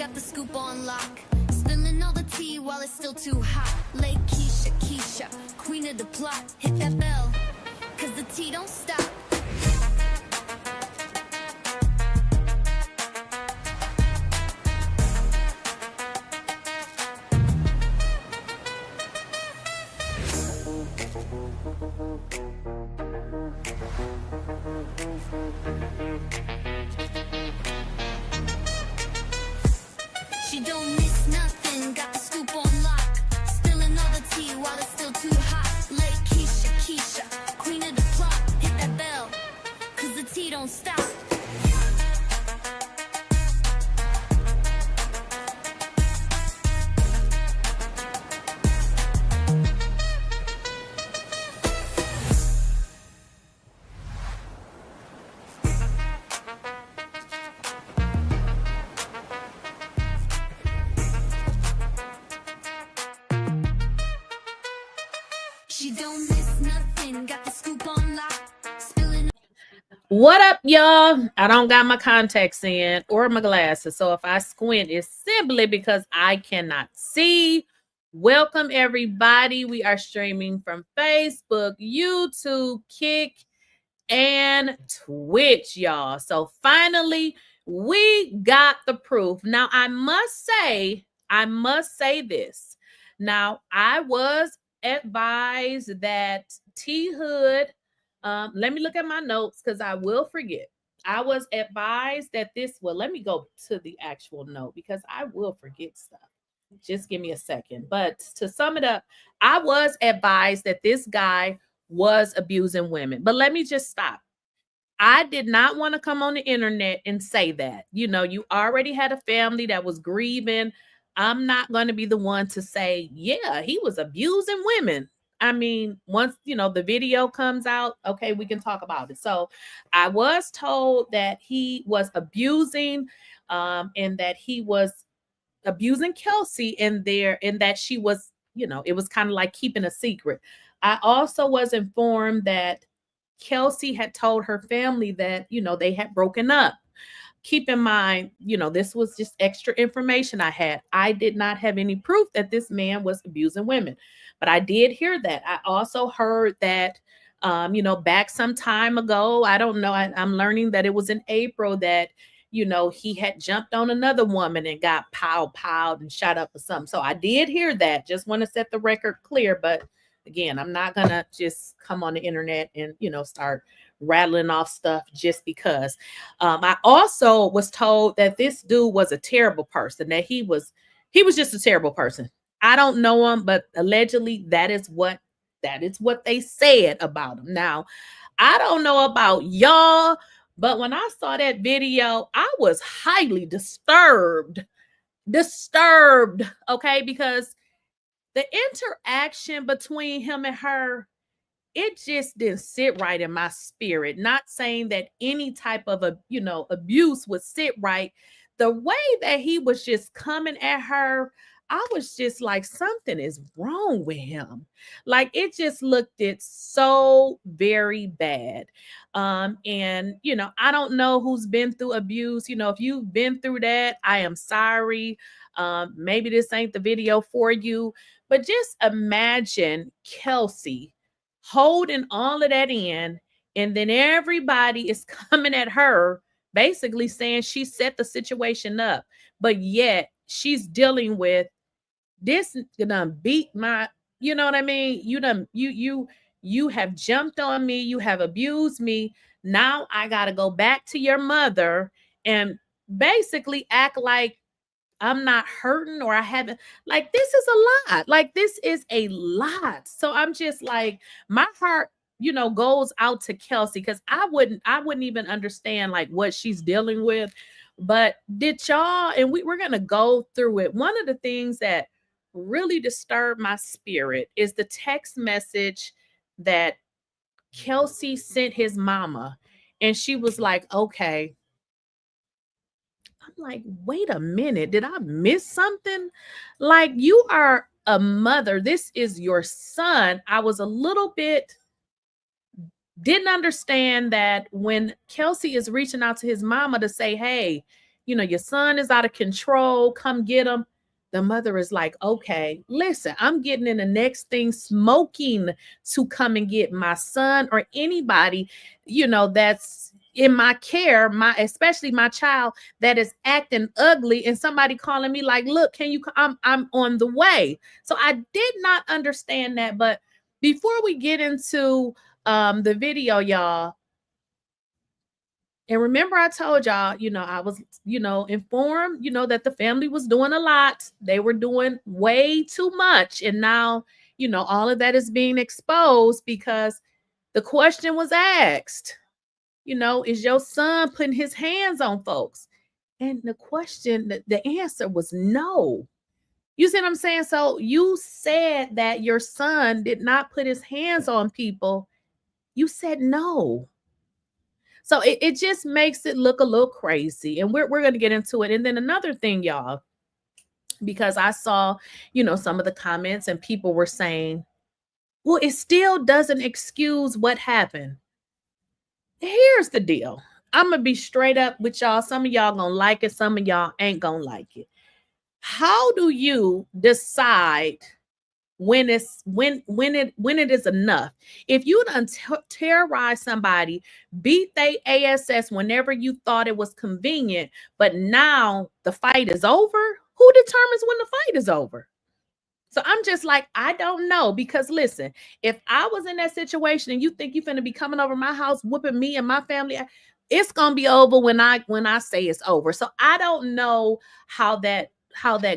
got the scoop on lock. Spilling all the tea while it's still too hot. Late Keisha, queen of the plot. Hit that bell, cause the tea don't stop. She don't miss nothing, got the scoop on lock. Spilling all the tea while it's still too hot. Late Keisha, queen of the plot. Hit that bell, cause the tea don't stop. She don't miss nothing, got the scoop on lock. Spilling. What up, y'all? I don't got my contacts in or my glasses, so if I squint, it's simply because I cannot see. Welcome, everybody. We are streaming from Facebook, YouTube, Kick, and Twitch, y'all. So finally, we got the proof. Now, I must say this. Now, I was advised that T Hood, let me look at my notes because I will forget. I was advised that let me go to the actual note because I will forget stuff. Just give me a second. But to sum it up, I was advised that this guy was abusing women. But let me just stop. I did not want to come on the internet and say that. You know, you already had a family that was grieving. I'm not going to be the one to say, yeah, he was abusing women. I mean, once, the video comes out, okay, we can talk about it. So I was told that he was abusing and that he was abusing Kelsey and that she was, it was kind of like keeping a secret. I also was informed that Kelsey had told her family that, they had broken up. Keep in mind, this was just extra information I had. I did not have any proof that this man was abusing women, but I did hear that. I also heard that, back some time ago, I don't know, I'm learning that it was in April that, he had jumped on another woman and got piled and shot up or something. So I did hear that. Just want to set the record clear. But again, I'm not going to just come on the internet and, start rattling off stuff just because. I also was told that this dude was a terrible person, that he was just a terrible person. I don't know him, but allegedly that is what they said about him. Now, I don't know about y'all, but when I saw that video, I was highly disturbed, okay, because the interaction between him and her, it just didn't sit right in my spirit. Not saying that any type of abuse would sit right. The way that he was just coming at her, I was just like, something is wrong with him. Like, it just looked so very bad. And I don't know who's been through abuse. If you've been through that, I am sorry. Maybe this ain't the video for you, but just imagine Kelsey holding all of that in, and then everybody is coming at her, basically saying she set the situation up, but yet she's dealing with this. Beat my, you know what I mean? You have jumped on me, you have abused me. Now I got to go back to your mother and basically act like I'm not hurting or I haven't. Like, this is a lot. Like, this is a lot. So I'm just like, my heart, goes out to Kelsey, because I wouldn't even understand like what she's dealing with. But did y'all, and we're going to go through it. One of the things that really disturbed my spirit is the text message that Kelsey sent his mama. And she was like, okay. I'm like, wait a minute, did I miss something? Like, you are a mother. This is your son. I was a little bit, didn't understand that when Kelsey is reaching out to his mama to say, hey, your son is out of control. Come get him. The mother is like, okay, listen, I'm getting in the next thing smoking to come and get my son or anybody, that's in my care, especially my child that is acting ugly, and somebody calling me like, look, can you, I'm on the way. So I did not understand that. But before we get into the video, y'all, and remember, I told y'all, I was, informed, that the family was doing a lot. They were doing way too much. And now, all of that is being exposed because the question was asked, is your son putting his hands on folks? And the question, the answer was no. You see what I'm saying? So you said that your son did not put his hands on people. You said no. So it just makes it look a little crazy. And we're going to get into it. And then another thing, y'all, because I saw, some of the comments and people were saying, well, it still doesn't excuse what happened. Here's the deal. I'm going to be straight up with y'all. Some of y'all going to like it. Some of y'all ain't going to like it. How do you decide when it is enough? If you done terrorize somebody, beat they ass whenever you thought it was convenient, but now the fight is over, who determines when the fight is over? So I'm just like, I don't know, because listen, if I was in that situation and you think you're finna be coming over my house, whooping me and my family, it's gonna be over when I say it's over. So I don't know how that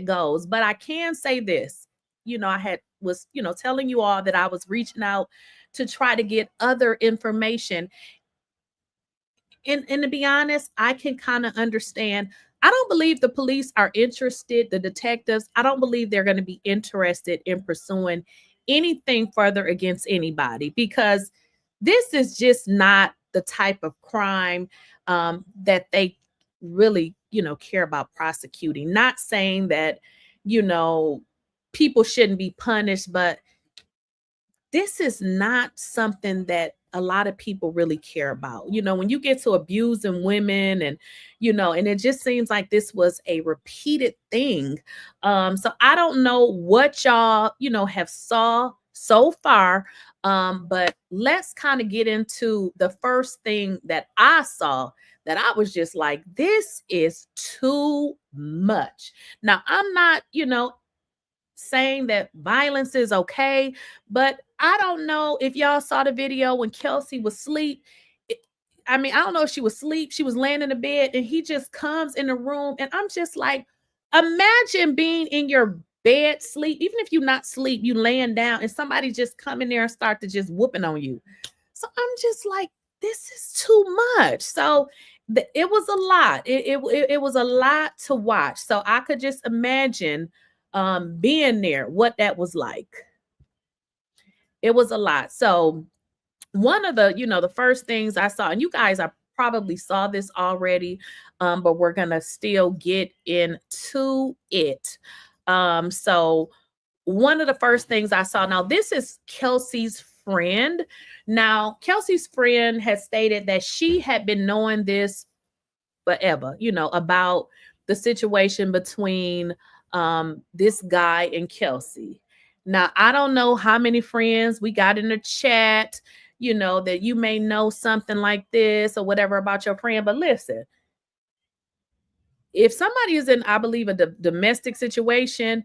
goes, but I can say this. I was telling you all that I was reaching out to try to get other information. And to be honest, I can kind of understand. I don't believe the police are interested, the detectives, I don't believe they're going to be interested in pursuing anything further against anybody, because this is just not the type of crime that they really, care about prosecuting. Not saying that, people shouldn't be punished, but this is not something that a lot of people really care about. When you get to abusing women and, and it just seems like this was a repeated thing. So I don't know what y'all, have saw so far. But let's kind of get into the first thing that I saw that I was just like, this is too much. Now, I'm not, saying that violence is okay, but I don't know if y'all saw the video when Kelsey was asleep. I don't know if she was asleep. She was laying in the bed and he just comes in the room, and I'm just like, imagine being in your bed sleep, even if you're not sleep, you laying down and somebody just come in there and start to just whooping on you. So I'm just like, this is too much. So it was a lot. It was a lot to watch. So I could just imagine being there, what that was like. It was a lot. So one of the, the first things I saw, and you guys I probably saw this already, but we're gonna still get into it. So one of the first things I saw, now this is Kelsey's friend. Now, Kelsey's friend has stated that she had been knowing this forever, about the situation between this guy and Kelsey. Now, I don't know how many friends we got in the chat, that you may know something like this or whatever about your friend. But listen, if somebody is in, I believe, a domestic situation,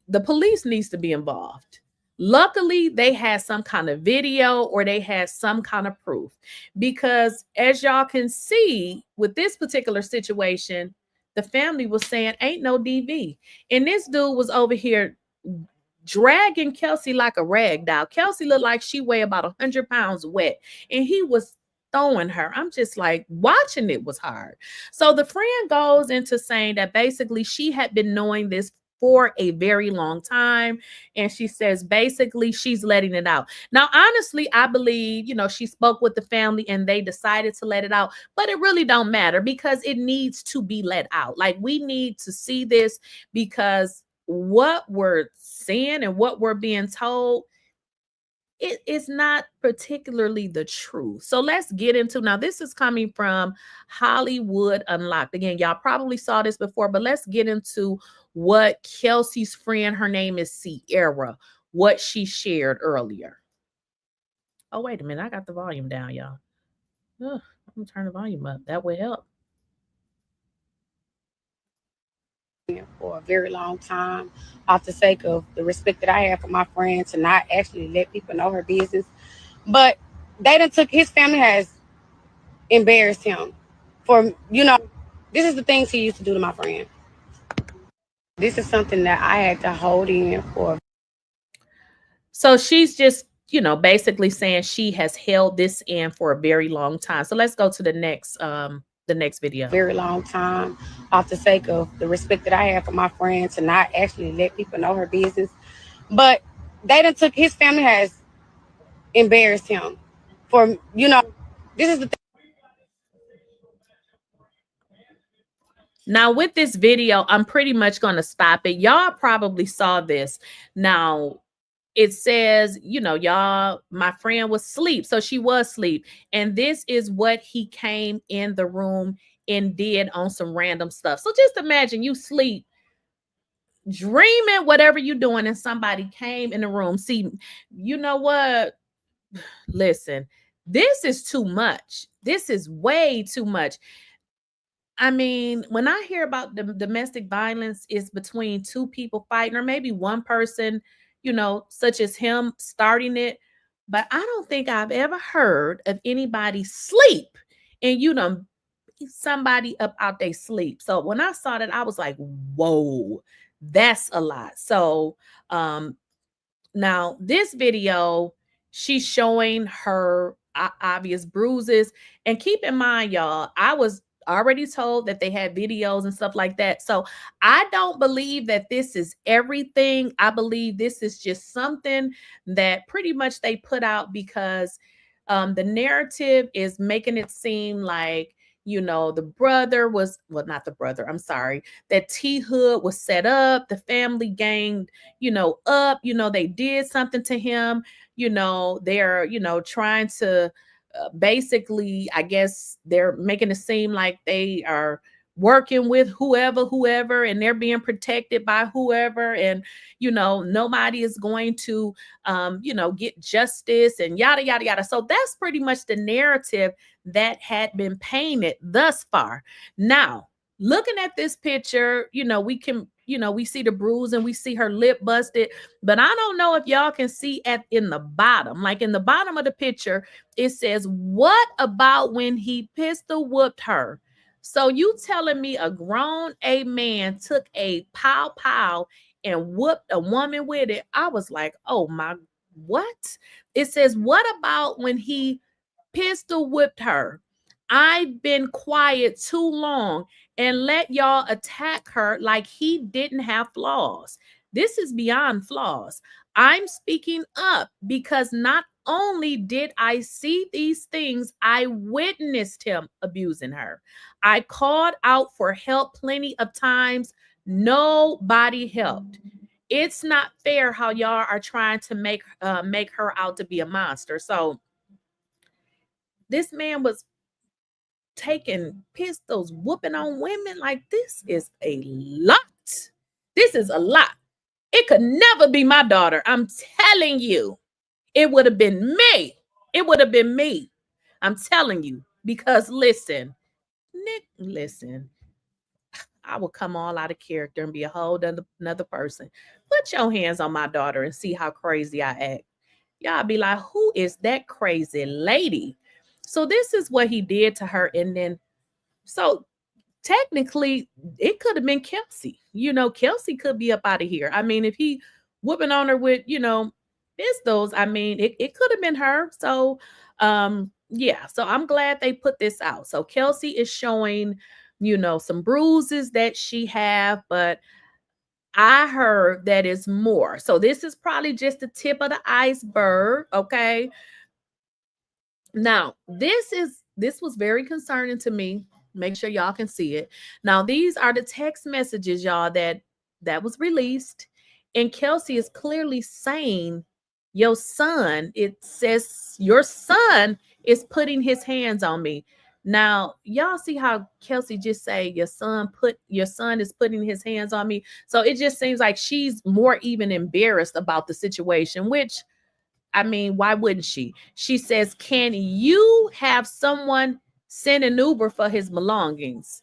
the police needs to be involved. Luckily, they had some kind of video or they had some kind of proof, because as y'all can see with this particular situation, the family was saying ain't no DV. And this dude was over here dragging Kelsey like a rag doll. Kelsey looked like she weighed about 100 pounds wet, and he was throwing her. I'm just like, watching it was hard. So the friend goes into saying that basically she had been knowing this for a very long time. And she says basically she's letting it out. Now, honestly, I believe, she spoke with the family and they decided to let it out, but it really don't matter because it needs to be let out. Like, we need to see this, because what we're seeing and what we're being told, it is not particularly the truth. So let's get into, now this is coming from Hollywood Unlocked. Again, y'all probably saw this before, but let's get into what Kelsey's friend, her name is Sierra, what she shared earlier. Oh, wait a minute. I got the volume down, y'all. Ugh, I'm gonna turn the volume up. That would help. For a very long time, off the sake of the respect that I have for my friend, to not actually let people know her business. But they done took, his family has embarrassed him for, this is the things he used to do to my friend. This is something that I had to hold in for. So she's just, basically saying she has held this in for a very long time. So let's go to the next video. Very long time, off the sake of the respect that I have for my friend, to not actually let people know her business. But they done took, his family has embarrassed him for, this is the thing. Now with this video, I'm pretty much going to stop it. Y'all probably saw this. Now it says, y'all, my friend was asleep. So she was asleep. And this is what he came in the room and did on some random stuff. So just imagine you sleep, dreaming, whatever you're doing, and somebody came in the room. See, you know what? Listen, this is too much. This is way too much. I mean, when I hear about the domestic violence is between two people fighting, or maybe one person, such as him starting it. But I don't think I've ever heard of anybody sleep and somebody up out they sleep. So when I saw that, I was like, whoa, that's a lot. So now this video, she's showing her obvious bruises. And keep in mind, y'all, I was already told that they had videos and stuff like that. So I don't believe that this is everything. I believe this is just something that pretty much they put out because the narrative is making it seem like, the brother was, well, not the brother, I'm sorry, that T Hood was set up, the family ganged, up, they did something to him, they're, trying to basically, I guess they're making it seem like they are working with whoever, and they're being protected by whoever, and nobody is going to get justice and yada yada yada. So that's pretty much the narrative that had been painted thus far. Now looking at this picture, we can, we see the bruise and we see her lip busted, but I don't know if y'all can see in the bottom, like in the bottom of the picture, it says, what about when he pistol whooped her? So you telling me a grown man took a pow and whooped a woman with it? I was like, oh my, what? It says, what about when he pistol whipped her? I've been quiet too long and let y'all attack her like he didn't have flaws. This is beyond flaws. I'm speaking up because not only did I see these things, I witnessed him abusing her. I called out for help plenty of times. Nobody helped. It's not fair how y'all are trying to make her out to be a monster. So this man was taking pistols, whooping on women. Like, this is a lot. This is a lot. It could never be my daughter. I'm telling you, it would have been me. It would have been me. I'm telling you, because listen, Nick, listen, I will come all out of character and be a whole another person. Put your hands on my daughter and see how crazy I act. Y'all be like, who is that crazy lady? So this is what he did to her. And then, so technically, it could have been Kelsey. Kelsey could be up out of here. I mean, if he whooping on her with, pistols, I mean, it could have been her. So, yeah. So I'm glad they put this out. So Kelsey is showing, some bruises that she have, but I heard that is more. So this is probably just the tip of the iceberg. Okay. Now, this was very concerning to me. Make sure y'all can see it. Now, these are the text messages, y'all, that was released. And Kelsey is clearly saying your son, it says your son is putting his hands on me. Now, y'all see how Kelsey just say your son is putting his hands on me. So it just seems like she's more even embarrassed about the situation, which, I mean, why wouldn't she? She says, can you have someone send an Uber for his belongings?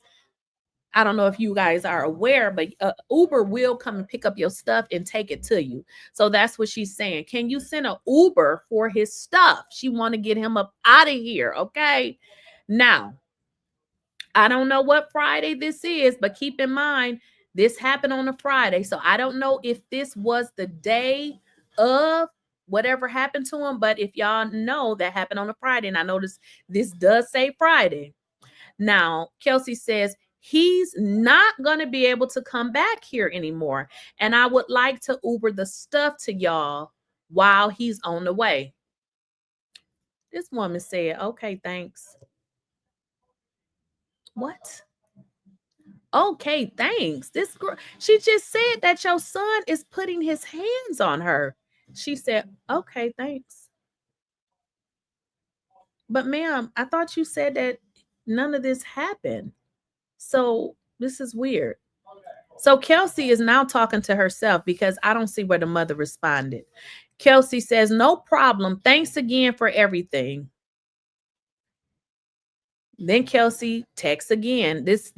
I don't know if you guys are aware, but Uber will come and pick up your stuff and take it to you. So that's what she's saying. Can you send an Uber for his stuff? She want to get him up out of here, okay? Now, I don't know what Friday this is, but keep in mind, this happened on a Friday. So I don't know if this was the day of whatever happened to him, but if y'all know, that happened on a Friday, and I noticed this does say Friday. Now, Kelsey says he's not going to be able to come back here anymore, and I would like to Uber the stuff to y'all while he's on the way. This woman said, okay, thanks. What? Okay, thanks. This girl, she just said that your son is putting his hands on her. She said, okay, thanks. But ma'am, I thought you said that none of this happened. So this is weird. So Kelsey is now talking to herself because I don't see where the mother responded. Kelsey says, no problem. Thanks again for everything. Then Kelsey texts again. This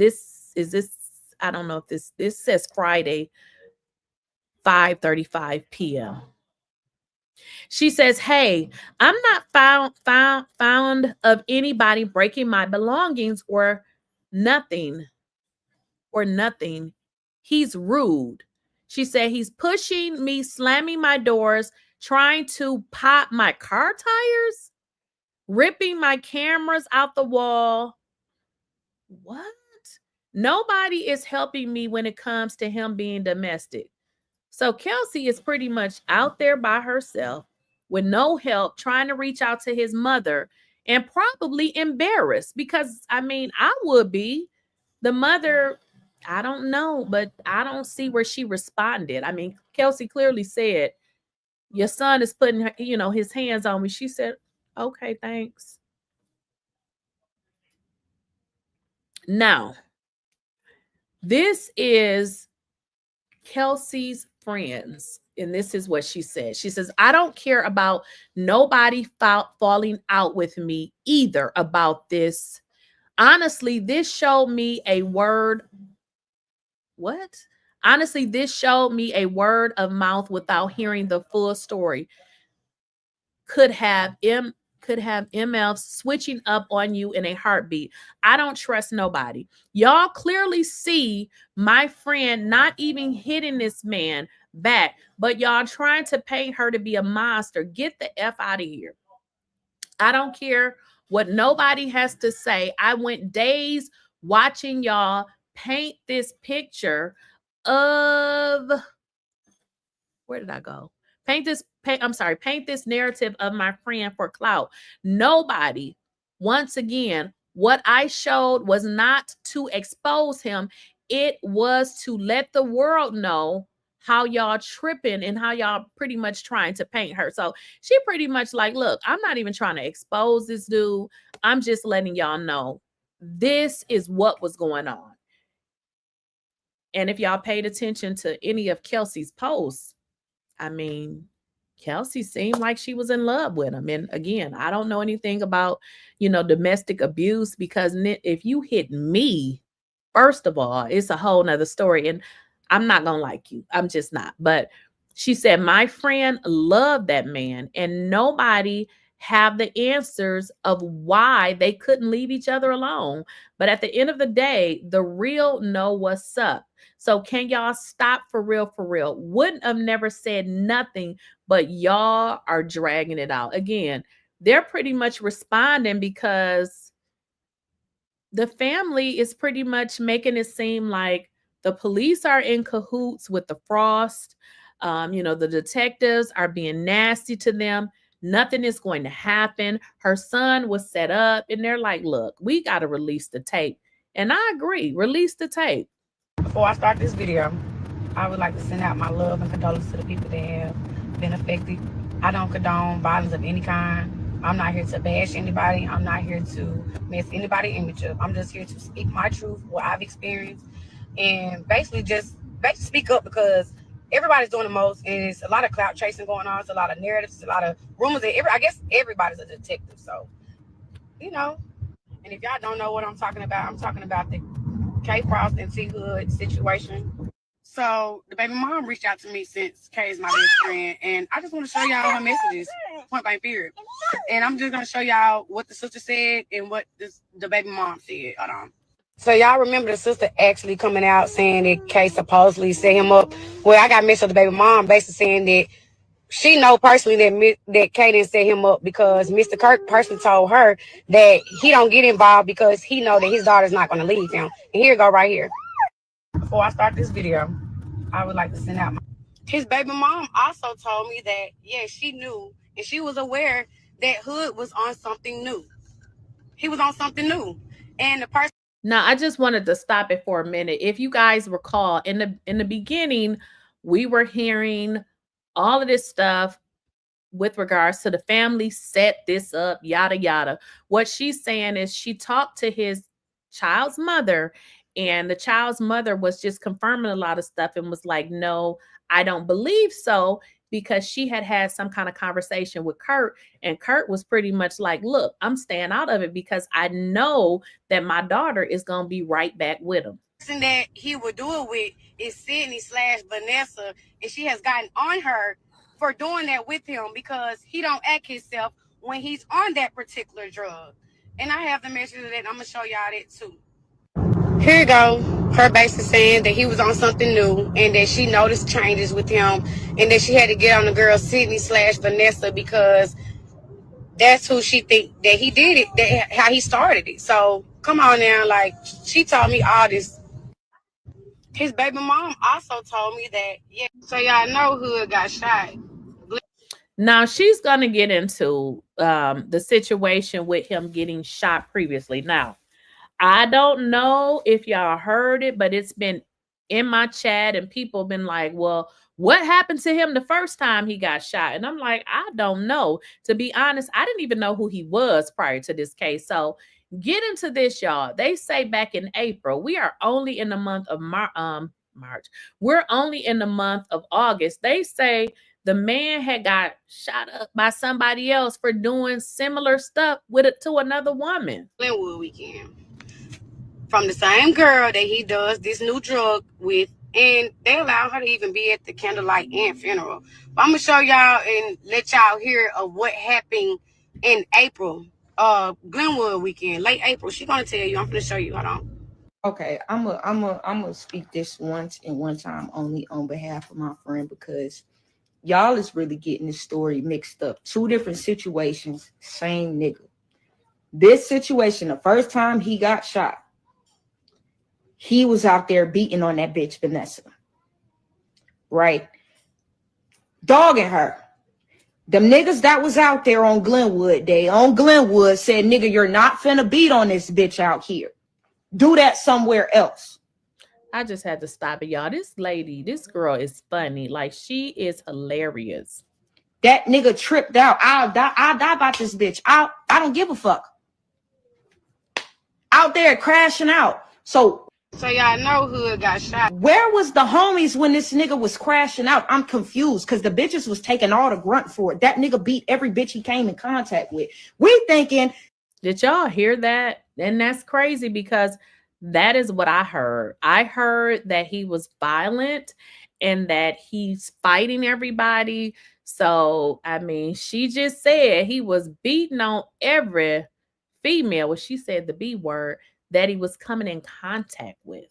I don't know if this says Friday, 5:35 p.m. She says, hey, I'm not found of anybody breaking my belongings or nothing. He's rude. She said he's pushing me, slamming my doors, trying to pop my car tires, ripping my cameras out the wall. What? Nobody is helping me when it comes to him being domestic. So Kelsey is pretty much out there by herself with no help, trying to reach out to his mother, and probably embarrassed because, I mean, I would be. The mother, I don't know, but I don't see where she responded. I mean, Kelsey clearly said, your son is putting, his hands on me. She said, okay, thanks. Now, this is Kelsey's friends, and this is what she said. She says, I don't care about nobody falling out with me either about this. Honestly, this showed me a word. What? Honestly, this showed me a word of mouth without hearing the full story. Could have MF switching up on you in a heartbeat. I don't trust nobody. Y'all clearly see my friend not even hitting this man back, but y'all trying to paint her to be a monster. Get the F out of here. I don't care what nobody has to say. I went days watching y'all paint this picture of, where did I go? Paint this narrative of my friend for clout. Nobody, once again, what I showed was not to expose him. It was to let the world know how y'all tripping and how y'all pretty much trying to paint her. So she pretty much like, look, I'm not even trying to expose this dude. I'm just letting y'all know this is what was going on. And if y'all paid attention to any of Kelsey's posts, I mean, Kelsey seemed like she was in love with him. And again, I don't know anything about, domestic abuse, because if you hit me, first of all, it's a whole nother story. And I'm not going to like you. I'm just not. But she said, my friend loved that man, and nobody have the answers of why they couldn't leave each other alone. But at the end of the day, the real know what's up. So can y'all stop for real, for real? Wouldn't have never said nothing, but y'all are dragging it out. Again, they're pretty much responding because the family is pretty much making it seem like the police are in cahoots with the Frost. The detectives are being nasty to them. Nothing is going to happen. Her son was set up, and they're like, look, we got to release the tape. And I agree, release the tape. Before I start this video, I would like to send out my love and condolences to the people that have been affected I don't condone violence of any kind. I'm not here to bash anybody. I'm not here to mess anybody's image up. I'm just here to speak my truth, what I've experienced, and basically speak up because everybody's doing the most, and it's a lot of clout chasing going on. It's a lot of narratives, it's a lot of rumors. I guess everybody's a detective, so you know. And if y'all don't know what I'm talking about the K Frost and T Hood situation. So the baby mom reached out to me since Kay is my best friend, and I just want to show y'all her messages, point blank period. And I'm just gonna show y'all what the sister said and what the baby mom said. Hold on. So y'all remember the sister actually coming out saying that Kay supposedly set him up. Well, I got messed with the baby mom, basically saying that she know personally that Kay didn't set him up because Mr. Kirk personally told her that he don't get involved because he know that his daughter's not gonna leave him. And here it go right here. Before I start this video, I would like to send out his baby mom also told me that, yeah, she knew and she was aware that Hood was on something new. He was on something new. And the person. Now, I just wanted to stop it for a minute. If you guys recall, in the beginning, we were hearing all of this stuff with regards to the family set this up, yada, yada. What she's saying is she talked to his child's mother, and the child's mother was just confirming a lot of stuff and was like, no, I don't believe so, because she had some kind of conversation with Kurt, and Kurt was pretty much like, look, I'm staying out of it because I know that my daughter is going to be right back with him. The person that he would do it with is Sydney/Vanessa, and she has gotten on her for doing that with him because he don't act himself when he's on that particular drug. And I have the message of that. I'm going to show y'all that too. Here you go. Her basically saying that he was on something new and that she noticed changes with him and that she had to get on the girl Sydney/Vanessa because that's who she think that he did it, that how he started it. So come on now, like she told me all this. His baby mom also told me that, yeah. So y'all know Hood got shot. Now she's gonna get into the situation with him getting shot previously. Now, I don't know if y'all heard it, but it's been in my chat and people have been like, well, what happened to him the first time he got shot? And I'm like, I don't know. To be honest, I didn't even know who he was prior to this case. So get into this, y'all. They say back in April, we are only in the month of March. We're only in the month of August. They say the man had got shot up by somebody else for doing similar stuff to another woman. Glenwood weekend. From the same girl that he does this new drug with, and they allow her to even be at the candlelight and funeral. But I'm gonna show y'all and let y'all hear of what happened in April, Glenwood weekend, late April. She's gonna tell you. I'm gonna show you. Hold on. Okay, I'm gonna speak this once and one time only on behalf of my friend because y'all is really getting this story mixed up. Two different situations, same nigga. This situation, the first time he got shot, he was out there beating on that bitch Vanessa, right? Dogging her. Them niggas that was out there on Glenwood Day, said, nigga, you're not finna beat on this bitch out here. Do that somewhere else. I just had to stop it, y'all. This girl is funny. Like, she is hilarious. That nigga tripped out. I'll die about this bitch. I don't give a fuck. Out there crashing out. So y'all know Hood got shot. Where was the homies when this nigga was crashing out? I'm confused because the bitches was taking all the grunt for it. That nigga beat every bitch he came in contact with. We thinking. Did y'all hear that? And that's crazy because that is what I heard. I heard that he was violent and that he's fighting everybody. So, I mean, she just said he was beating on every female, well, she said the B word, that he was coming in contact with.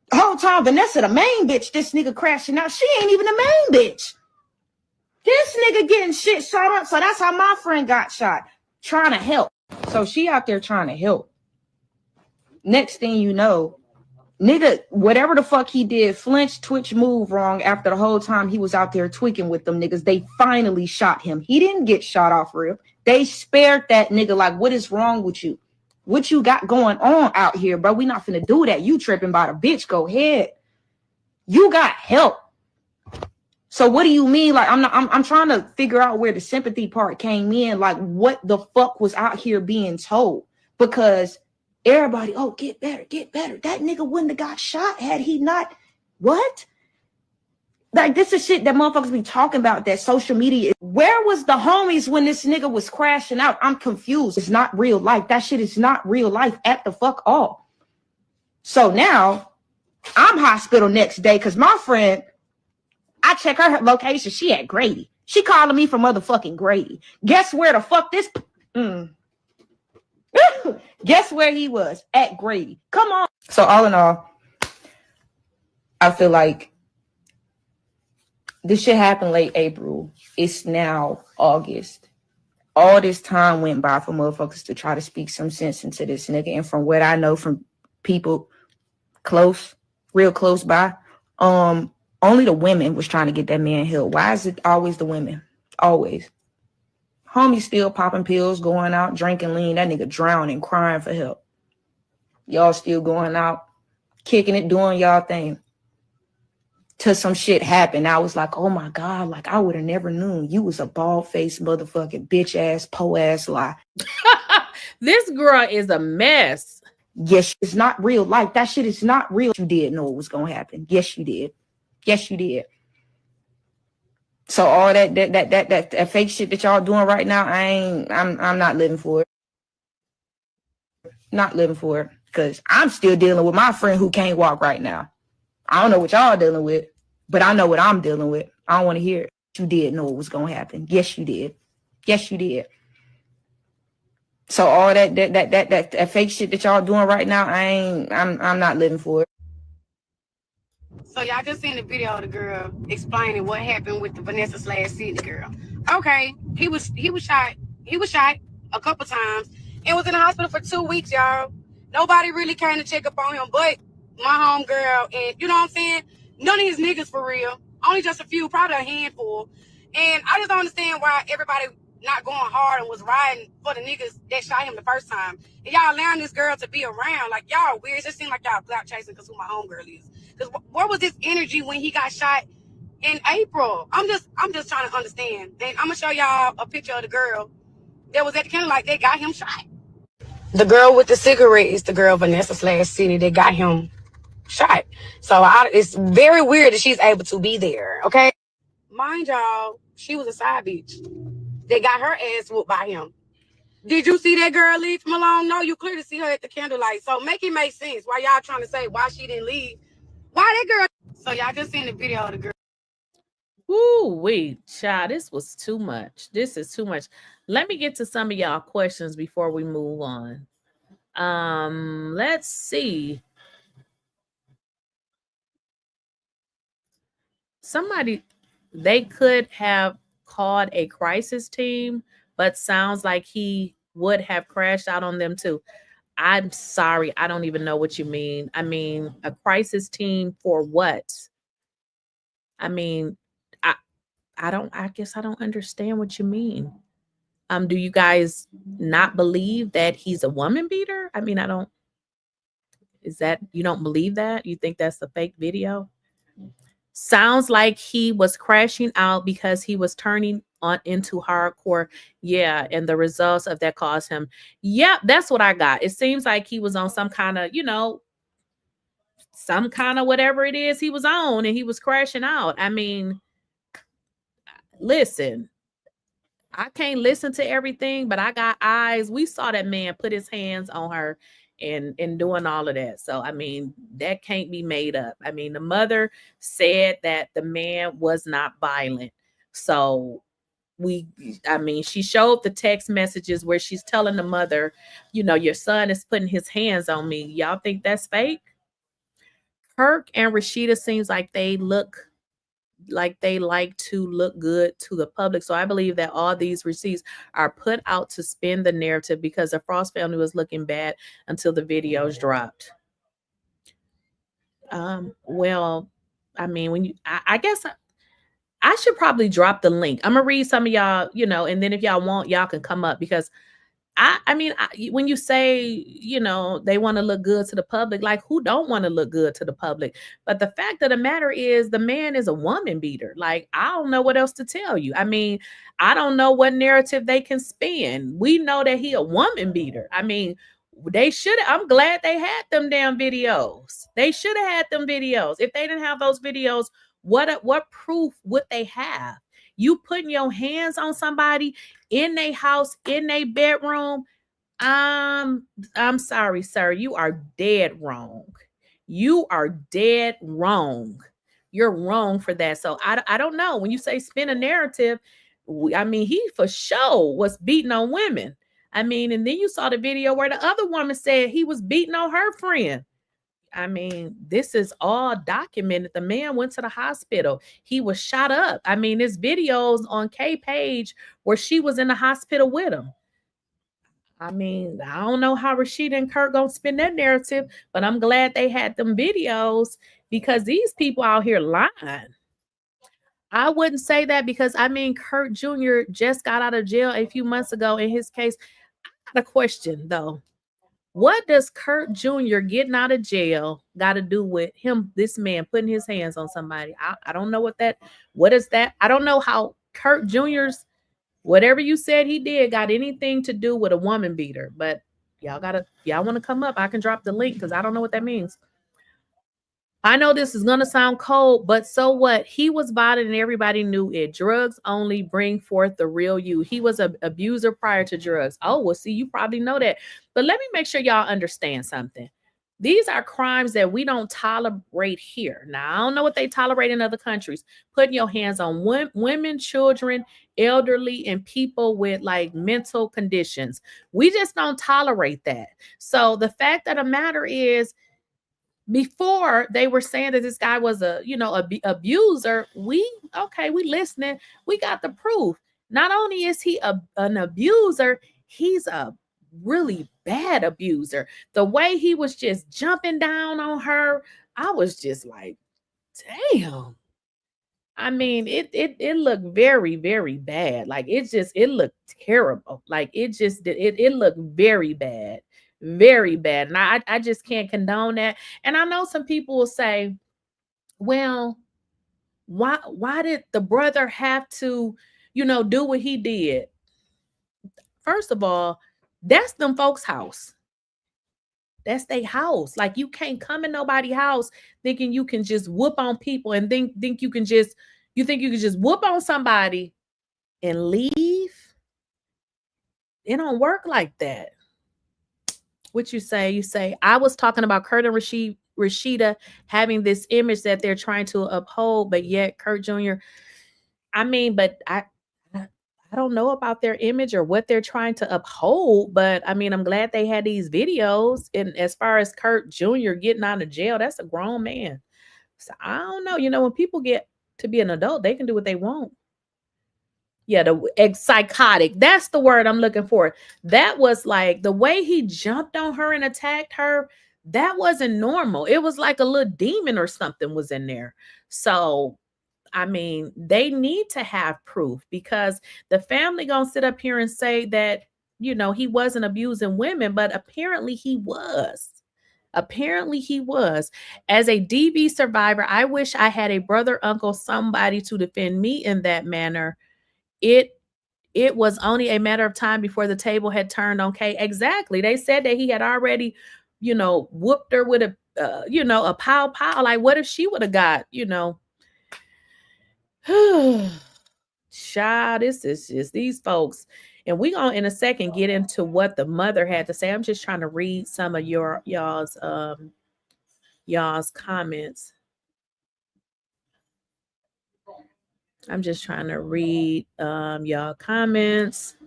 The whole time, Vanessa, the main bitch, this nigga crashing out. She ain't even the main bitch. This nigga getting shit shot up. So that's how my friend got shot. Trying to help. So she out there trying to help. Next thing you know, nigga, whatever the fuck he did, flinch, twitch, move wrong after the whole time he was out there tweaking with them niggas. They finally shot him. He didn't get shot off rip. They spared that nigga. Like, what is wrong with you? What you got going on out here, bro? We not finna do that. You tripping by the bitch. Go ahead. You got help. So what do you mean? Like, I'm trying to figure out where the sympathy part came in. Like, what the fuck was out here being told? Because everybody, oh, get better, get better. That nigga wouldn't have got shot had he not. What? Like, this is shit that motherfuckers be talking about, that social media. Where was the homies when this nigga was crashing out? I'm confused. It's not real life. That shit is not real life at the fuck all. So now I'm hospital next day because my friend, I check her location. She at Grady. She calling me from motherfucking Grady. Guess where the fuck this? Guess where he was? At Grady. Come on. So all in all, I feel like this shit happened late April. It's now August. All this time went by for motherfuckers to try to speak some sense into this nigga. And from what I know from people close, real close by, only the women was trying to get that man healed. Why is it always the women? Always. Homie still popping pills, going out, drinking lean. That nigga drowning, crying for help. Y'all still going out, kicking it, doing y'all thing. Till some shit happened. I was like, oh my God, like I would have never known you was a bald-faced motherfucking bitch-ass, po-ass lie. This girl is a mess. Yes, it's not real life. That shit is not real. You did know it was going to happen. Yes, you did. Yes, you did. So all that fake shit that y'all doing right now, I'm not living for it. Not living for it. Because I'm still dealing with my friend who can't walk right now. I don't know what y'all dealing with, but I know what I'm dealing with. I don't want to hear it. You did know it was going to happen. Yes, you did. Yes, you did. So all that fake shit that y'all doing right now, I'm not living for it. So y'all just seen the video of the girl explaining what happened with the Vanessa/Sydney girl. Okay, he was shot. He was shot a couple times and was in the hospital for 2 weeks, y'all. Nobody really came to check up on him, but my home girl, and you know what I'm saying? None of his niggas for real. Only just a few, probably a handful. And I just don't understand why everybody not going hard and was riding for the niggas that shot him the first time. And y'all allowing this girl to be around. Like, y'all weird. It just seems like y'all black chasing because who my home girl is. Because where was this energy when he got shot in April? I'm just trying to understand. And I'm going to show y'all a picture of the girl that was at the candlelight that got him shot. The girl with the cigarette is the girl Vanessa/Sydney that got him shot. So it's very weird that she's able to be there, okay? Mind y'all, she was a side bitch. They got her ass whooped by him. Did you see that girl leave him alone? No, you clearly see her at the candlelight. So make it make sense why y'all trying to say why she didn't leave. Why that girl? So y'all just seen the video of the girl. Woo, wait, child, this was too much. This is too much. Let me get to some of y'all questions before we move on. Let's see. Somebody, they could have called a crisis team, but sounds like he would have crashed out on them too. I'm sorry, I don't even know what you mean. I mean, a crisis team for what? I mean, I guess I don't understand what you mean. Do you guys not believe that he's a woman beater? I mean, is that, you don't believe that? You think that's a fake video? Sounds like he was crashing out because he was turning on into hardcore. Yeah, and the results of that caused him. Yeah, that's what I got. It seems like he was on some kind of, some kind of whatever it is he was on, and he was crashing out. I mean, listen, I can't listen to everything, but I got eyes. We saw that man put his hands on her and doing all of that. So, I mean, that can't be made up. I mean, the mother said that the man was not violent. So she showed the text messages where she's telling the mother, your son is putting his hands on me. Y'all think that's fake? Kirk and Rasheeda seems like they like to look good to the public. So I believe that all these receipts are put out to spin the narrative because the Frost family was looking bad until the videos dropped. Well, I mean, I guess I should probably drop the link. I'm gonna read some of y'all, and then if y'all want, y'all can come up because I mean, when you say, you know, they want to look good to the public, like who don't want to look good to the public? But the fact of the matter is the man is a woman beater. Like, I don't know what else to tell you. I mean, I don't know what narrative they can spin. We know that he a woman beater. I mean, they should. I'm glad they had them damn videos. They should have had them videos. If they didn't have those videos, what proof would they have? You putting your hands on somebody in their house, in their bedroom. I'm sorry, sir. You are dead wrong. You are dead wrong. You're wrong for that. So I don't know. When you say spin a narrative, I mean, he for sure was beating on women. I mean, and then you saw the video where the other woman said he was beating on her friend. I mean, this is all documented. The man went to the hospital. He was shot up. I mean, there's videos on K page where she was in the hospital with him. I mean, I don't know how Rasheeda and Kirk gonna spin that narrative, but I'm glad they had them videos because these people out here lying. I wouldn't say that because I mean, Kirk Jr. just got out of jail a few months ago in his case. I got a question though. What does Kirk Jr. getting out of jail got to do with him, this man putting his hands on somebody? I don't know what is that? I don't know how Kirk Jr.'s, whatever you said he did, got anything to do with a woman beater. But y'all want to come up, I can drop the link because I don't know what that means. I know this is going to sound cold, but so what? He was violent and everybody knew it. Drugs only bring forth the real you. He was an abuser prior to drugs. Oh, well, see, you probably know that. But let me make sure y'all understand something. These are crimes that we don't tolerate here. Now, I don't know what they tolerate in other countries. Putting your hands on women, children, elderly, and people with like mental conditions. We just don't tolerate that. So the fact of the matter is, before they were saying that this guy was a, abuser, we listening. We got the proof. Not only is he an abuser, he's a really bad abuser. The way he was just jumping down on her, I was just like, damn. I mean, it looked very, very bad. Like it looked terrible. Like it looked very bad, very bad. And I just can't condone that. And I know some people will say, well, why did the brother have to, do what he did? First of all, that's them folks' house. That's their house. Like you can't come in nobody's house thinking you can just whoop on people and think you can just whoop on somebody and leave. It don't work like that. What you say? You say, I was talking about Kurt and Rasheeda having this image that they're trying to uphold, but yet Kurt Jr. I mean, but I don't know about their image or what they're trying to uphold, but I mean, I'm glad they had these videos. And as far as Kurt Jr. getting out of jail, that's a grown man. So I don't know. When people get to be an adult, they can do what they want. Yeah, the psychotic. That's the word I'm looking for. That was like the way he jumped on her and attacked her. That wasn't normal. It was like a little demon or something was in there. So I mean, they need to have proof because the family gonna sit up here and say that, he wasn't abusing women, but apparently he was. Apparently he was. As a DV survivor, I wish I had a brother, uncle, somebody to defend me in that manner. It was only a matter of time before the table had turned on Kay. Exactly. They said that he had already, whooped her with a, a pow. Like, what if she would have got, Child, this is just these folks. And we're gonna in a second get into what the mother had to say. I'm just trying to read some of y'all's comments. I'm just trying to read y'all comments.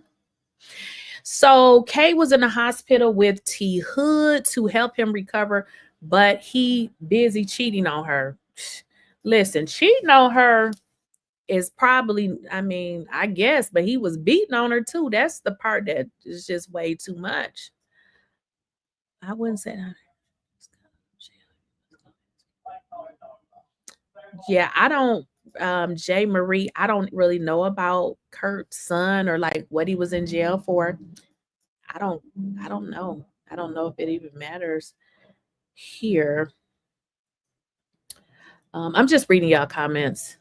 So Kay was in the hospital with T Hood to help him recover, but he busy cheating on her. Listen, cheating on her is probably, I guess, but he was beating on her too. That's the part that is just way too much. I wouldn't say that. Yeah, I don't, Jay Marie, I don't really know about Kurt's son or like what he was in jail for. I don't know. I don't know if it even matters here. I'm just reading y'all comments.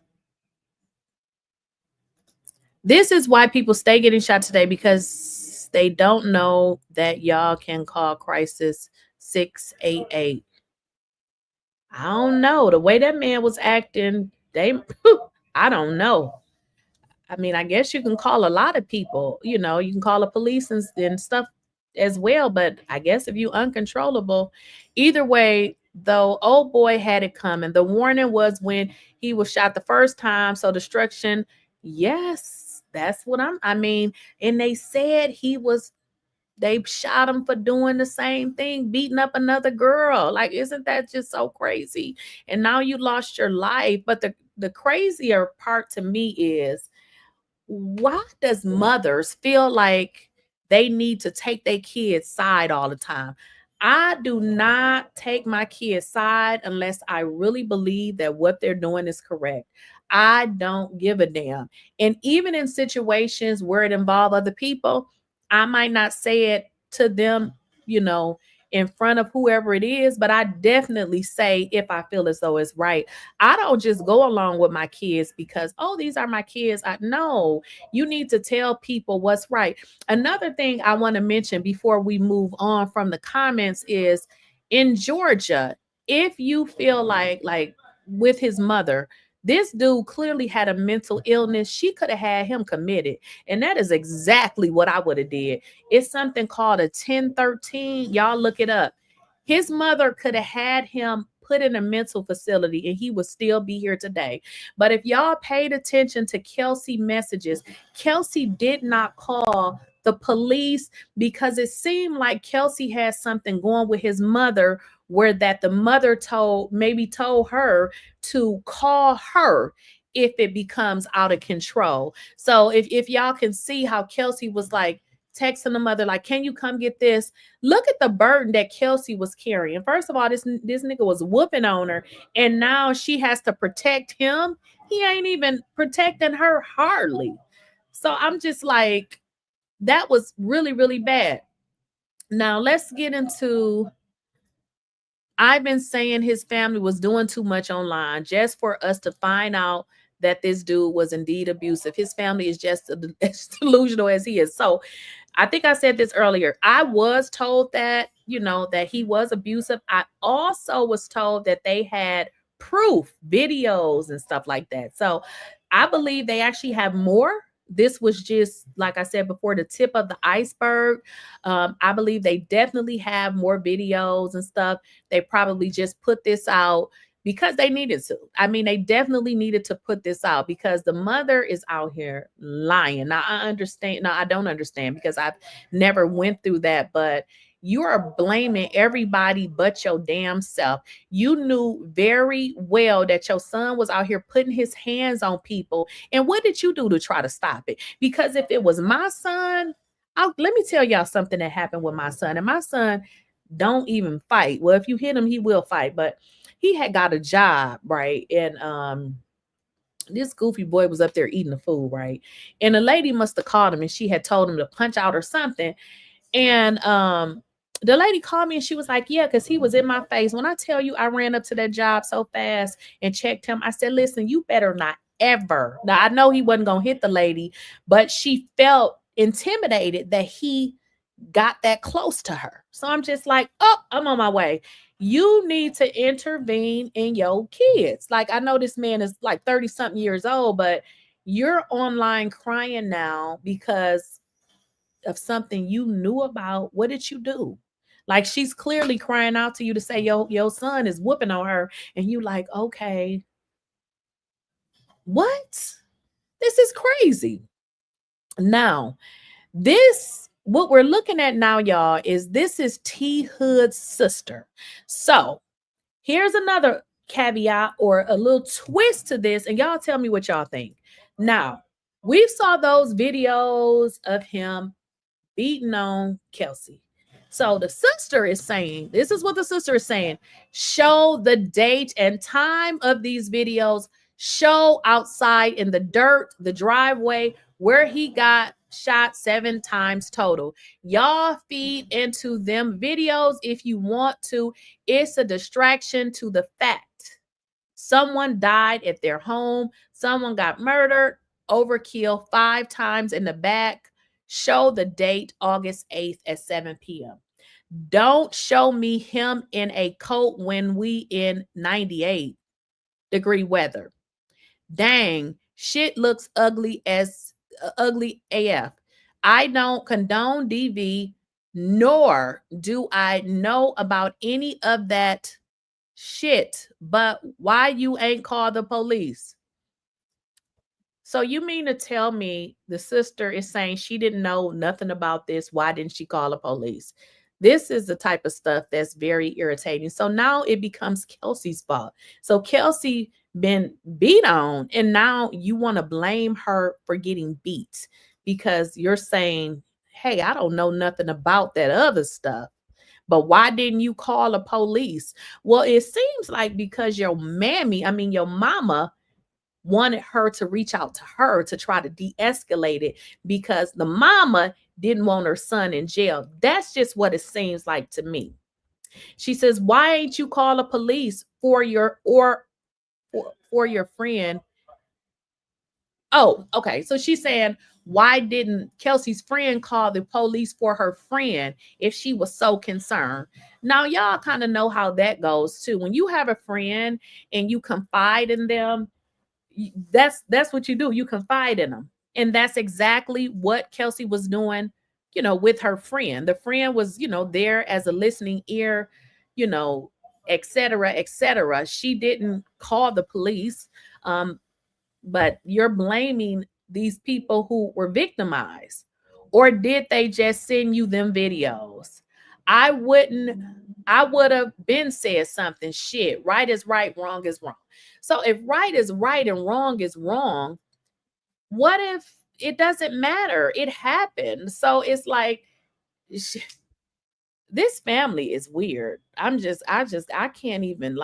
This is why people stay getting shot today, because they don't know that y'all can call crisis 688. I don't know. The way that man was acting, I don't know. I mean, I guess you can call a lot of people, you know, you can call the police and stuff as well. But I guess if you uncontrollable, either way, though, old boy had it coming. The warning was when he was shot the first time. So destruction, yes, that's what I mean, and they said they shot him for doing the same thing, beating up another girl. Like, isn't that just so crazy? And now you lost your life. But the crazier part to me is, why does mothers feel like they need to take their kids' side all the time? I do not take my kids' side unless I really believe that what they're doing is correct. I don't give a damn. And even in situations where it involves other people, I might not say it to them, you know, in front of whoever it is, but I definitely say if I feel as though it's right. I don't just go along with my kids because, oh, these are my kids. No, you need to tell people what's right. Another thing I want to mention before we move on from the comments is, in Georgia, if you feel like with his mother, this dude clearly had a mental illness. She could have had him committed. And that is exactly what I would have did. It's something called a 1013. Y'all look it up. His mother could have had him put in a mental facility and he would still be here today. But if y'all paid attention to Kelsey messages, Kelsey did not call the police because it seemed like Kelsey had something going with his mother, where that the mother told her to call her if it becomes out of control. So if y'all can see how Kelsey was like texting the mother, like, can you come get this? Look at the burden that Kelsey was carrying. First of all, this nigga was whooping on her, and now she has to protect him. He ain't even protecting her hardly. So I'm just like, that was really, really bad. Now let's get into, I've been saying his family was doing too much online just for us to find out that this dude was indeed abusive. His family is just as delusional as he is. So I think I said this earlier. I was told that, you know, that he was abusive. I also was told that they had proof, videos and stuff like that. So I believe they actually have more. This was just, like I said before, the tip of the iceberg. I believe they definitely have more videos and stuff. They probably just put this out because they needed to. I mean, they definitely needed to put this out because the mother is out here lying. Now, I understand. Now, I don't understand because I've never went through that, but you are blaming everybody but your damn self. You knew very well that your son was out here putting his hands on people. And what did you do to try to stop it? Because if it was my son, let me tell y'all something that happened with my son. And my son don't even fight. Well, if you hit him, he will fight. But he had got a job, right? And this goofy boy was up there eating the food, right? And the lady must have called him and she had told him to punch out or something. And the lady called me and she was like, yeah, because he was in my face. When I tell you I ran up to that job so fast and checked him, I said, listen, you better not ever. Now, I know he wasn't going to hit the lady, but she felt intimidated that he got that close to her. So I'm just like, oh, I'm on my way. You need to intervene in your kids. Like, I know this man is like 30 something years old, but you're online crying now because of something you knew about. What did you do? Like, she's clearly crying out to you to say your son is whooping on her, and you like, okay, what? This is crazy. Now, what we're looking at now, y'all, this is T Hood's sister. So here's another caveat or a little twist to this, and y'all tell me what y'all think. Now, we saw those videos of him beating on Kelsey. So the sister is saying, this is what the sister is saying: show the date and time of these videos, show outside in the dirt, the driveway where he got shot 7 times total. Y'all feed into them videos if you want to. It's a distraction to the fact someone died at their home, someone got murdered, overkill 5 times in the back. Show the date, August 8th at 7 p.m. Don't show me him in a coat when we in 98-degree weather. Dang, shit looks ugly ugly AF. I don't condone DV, nor do I know about any of that shit. But why you ain't called the police? So you mean to tell me the sister is saying she didn't know nothing about this? Why didn't she call the police? This is the type of stuff that's very irritating. So now it becomes Kelsey's fault. So Kelsey been beat on, and now you want to blame her for getting beat because you're saying, hey, I don't know nothing about that other stuff. But why didn't you call the police? Well, it seems like because your mama wanted her to reach out to her to try to de-escalate it because the mama didn't want her son in jail. That's just what it seems like to me. She says, why ain't you call the police for your friend? Oh, okay. So she's saying, why didn't Kelsey's friend call the police for her friend if she was so concerned? Now, y'all kind of know how that goes too. When you have a friend and you confide in them, that's what you do. You confide in them. And that's exactly what Kelsey was doing, with her friend. The friend was, there as a listening ear, et cetera, et cetera. She didn't call the police. But you're blaming these people who were victimized. Or did they just send you them videos? I would have been said something. Shit, right is right, wrong is wrong. So if right is right and wrong is wrong, what if it doesn't matter? It happened. So it's like, this family is weird. I can't even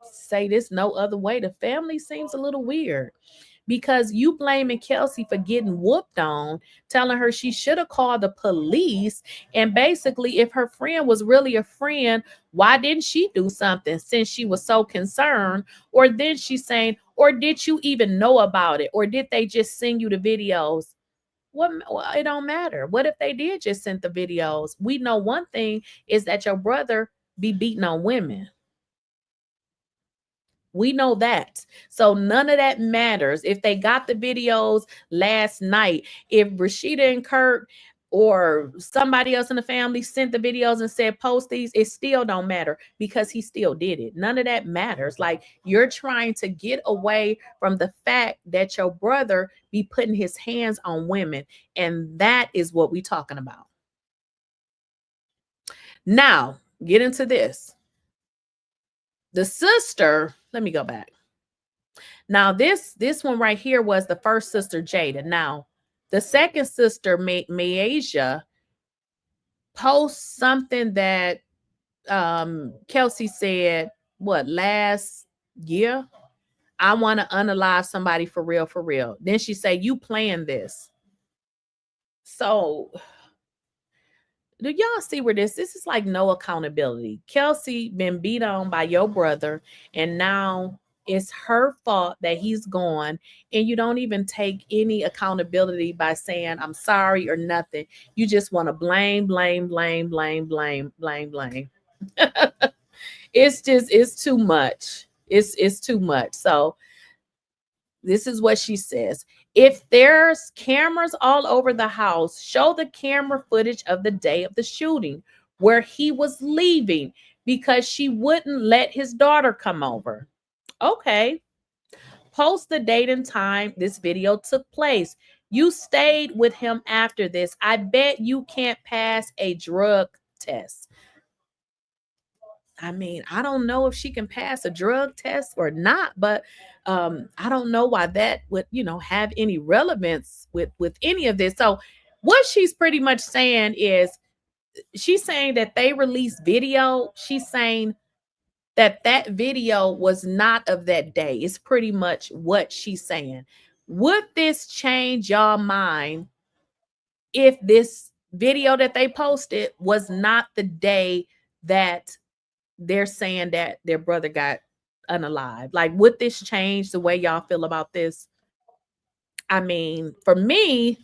say this no other way. The family seems a little weird. Because you blaming Kelsey for getting whooped on, telling her she should have called the police. And basically, if her friend was really a friend, why didn't she do something since she was so concerned? Or then she's saying, or did you even know about it? Or did they just send you the videos? Well, it don't matter. What if they did just send the videos? We know one thing is that your brother be beating on women. We know that. So none of that matters. If they got the videos last night, if Rasheeda and Kirk or somebody else in the family sent the videos and said, post these, it still don't matter because he still did it. None of that matters. Like, you're trying to get away from the fact that your brother be putting his hands on women. And that is what we're talking about. Now, get into this. The sister, let me go back. Now, this one right here was the first sister, Jada. Now, the second sister, Mayasia, posts something that Kelsey said, last year? I want to unalive somebody for real, for real. Then she say, you playing this. So, do y'all see where this is like no accountability? Kelsey been beat on by your brother, and now it's her fault that he's gone, and you don't even take any accountability by saying I'm sorry or nothing. You just want to blame. It's too much. It's too much. So this is what she says. If there's cameras all over the house, show the camera footage of the day of the shooting where he was leaving because she wouldn't let his daughter come over. Okay. Post the date and time this video took place. You stayed with him after this. I bet you can't pass a drug test. I mean, I don't know if she can pass a drug test or not, but I don't know why that would, have any relevance with any of this. So what she's pretty much saying is, she's saying that they released video. She's saying that video was not of that day. It's pretty much what she's saying. Would this change y'all mind if this video that they posted was not the day that they're saying that their brother got unalived. Like, would this change the way y'all feel about this? I mean, for me,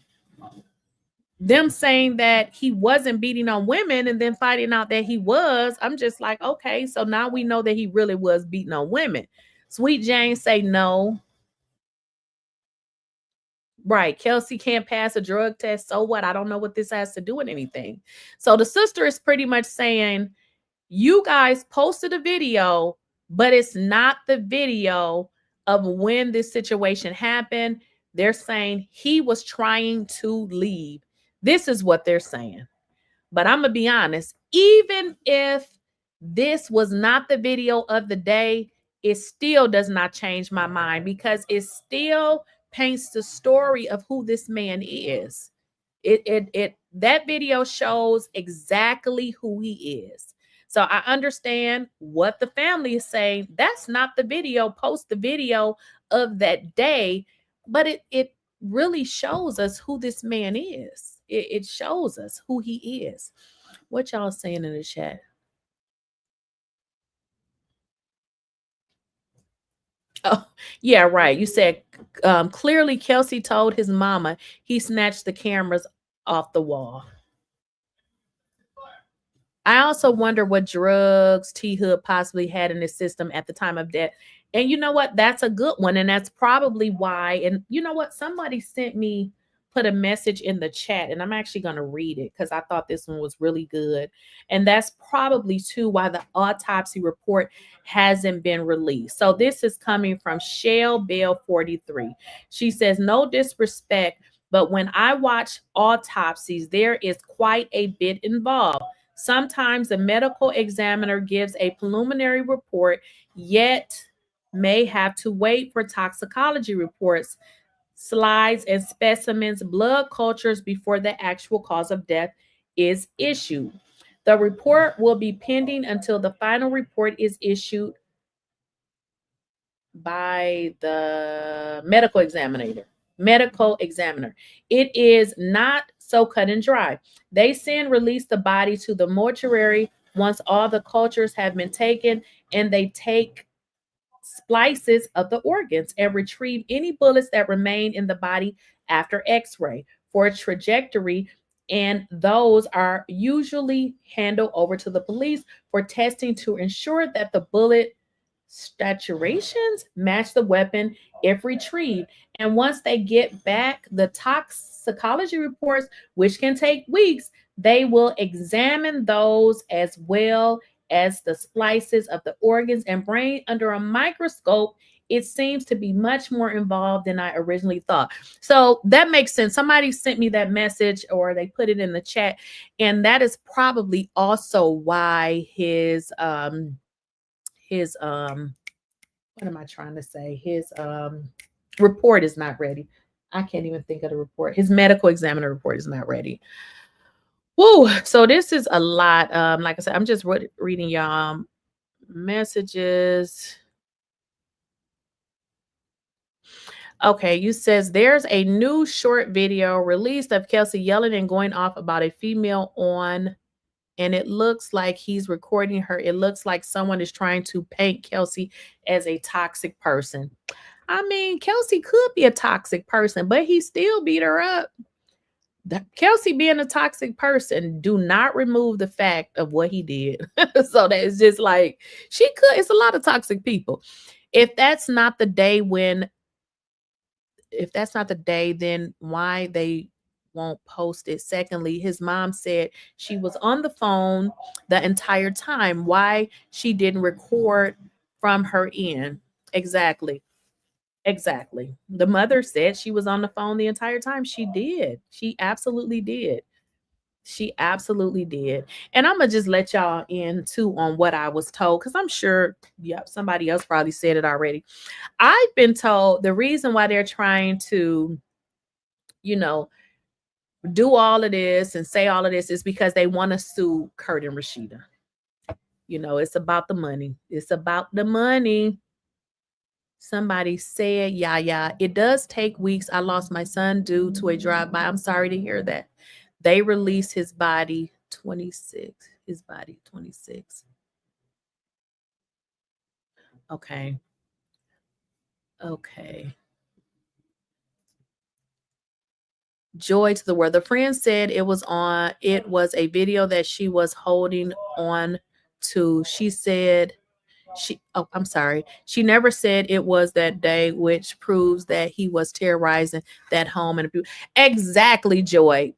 them saying that he wasn't beating on women and then finding out that he was, I'm just like, okay, so now we know that he really was beating on women. Sweet Jane say no. Right. Kelsey can't pass a drug test. So what? I don't know what this has to do with anything. So the sister is pretty much saying, you guys posted a video, but it's not the video of when this situation happened. They're saying he was trying to leave. This is what they're saying. But I'm going to be honest, even if this was not the video of the day, it still does not change my mind because it still paints the story of who this man is. That video shows exactly who he is. So I understand what the family is saying. That's not the video. Post the video of that day, but it really shows us who this man is. It shows us who he is. What y'all saying in the chat? Oh, yeah, right. You said clearly Kelsey told his mama he snatched the cameras off the wall. I also wonder what drugs T Hood possibly had in his system at the time of death. And you know what? That's a good one. And that's probably why. And you know what? Somebody put a message in the chat, and I'm actually going to read it because I thought this one was really good. And that's probably too why the autopsy report hasn't been released. So this is coming from Shell Bell 43. She says, no disrespect, but when I watch autopsies, there is quite a bit involved. Sometimes the medical examiner gives a preliminary report, yet may have to wait for toxicology reports, slides, and specimens, blood cultures before the actual cause of death is issued. The report will be pending until the final report is issued by the medical examiner. It is not so cut and dry. They release the body to the mortuary once all the cultures have been taken, and they take splices of the organs and retrieve any bullets that remain in the body after x-ray for a trajectory, and those are usually handed over to the police for testing to ensure that the bullet saturations match the weapon if retrieved. And once they get back the toxicology reports, which can take weeks, they will examine those as well as the splices of the organs and brain under a microscope. It seems to be much more involved than I originally thought. So that makes sense. Somebody sent me that message, or they put it in the chat, and that is probably also why his what am I trying to say? His report is not ready. I can't even think of the report. His medical examiner report is not ready. Woo! So this is a lot. Like I said, I'm just reading y'all messages. Okay, you says there's a new short video released of Kelsey yelling and going off about a female and it looks like he's recording her. It looks like someone is trying to paint Kelsey as a toxic person. I mean, Kelsey could be a toxic person, but he still beat her up. Kelsey being a toxic person do not remove the fact of what he did. So that is just like, it's a lot of toxic people. If that's not the day, then why they won't post it? Secondly, his mom said she was on the phone the entire time. Why she didn't record from her end? Exactly. The mother said she was on the phone the entire time. She did. She absolutely did. And I'm gonna just let y'all in too on what I was told, because I'm sure somebody else probably said it already. I've been told the reason why they're trying to, do all of this and say all of this is because they want to sue Kurt and Rasheeda. It's about the money. Somebody said, yeah, it does take weeks. I lost my son due to a drive-by. I'm sorry to hear that. They released his body 26. His body 26. Okay. Okay. Joy to the world. The friend said it was a video that she was holding on to. She said I'm sorry. She never said it was that day, which proves that he was terrorizing that home and abuse. Exactly, Joy.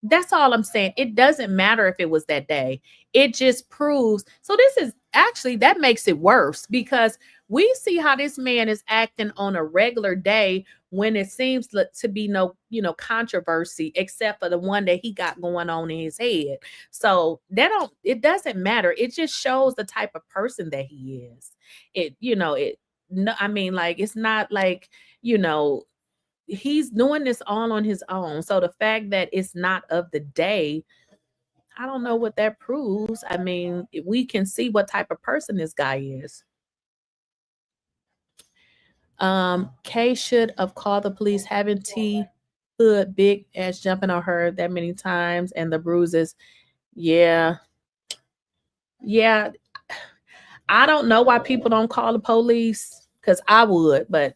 That's all I'm saying. It doesn't matter if it was that day. It just proves. So this is actually, that makes it worse because we see how this man is acting on a regular day when it seems to be no, controversy except for the one that he got going on in his head. So it doesn't matter. It just shows the type of person that he is. It's not like, he's doing this all on his own. So the fact that it's not of the day, I don't know what that proves. I mean, we can see what type of person this guy is. Kay should have called the police. Having T Hood big ass jumping on her that many times and the bruises. Yeah. I don't know why people don't call the police, because I would, but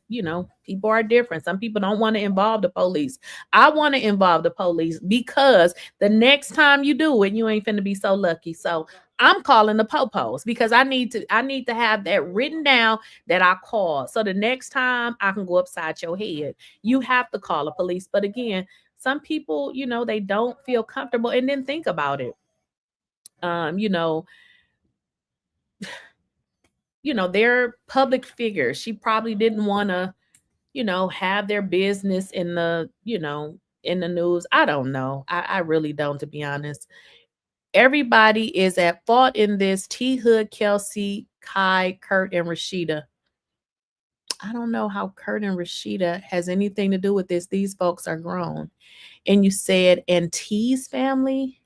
people are different. Some people don't want to involve the police. I want to involve the police because the next time you do it, you ain't finna be so lucky. So I'm calling the popos because I need to have that written down that I called. So the next time I can go upside your head. You have to call the police. But again, some people, they don't feel comfortable and then think about it. They're public figures. She probably didn't want to, have their business in the, in the news. I don't know. I really don't, to be honest. Everybody is at fault in this. T Hood, Kelsey, Kai, Kurt, and Rasheeda. I don't know how Kurt and Rasheeda has anything to do with this. These folks are grown. And you said, and T's family,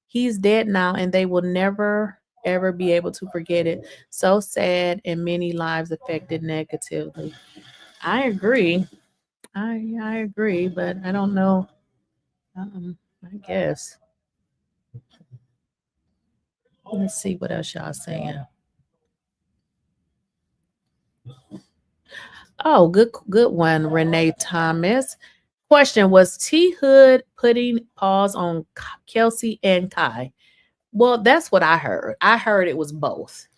he's dead now, and they will never ever be able to forget it. So sad, and many lives affected negatively. I agree. I agree, but I don't know. I guess. Let's see what else y'all saying. Oh, good one, Renee Thomas. Question: was T Hood putting pause on Kelsey and Kai? Well, that's what I heard. I heard it was both.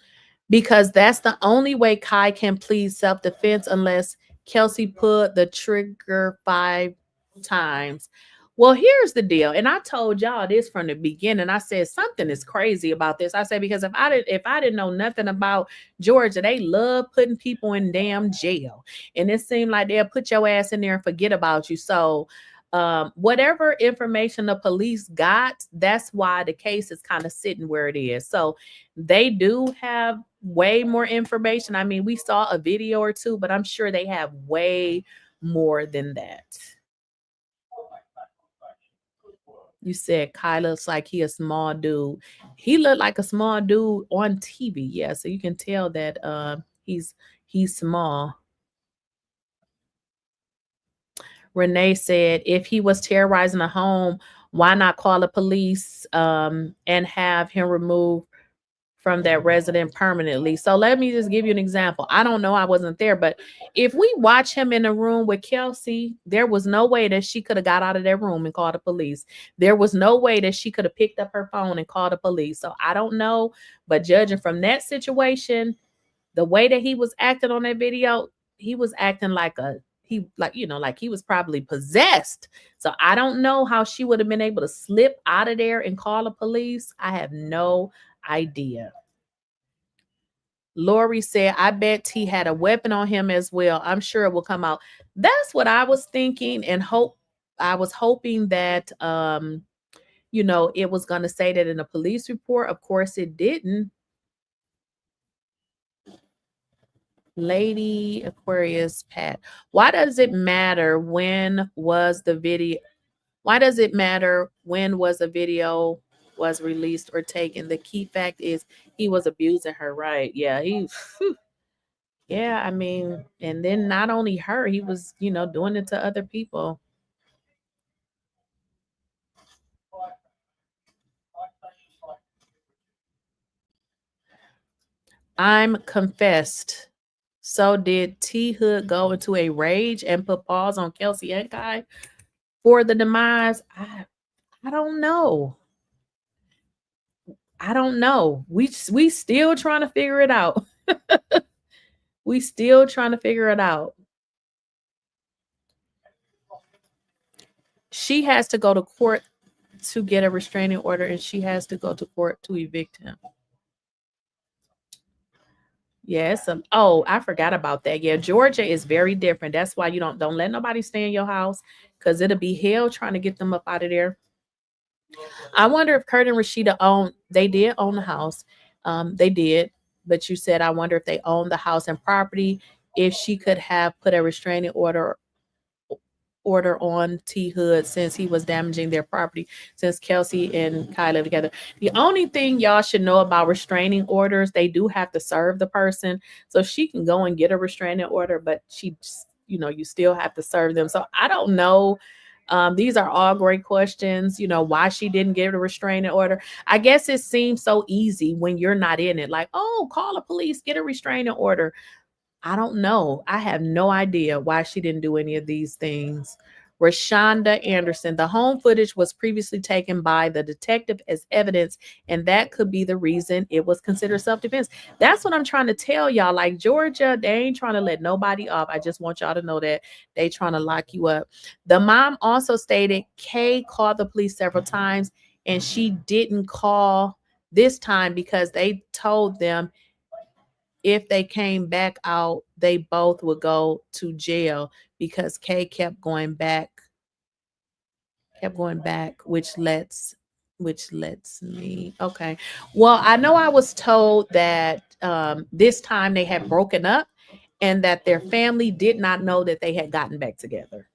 Because that's the only way Kai can plead self-defense unless Kelsey put the trigger 5 times. Well, here's the deal. And I told y'all this from the beginning. I said something is crazy about this. I said, because if I didn't know nothing about Georgia, they love putting people in damn jail. And it seemed like they'll put your ass in there and forget about you. So whatever information the police got, that's why the case is kind of sitting where it is. So they do have way more information. I mean, we saw a video or two, but I'm sure they have way more than that. You said Kai looks like he a small dude. He looked like a small dude on TV. Yeah, so you can tell that he's small. Renee said, if he was terrorizing a home, why not call the police and have him removed from that resident permanently? So let me just give you an example. I don't know, I wasn't there, but if we watch him in a room with Kelsey, there was no way that she could have got out of that room and called the police. There was no way that she could have picked up her phone and called the police. So I don't know, but judging from that situation, the way that he was acting on that video, he was acting like he was probably possessed. So I don't know how she would have been able to slip out of there and call the police. I have no idea. Lori said, I bet T had a weapon on him as well. I'm sure it will come out. That's what I was thinking, and I was hoping that it was going to say that in a police report. Of course it didn't. Lady Aquarius Pat, why does it matter when was the video? Why does it matter when was a video was released or taken? The key fact is he was abusing her, right? Yeah, Yeah, I mean, and then not only her, he was, doing it to other people. I'm confessed. So did T Hood go into a rage and put pause on Kelsey and Kai for the demise? I don't know. I don't know. We still trying to figure it out. We still trying to figure it out. She has to go to court to get a restraining order, and she has to go to court to evict him. Yes. Oh, I forgot about that. Yeah, Georgia is very different. That's why you don't let nobody stay in your house, because it'll be hell trying to get them up out of there. I wonder if Kurt and Rasheeda they did own the house. They did, but you said I wonder if they owned the house and property, if she could have put a restraining order on T Hood since he was damaging their property, since Kelsey and Kai live together. The only thing y'all should know about restraining orders, they do have to serve the person. So she can go and get a restraining order, but you still have to serve them. So I don't know. These are all great questions. Why she didn't get a restraining order. I guess it seems so easy when you're not in it. Like, oh, call the police, get a restraining order. I don't know. I have no idea why she didn't do any of these things. Rasheeda Anderson, the home footage was previously taken by the detective as evidence, and that could be the reason it was considered self-defense. That's what I'm trying to tell y'all. Like, Georgia, they ain't trying to let nobody off. I just want y'all to know that they trying to lock you up. The mom also stated Kay called the police several times, and she didn't call this time because they told them if they came back out, they both would go to jail, because Kay kept going back, which lets me, okay. Well, I know I was told that this time they had broken up and that their family did not know that they had gotten back together.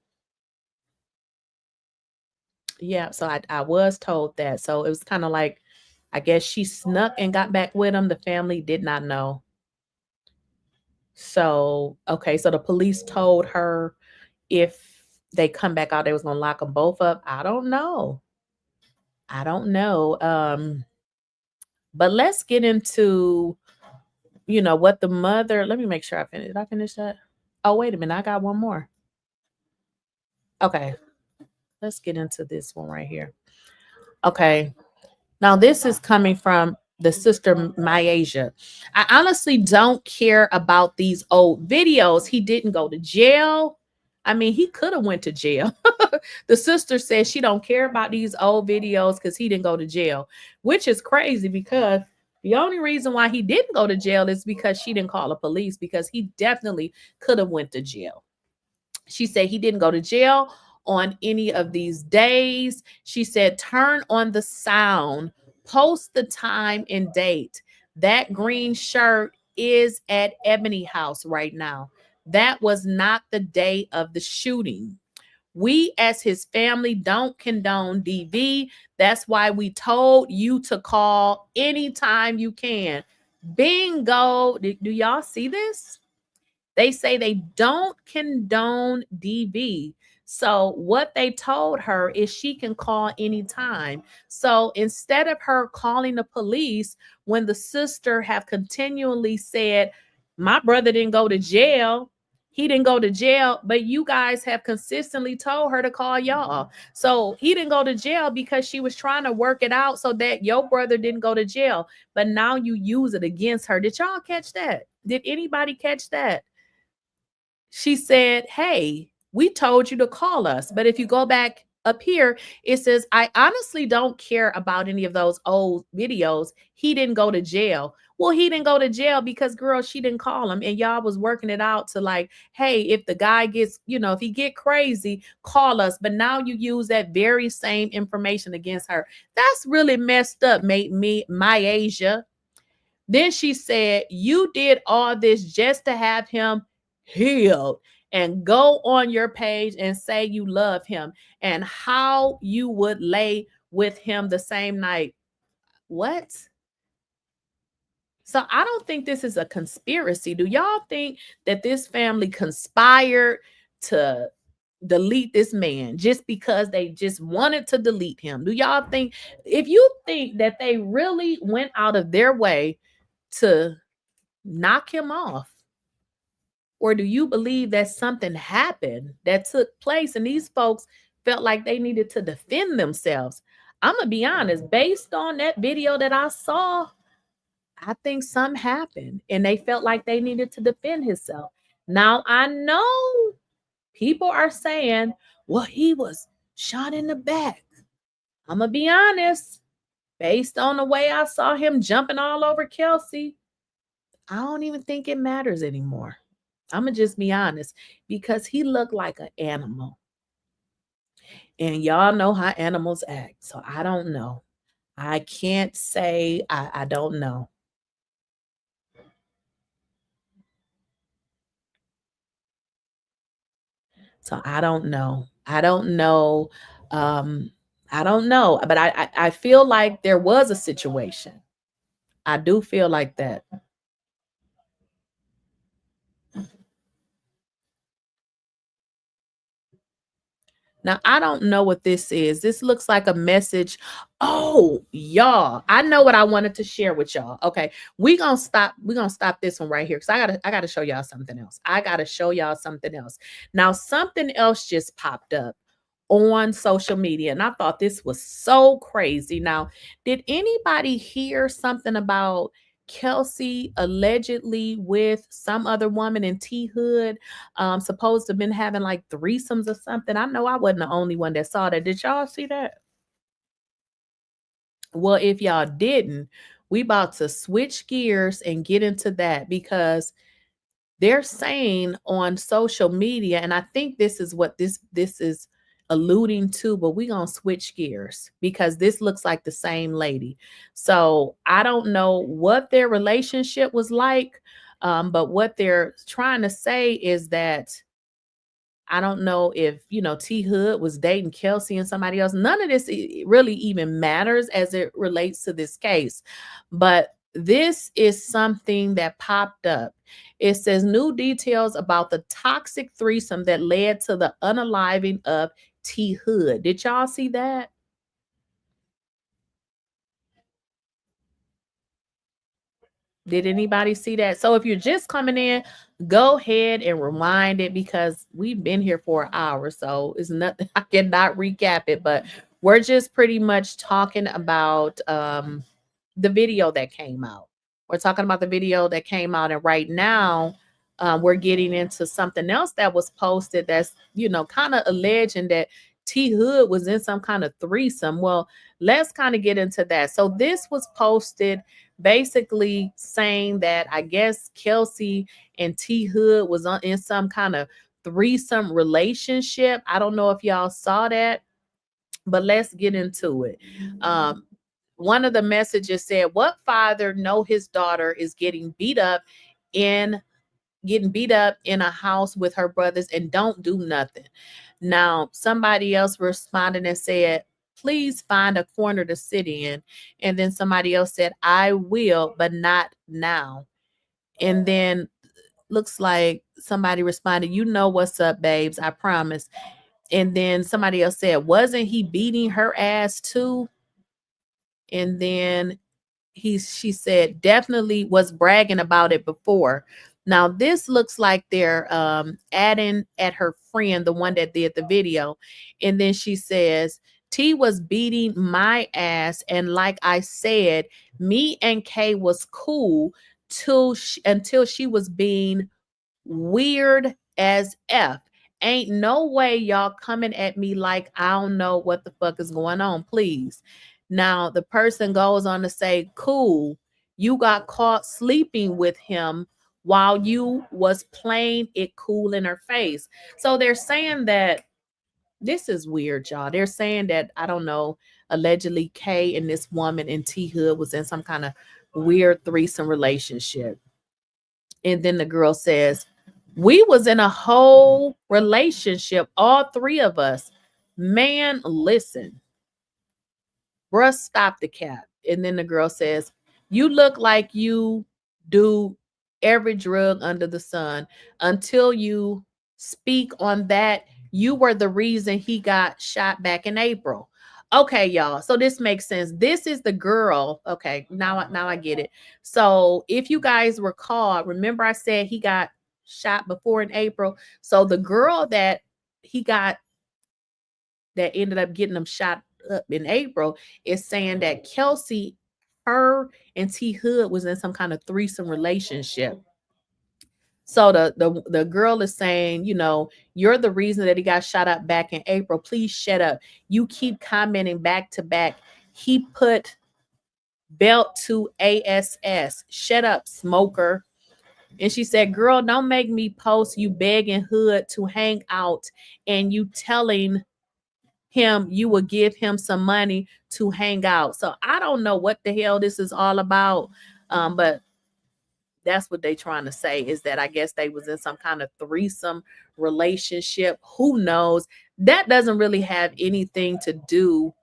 Yeah, so I was told that. So it was kind of like, I guess she snuck and got back with him. The family did not know. So, okay, so the police told her if they come back out, they was gonna lock them both up. I don't know. But let's get into, what the mother. Let me make sure I finished. Did I finish that? Oh, wait a minute, I got one more. Okay, let's get into this one right here. Okay, now this is coming from the sister Myasia. I honestly don't care about these old videos. He didn't go to jail. I mean, he could have went to jail. The sister says she don't care about these old videos because he didn't go to jail, which is crazy, because the only reason why he didn't go to jail is because she didn't call the police, because he definitely could have went to jail. She said he didn't go to jail on any of these days. She said, turn on the sound, post the time and date. That green shirt is at Ebony House right now. That was not the day of the shooting. We as his family don't condone DV. That's why we told you to call anytime you can. Bingo. Do y'all see this? They say they don't condone DV. So what they told her is she can call anytime. So instead of her calling the police, when the sister have continually said, my brother didn't go to jail, he didn't go to jail, but you guys have consistently told her to call y'all. So he didn't go to jail because she was trying to work it out so that your brother didn't go to jail. But now you use it against her. Did y'all catch that? Did anybody catch that? She said, hey, we told you to call us. But if you go back up here, it says, I honestly don't care about any of those old videos. He didn't go to jail. Well, he didn't go to jail because, girl, she didn't call him. And y'all was working it out to like, hey, if the guy gets, if he get crazy, call us. But now you use that very same information against her. That's really messed up, Myasia. Then she said, you did all this just to have him healed, and go on your page and say you love him and how you would lay with him the same night. What? So I don't think this is a conspiracy. Do y'all think that this family conspired to delete this man just because they just wanted to delete him? Do y'all think, if you think that they really went out of their way to knock him off, or do you believe that something happened that took place and these folks felt like they needed to defend themselves? I'm going to be honest, based on that video that I saw, I think something happened and they felt like they needed to defend himself. Now, I know people are saying, well, he was shot in the back. I'm going to be honest, based on the way I saw him jumping all over Kelsey, I don't even think it matters anymore. I'm going to just be honest, because he looked like an animal. And y'all know how animals act. So I don't know. I can't say I don't know. So I don't know. I don't know. I don't know. But I feel like there was a situation. I do feel like that. Now, I don't know what this is. This looks like a message. Oh, y'all, I know what I wanted to share with y'all. Okay, we're gonna stop this one right here because I gotta show y'all something else. Now, something else just popped up on social media, and I thought this was so crazy. Now, did anybody hear something about Kelsey allegedly with some other woman in T Hood, supposed to have been having like threesomes or something? I know I wasn't the only one that saw that. Did y'all see that? Well, if y'all didn't, we about to switch gears and get into that, because they're saying on social media, and I think this is what this is alluding to, but we're gonna switch gears because this looks like the same lady. So I don't know what their relationship was like, but what they're trying to say is that I don't know if, T Hood was dating Kelsey and somebody else. None of this really even matters as it relates to this case. But this is something that popped up. It says new details about the toxic threesome that led to the unaliving of T Hood. Did y'all see that? Did anybody see that? So if you're just coming in, go ahead and rewind it because we've been here for an hour. So it's nothing, I cannot recap it, but we're just pretty much talking about the video that came out. We're talking about the video that came out. And right now, we're getting into something else that was posted that's, kind of alleging that T Hood was in some kind of threesome. Well, let's kind of get into that. So this was posted basically saying that I guess Kelsey and T Hood was in some kind of threesome relationship. I don't know if y'all saw that, but let's get into it. One of the messages said, what father know his daughter is getting beat up in a house with her brothers and don't do nothing? Now, somebody else responded and said, please find a corner to sit in. And then somebody else said, I will, but not now. And then looks like somebody responded, you know what's up, babes, I promise. And then somebody else said, wasn't he beating her ass too? And then she said, definitely was bragging about it before. Now this looks like they're adding at her friend, the one that did the video. And then she says, T was beating my ass, and like I said, me and K was cool until she was being weird as F. Ain't no way y'all coming at me like I don't know what the fuck is going on, please. Now the person goes on to say, cool, you got caught sleeping with him while you was playing it cool in her face. So they're saying that this is weird, y'all. They're saying that, I don't know, allegedly Kay and this woman in T Hood was in some kind of weird threesome relationship. And then the girl says, we was in a whole relationship, all three of us. Man, listen. Bruh, stop the cap. And then the girl says, you look like you do every drug under the sun. Until you speak on that, you were the reason he got shot back in April. Okay, y'all. So this makes sense. This is the girl. Okay, now I get it. So if you guys recall, remember I said he got shot before in April. So the girl that he got that ended up getting him shot up in April is saying that Kelsey, her and T Hood was in some kind of threesome relationship. So the girl is saying, you know, you're the reason that he got shot up back in April. Please shut up. You keep commenting back to back. He put belt to ASS. Shut up, smoker. And she said, girl, don't make me post you begging Hood to hang out and you telling him you will give him some money to hang out. So I don't know what the hell this is all about. But that's what they trying to say, is that I guess they was in some kind of threesome relationship. Who knows? That doesn't really have anything to do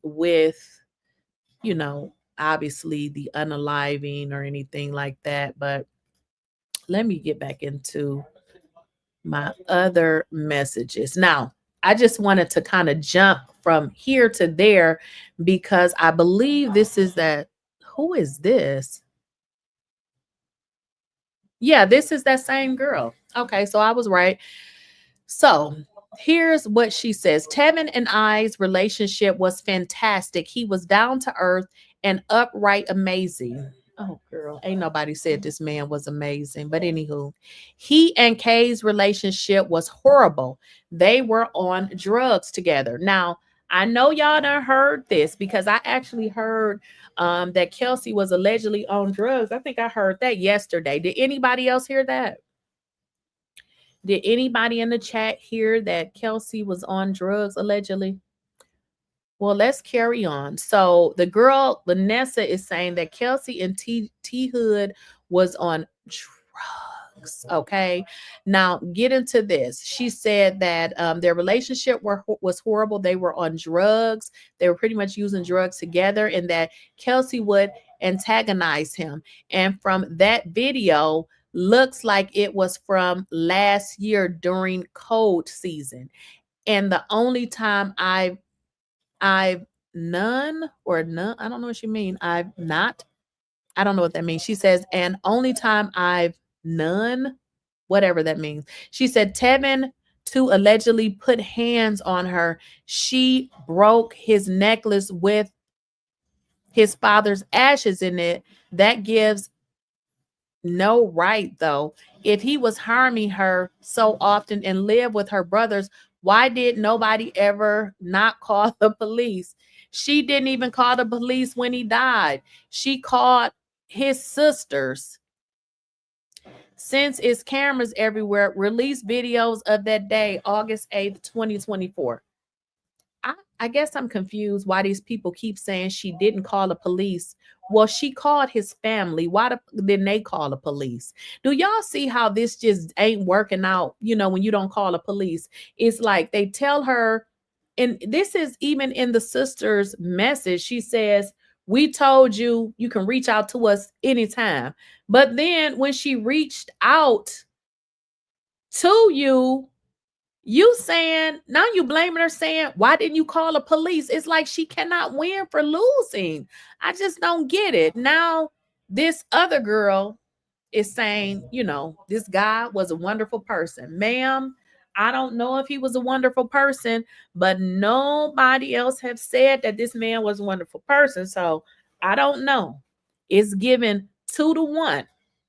with, you know, obviously the unaliving or anything like that. But let me get back into my other messages. Now, I just wanted to kind of jump from here to there because I believe this is that. Who is this? Yeah, this is that same girl. Okay, so I was right. So here's what she says. Tevin and I's relationship was fantastic. He was down to earth and upright amazing. Oh, girl, ain't nobody said this man was amazing. But anywho, he and Kay's relationship was horrible. They were on drugs together. Now, I know y'all done heard this because I actually heard that Kelsey was allegedly on drugs. I think I heard that yesterday. Did anybody else hear that? Did anybody in the chat hear that Kelsey was on drugs allegedly? Well, let's carry on. So the girl, Vanessa, is saying that Kelsey and T Hood was on drugs. Okay. Now get into this. She said that their relationship was horrible. They were on drugs. They were pretty much using drugs together, and that Kelsey would antagonize him. And from that video, looks like it was from last year during cold season. And the only time I've none, I don't know what she mean. I don't know what that means. She says, and only time I've none, whatever that means. She said Tevin to allegedly put hands on her. She broke his necklace with his father's ashes in it. That gives no right, though. If he was harming her so often and lived with her brothers, why did nobody ever not call the police? She didn't even call the police when he died. She called his sisters. Since it's cameras everywhere, release videos of that day, August 8th, 2024. I guess I'm confused why these people keep saying she didn't call the police. Well, she called his family. Why didn't they call the police? Do y'all see how this just ain't working out? You know, when you don't call the police, it's like they tell her, and this is even in the sister's message. She says, we told you you can reach out to us anytime. But then when she reached out to you, you saying, now you blaming her, saying, why didn't you call the police? It's like she cannot win for losing. I just don't get it. Now, this other girl is saying, you know, this guy was a wonderful person. Ma'am, I don't know if he was a wonderful person, but nobody else have said that this man was a wonderful person. So I don't know. It's given 2-1.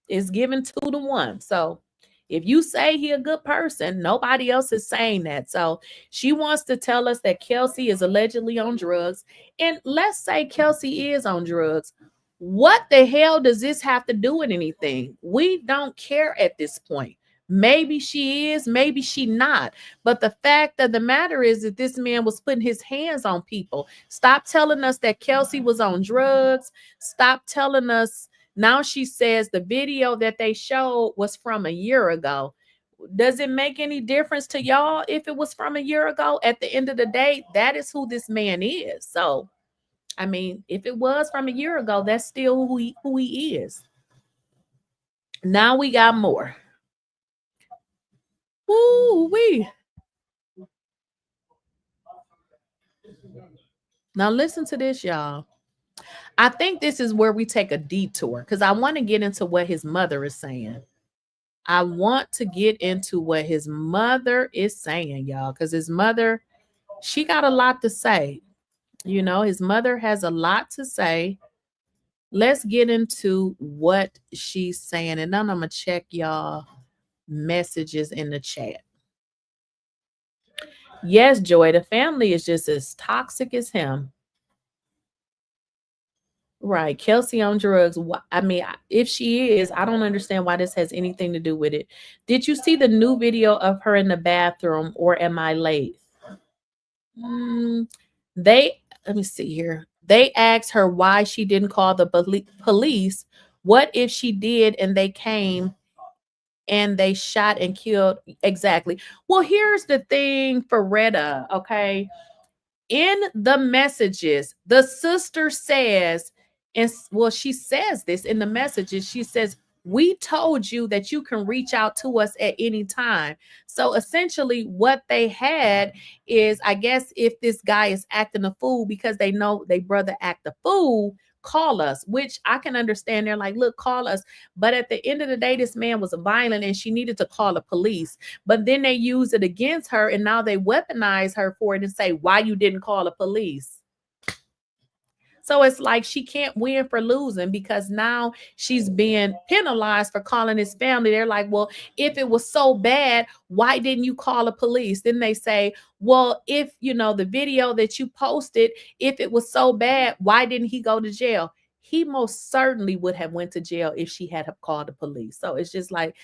It's given 2-1. So if you say he a good person, nobody else is saying that. So she wants to tell us that Kelsey is allegedly on drugs. And let's say Kelsey is on drugs. What the hell does this have to do with anything? We don't care at this point. Maybe she is, maybe she not. But the fact of the matter is that this man was putting his hands on people. Stop telling us that Kelsey was on drugs. Stop telling us. Now she says the video that they showed was from a year ago. Does it make any difference to y'all if it was from a year ago? At the end of the day, that is who this man is. So, I mean, if it was from a year ago, that's still who he is. Now we got more. Woo-wee. Now listen to this, y'all. I think this is where we take a detour because I want to get into what his mother is saying. I want to get into what his mother is saying, y'all, because his mother, she got a lot to say. You know, his mother has a lot to say. Let's get into what she's saying. And then I'm going to check y'all messages in the chat. Yes, Joy, the family is just as toxic as him. Right. Kelsey on drugs. I mean, if she is, I don't understand why this has anything to do with it. Did you see the new video of her in the bathroom or am I late? Let me see here. They asked her why she didn't call the police. What if she did and they came and they shot and killed? Exactly. Well, here's the thing for Retta, okay? In the messages, the sister says, and well, she says this in the messages. She says, we told you that you can reach out to us at any time. So essentially, what they had is, I guess, if this guy is acting a fool because they know they brother act a fool, call us, which I can understand. They're like, look, call us. But at the end of the day, this man was violent and she needed to call the police. But then they use it against her and now they weaponize her for it and say, why you didn't call the police? So it's like she can't win for losing because now she's being penalized for calling his family. They're like, well, if it was so bad, why didn't you call the police? Then they say, well, if, you know, the video that you posted, if it was so bad, why didn't he go to jail? He most certainly would have went to jail if she had called the police. So it's just like,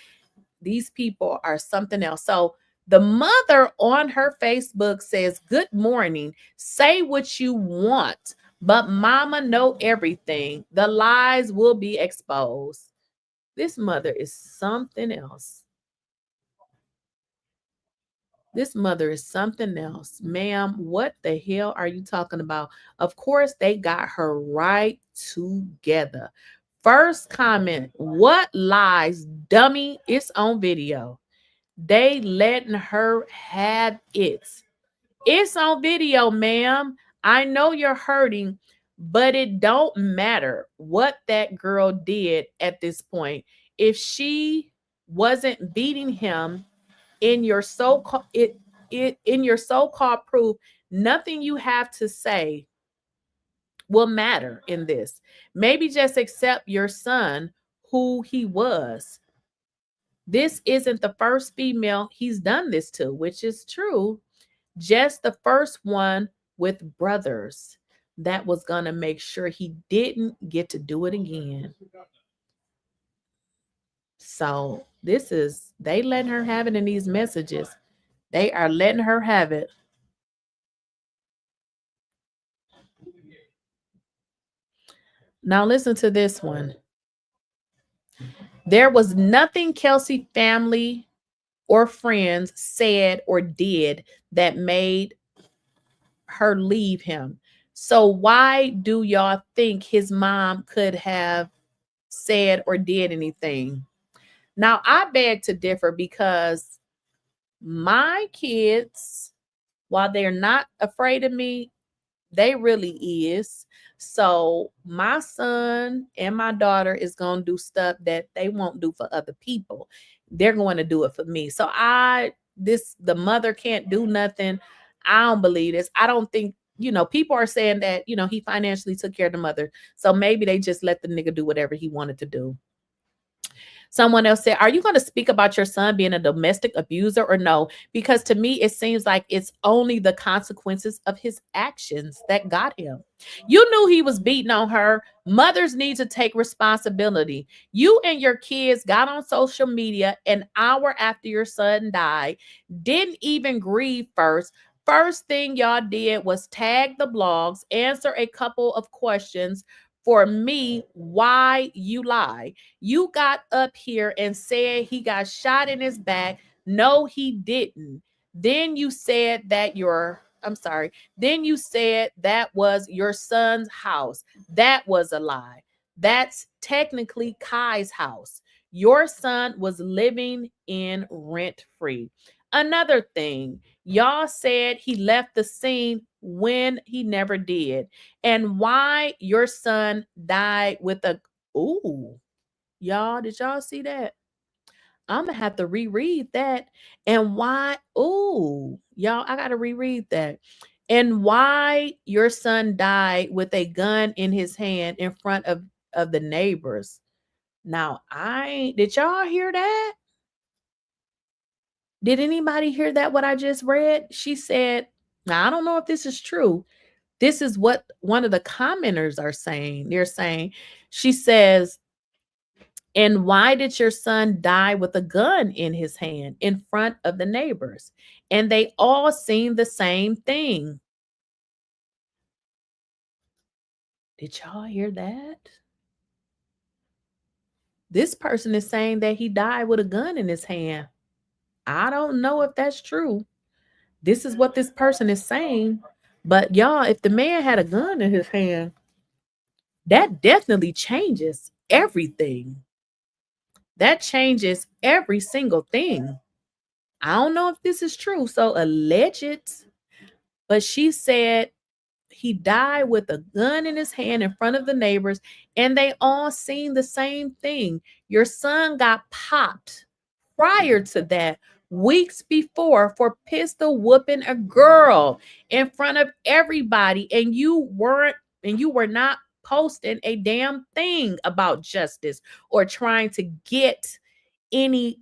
these people are something else. So the mother on her Facebook says, good morning. Say what you want, but mama know everything. The lies will be exposed. This mother is something else. This mother is something else. Ma'am, what the hell are you talking about? Of course, they got her right together. First comment, what lies, dummy? It's on video. They letting her have it. It's on video, ma'am. I know you're hurting, but it don't matter what that girl did at this point. If she wasn't beating him in your so-called in your so-called proof, nothing you have to say will matter in this. Maybe just accept your son who he was. This isn't the first female he's done this to, which is true. Just the first one with brothers that was going to make sure he didn't get to do it again. So this is, they letting her have it in these messages. They are letting her have it. Now listen to this one. There was nothing Kelsey family or friends said or did that made her leave him. So why do y'all think his mom could have said or did anything? Now, I beg to differ because my kids, while they're not afraid of me, they really is. So my son and my daughter is going to do stuff that they won't do for other people. They're going to do it for me. So the mother can't do nothing. I don't believe this. I don't think, people are saying that, he financially took care of the mother. So maybe they just let the nigga do whatever he wanted to do. Someone else said, are you going to speak about your son being a domestic abuser or no? Because to me, it seems like it's only the consequences of his actions that got him. You knew he was beating on her. Mothers need to take responsibility. You and your kids got on social media an hour after your son died, didn't even grieve first. First thing y'all did was tag the blogs, answer a couple of questions. For me, why you lie? You got up here and said he got shot in his back. No, he didn't. Then you said that Then you said that was your son's house. That was a lie. That's technically Kai's house. Your son was living in rent-free. Another thing, y'all said he left the scene when he never did. And why your son died with a, ooh, y'all, did y'all see that? I'm gonna have to reread that. And why, ooh, y'all, I gotta reread that. And why your son died with a gun in his hand in front of the neighbors. Now, did y'all hear that? Did anybody hear that, what I just read? She said, now I don't know if this is true. This is what one of the commenters are saying. They're saying, she says, and why did your son die with a gun in his hand in front of the neighbors? And they all seen the same thing. Did y'all hear that? This person is saying that he died with a gun in his hand. I don't know if that's true. This is what this person is saying. But y'all, if the man had a gun in his hand, that definitely changes everything. That changes every single thing. I don't know if this is true. So alleged, but she said he died with a gun in his hand in front of the neighbors, and they all seen the same thing. Your son got popped prior to that, weeks before, for pistol whooping a girl in front of everybody, and you were not posting a damn thing about justice or trying to get any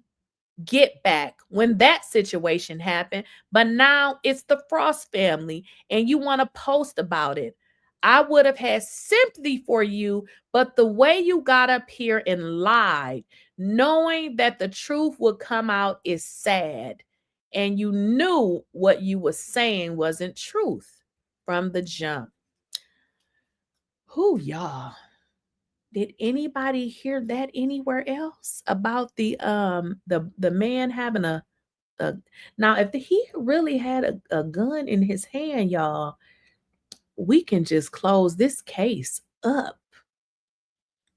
get back when that situation happened. But now it's the Frost family and you want to post about it. I would have had sympathy for you, but the way you got up here and lied, knowing that the truth would come out, is sad. And you knew what you were saying wasn't truth from the jump. Who, y'all? Did anybody hear that anywhere else about the man having a now if he really had a gun in his hand, y'all, we can just close this case up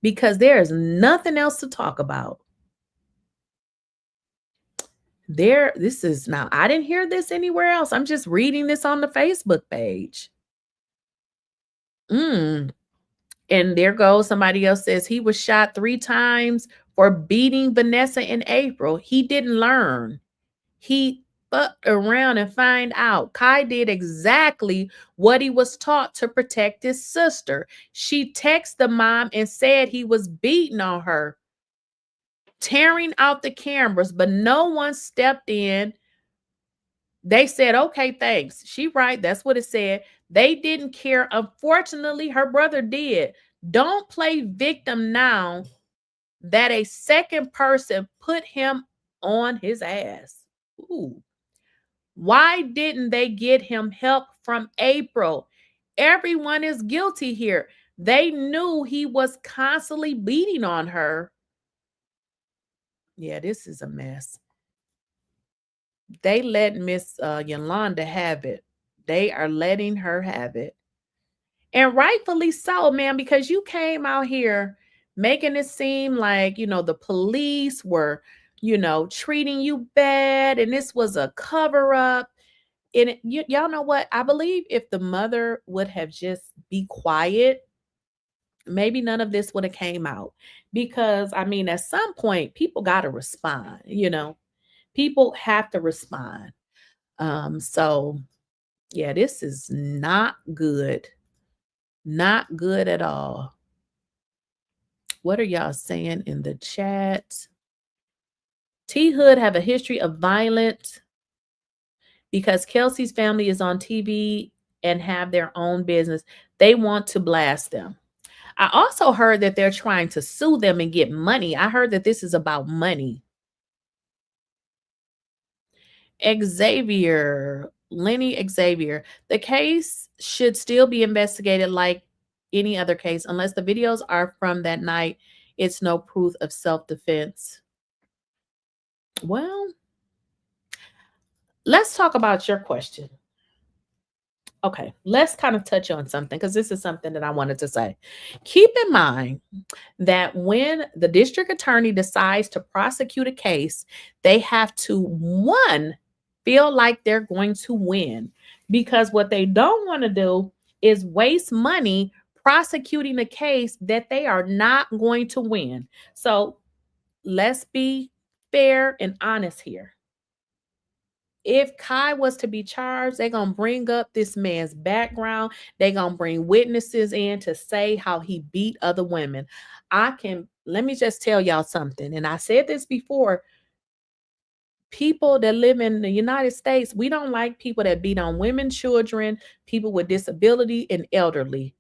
because there is nothing else to talk about. This is now, I didn't hear this anywhere else. I'm just reading this on the Facebook page. And there goes somebody else says he was shot 3 times for beating Vanessa in April. He didn't learn. He fucked around and find out. Kai did exactly what he was taught to protect his sister. She texted the mom and said he was beating on her, tearing out the cameras, but no one stepped in. They said, okay, thanks. She right. That's what it said. They didn't care. Unfortunately, her brother did. Don't play victim now that a second person put him on his ass. Ooh. Why didn't they get him help from April? Everyone is guilty here. They knew he was constantly beating on her. Yeah, this is a mess. They let Miss Yolanda have it. They are letting her have it. And rightfully so, man, because you came out here making it seem like, the police were, treating you bad and this was a cover up. And y'all know what? I believe if the mother would have just be quiet, maybe none of this would have came out. Because, at some point, people got to respond, People have to respond. So, yeah, this is not good. Not good at all. What are y'all saying in the chat? T Hood have a history of violence because Kelsey's family is on TV and have their own business. They want to blast them. I also heard that they're trying to sue them and get money. I heard that this is about money. Lenny Xavier, the case should still be investigated like any other case. Unless the videos are from that night, it's no proof of self-defense. Well, let's talk about your question. Okay, let's kind of touch on something because this is something that I wanted to say. Keep in mind that when the district attorney decides to prosecute a case, they have to, one, feel like they're going to win, because what they don't want to do is waste money prosecuting a case that they are not going to win. So let's be fair and honest here. If Kai was to be charged, they're going to bring up this man's background. They're going to bring witnesses in to say how he beat other women. Let me just tell y'all something. And I said this before. People that live in the United States, we don't like people that beat on women, children, people with disability, and elderly.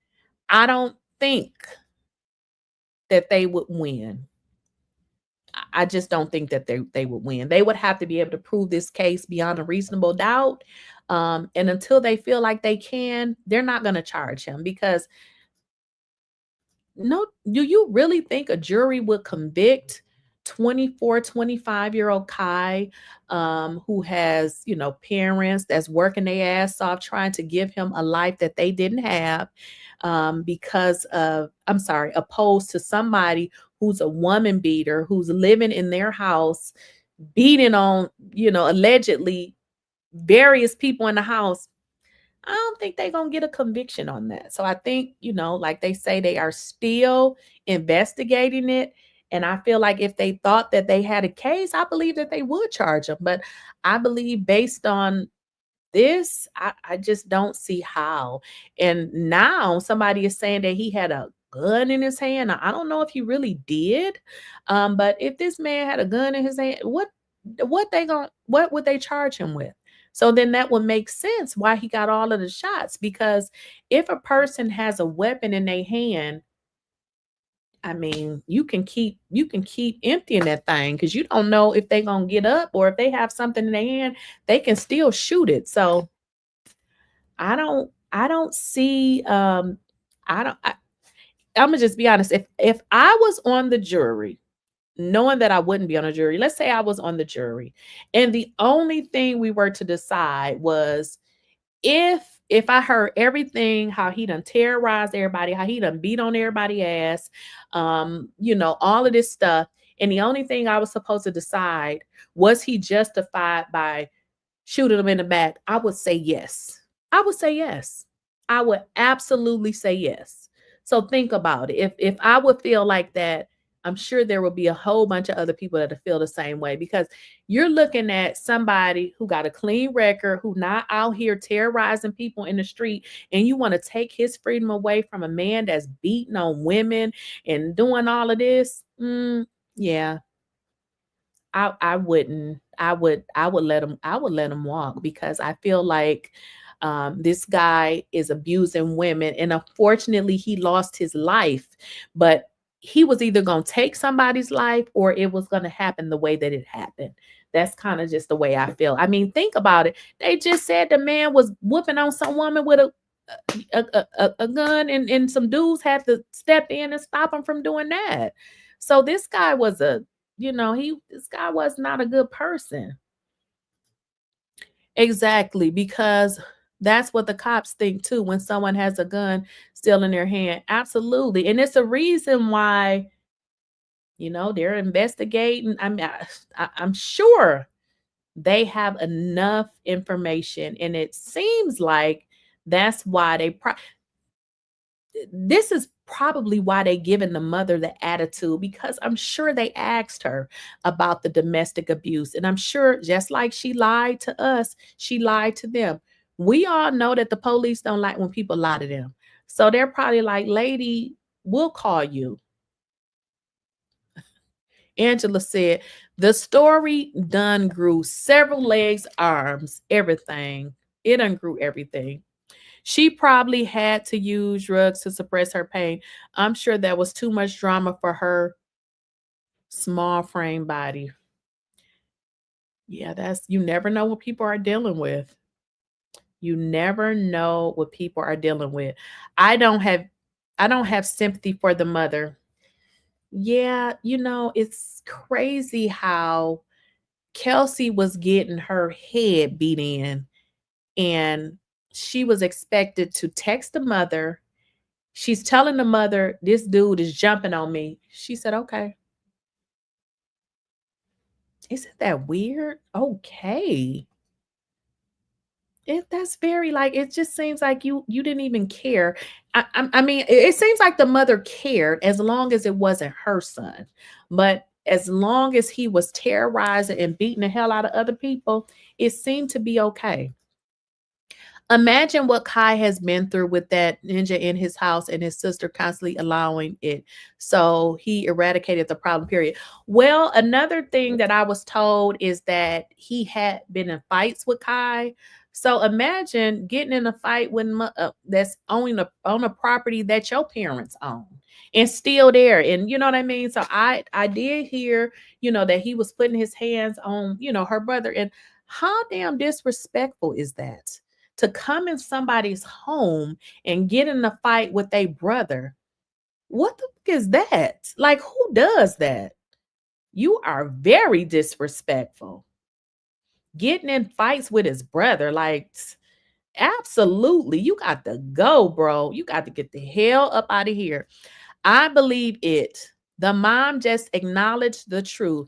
I don't think that they would win. I just don't think that they would win. They would have to be able to prove this case beyond a reasonable doubt. And until they feel like they can, they're not going to charge him, because no, do you really think a jury would convict 24, 25-year-old Kai, who has, parents that's working their ass off trying to give him a life that they didn't have, opposed to somebody who's a woman beater, who's living in their house, beating on, allegedly various people in the house? I don't think they're going to get a conviction on that. So I think, like they say, they are still investigating it. And I feel like if they thought that they had a case, I believe that they would charge them. But I believe based on this, I just don't see how. And now somebody is saying that he had a gun in his hand. I don't know if he really did. But if this man had a gun in his hand, what would they charge him with? So then that would make sense why he got all of the shots, because if a person has a weapon in their hand, I mean, you can keep emptying that thing, because you don't know if they're gonna get up, or if they have something in their hand, they can still shoot it. So I don't see I'm gonna just be honest. If I was on the jury, knowing that I wouldn't be on a jury, let's say I was on the jury, and the only thing we were to decide was if I heard everything, how he done terrorized everybody, how he done beat on everybody's ass, all of this stuff, and the only thing I was supposed to decide was he justified by shooting him in the back, I would say yes. I would say yes. I would absolutely say yes. So think about it. If I would feel like that, I'm sure there will be a whole bunch of other people that feel the same way, because you're looking at somebody who got a clean record, who not out here terrorizing people in the street, and you want to take his freedom away from a man that's beating on women and doing all of this. Yeah, I wouldn't. I would let him walk, because I feel like this guy is abusing women, and unfortunately he lost his life, but he was either going to take somebody's life, or it was going to happen the way that it happened. That's kind of just the way I feel. I mean, think about it. They just said the man was whooping on some woman with a gun, and some dudes had to step in and stop him from doing that. So this guy was this guy was not a good person. Exactly, because that's what the cops think too when someone has a gun still in their hand. Absolutely. And it's a reason why, they're investigating. I mean, I'm sure they have enough information, and it seems like that's why this is probably why they giving the mother the attitude, because I'm sure they asked her about the domestic abuse, and I'm sure just like she lied to us, she lied to them. We all know that the police don't like when people lie to them, so they're probably like, lady, we'll call you. Angela said the story done grew several legs, arms, everything. It done grew everything. She probably had to use drugs to suppress her pain. I'm sure that was too much drama for her small frame body. Yeah, you never know what people are dealing with. You never know what people are dealing with. I don't have sympathy for the mother. Yeah, it's crazy how Kelsey was getting her head beat in, and she was expected to text the mother. She's telling the mother, this dude is jumping on me. She said, okay. Isn't that weird? Okay. That's very like, it just seems like you didn't even care. I mean, it seems like the mother cared as long as it wasn't her son. But as long as he was terrorizing and beating the hell out of other people, it seemed to be okay. Imagine what Kai has been through with that ninja in his house and his sister constantly allowing it. So he eradicated the problem, period. Well, another thing that I was told is that he had been in fights with Kai. So imagine getting in a fight with that's on a property that your parents own and still there. And you know what I mean? So I did hear, that he was putting his hands on, her brother. And how damn disrespectful is that? To come in somebody's home and get in a fight with a brother. What the fuck is that? Like, who does that? You are very disrespectful. Getting in fights with his brother, like, absolutely. You got to go, bro. You got to get the hell up out of here. I believe it. The mom just acknowledged the truth.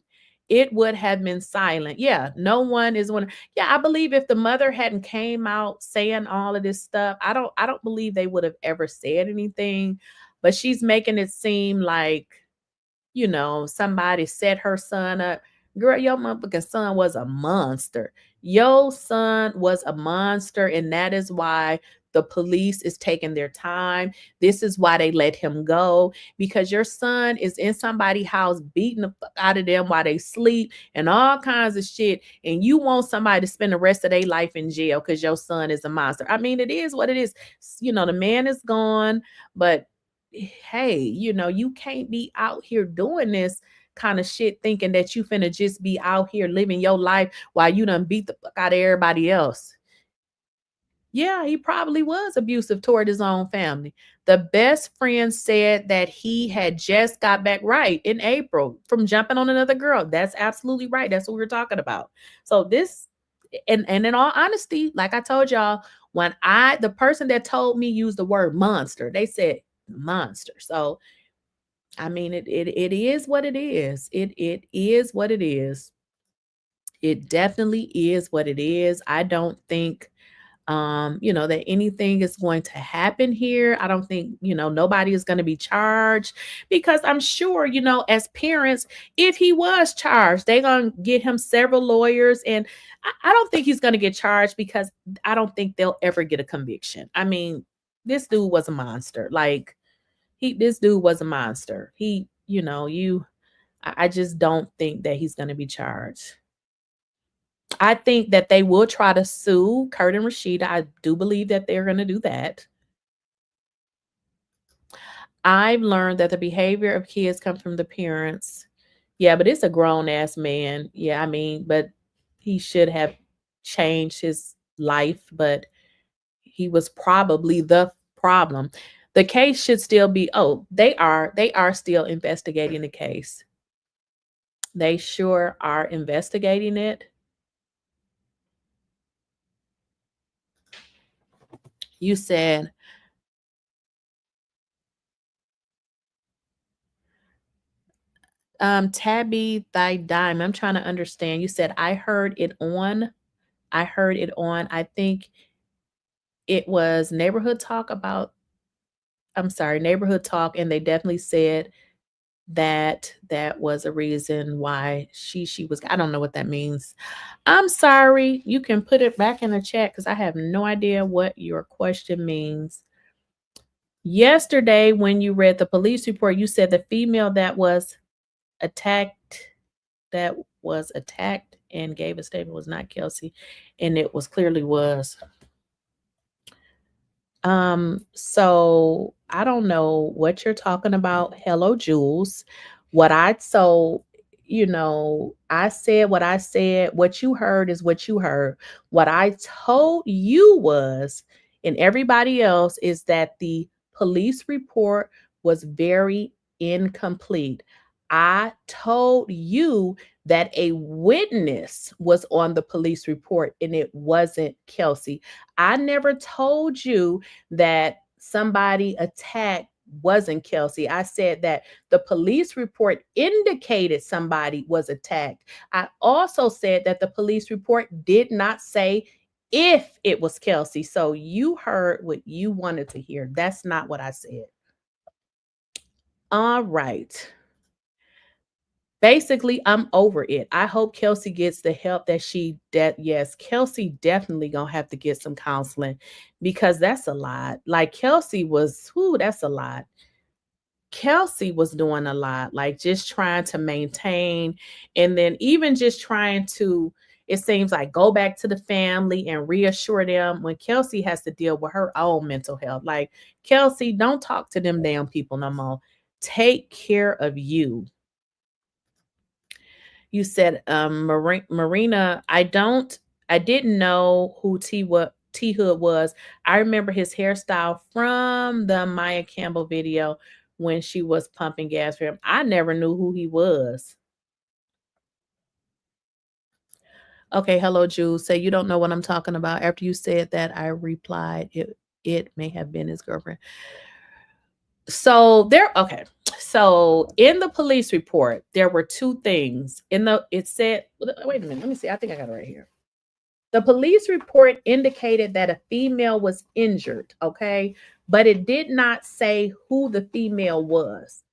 It would have been silent. Yeah, no one is one. Yeah, I believe if the mother hadn't came out saying all of this stuff, I don't believe they would have ever said anything. But she's making it seem like, somebody set her son up. Girl, your motherfucking son was a monster. Your son was a monster, and that is why the police is taking their time. This is why they let him go, because your son is in somebody's house beating the fuck out of them while they sleep and all kinds of shit. And you want somebody to spend the rest of their life in jail because your son is a monster. I mean, it is what it is. The man is gone, but hey, you can't be out here doing this kind of shit thinking that you finna just be out here living your life while you done beat the fuck out of everybody else. Yeah, he probably was abusive toward his own family. The best friend said that he had just got back right in April from jumping on another girl. That's absolutely right. That's what we're talking about. So this, and in all honesty, like I told y'all, when the person that told me used the word monster, they said monster. So I mean, it is what it is. It is what it is. It definitely is what it is. I don't think that anything is going to happen here. I don't think, nobody is going to be charged, because I'm sure, as parents, if he was charged, they're going to get him several lawyers. And I don't think he's going to get charged, because I don't think they'll ever get a conviction. I mean, this dude was a monster. Like, this dude was a monster. I just don't think that he's going to be charged. I think that they will try to sue Kurt and Rasheeda. I do believe that they're going to do that. I've learned that the behavior of kids comes from the parents. Yeah, but it's a grown ass man. Yeah, I mean, but he should have changed his life, but he was probably the problem. The case should still be, they are still investigating the case. They sure are investigating it. You said, Tabby thy dime. I'm trying to understand. You said, I heard it on. I think it was Neighborhood Talk Neighborhood Talk. And they definitely said that was a reason why she was, I don't know what that means. I'm sorry. You can put it back in the chat, because I have no idea what your question means. Yesterday, when you read the police report, you said the female that was attacked and gave a statement was not Kelsey, and it was clearly was. So I don't know what you're talking about. Hello, Jules. I said what I said. What you heard is what you heard. What I told you was, and everybody else, is that the police report was very incomplete. I told you that a witness was on the police report and it wasn't Kelsey. I never told you that somebody attacked wasn't Kelsey. I said that the police report indicated somebody was attacked. I also said that the police report did not say if it was Kelsey. So you heard what you wanted to hear. That's not what I said. All right. Basically, I'm over it. I hope Kelsey gets the help yes, Kelsey definitely gonna have to get some counseling because that's a lot. Like Kelsey was, that's a lot. Kelsey was doing a lot, like just trying to maintain and then even just trying to, it seems like go back to the family and reassure them when Kelsey has to deal with her own mental health. Like, Kelsey, don't talk to them damn people no more. Take care of you. You said, Marina, I didn't know who T Hood was. I remember his hairstyle from the Maya Campbell video when she was pumping gas for him. I never knew who he was. Okay, hello, Jules. Say you don't know what I'm talking about. After you said that, I replied, it may have been his girlfriend. So in the police report, there were two things. It said, wait a minute, let me see. I think I got it right here. The police report indicated that a female was injured, okay? But it did not say who the female was.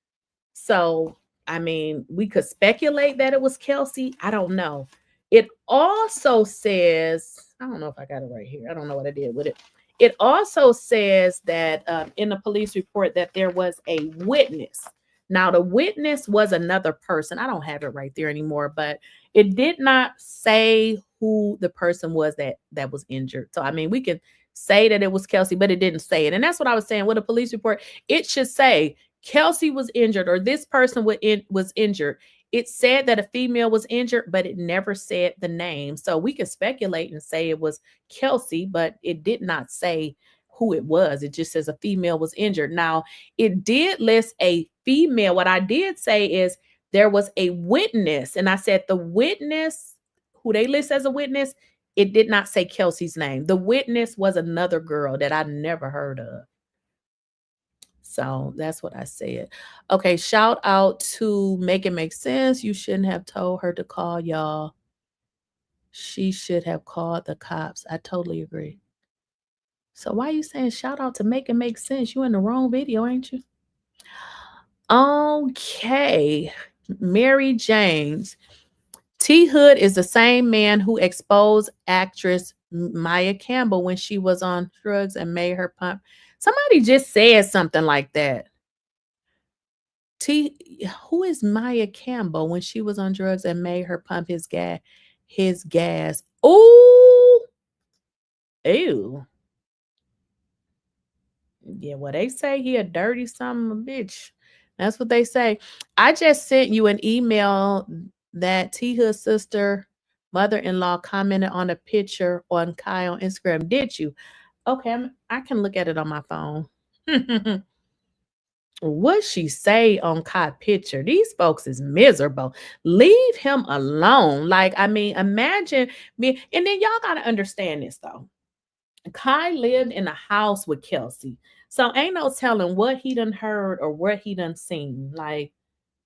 So, I mean, we could speculate that it was Kelsey. I don't know. It also says, I don't know if I got it right here. I don't know what I did with it. It also says that in the police report that there was a witness. Now, the witness was another person. I don't have it right there anymore, but it did not say who the person was that was injured. So, I mean, we can say that it was Kelsey, but it didn't say it. And that's what I was saying with a police report. It should say Kelsey was injured or this person was injured. It said that a female was injured, but it never said the name. So we could speculate and say it was Kelsey, but it did not say who it was. It just says a female was injured. Now, it did list a female. What I did say is there was a witness, and I said the witness, who they list as a witness, it did not say Kelsey's name. The witness was another girl that I never heard of. So that's what I said. Okay, shout out to Make It Make Sense. You shouldn't have told her to call y'all. She should have called the cops. I totally agree. So why are you saying shout out to Make It Make Sense? You in the wrong video, ain't you? Okay. Mary James. T Hood is the same man who exposed actress Maya Campbell when she was on drugs and made her pump. Somebody just said something like that. Who is Maya Campbell when she was on drugs and made her pump his gas? Oh, ew. Yeah, well, they say he a dirty son of a bitch. That's what they say. I just sent you an email that T Hood's sister, mother-in-law commented on a picture on Kai on Instagram. Did you? Okay, I can look at it on my phone. What she say on Kai picture? These folks is miserable. Leave him alone. Like, I mean, imagine me. And then y'all got to understand this, though. Kai lived in a house with Kelsey. So ain't no telling what he done heard or what he done seen. Like,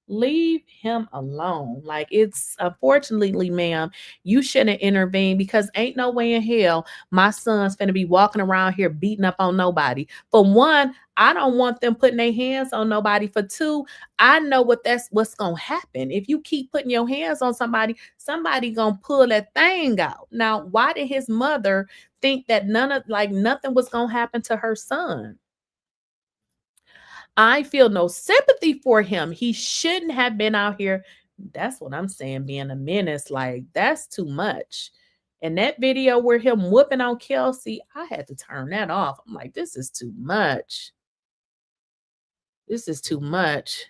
leave him alone. Like, it's unfortunately, ma'am, you shouldn't intervene because ain't no way in hell my son's finna be walking around here beating up on nobody. For one, I don't want them putting their hands on nobody. For two, I know what's gonna happen. If you keep putting your hands on somebody gonna pull that thing out. Now, why did his mother think that nothing was gonna happen to her son? I feel no sympathy for him. He shouldn't have been out here. That's what I'm saying, being a menace. Like, that's too much. And that video where him whooping on Kelsey, I had to turn that off. I'm like, this is too much. This is too much.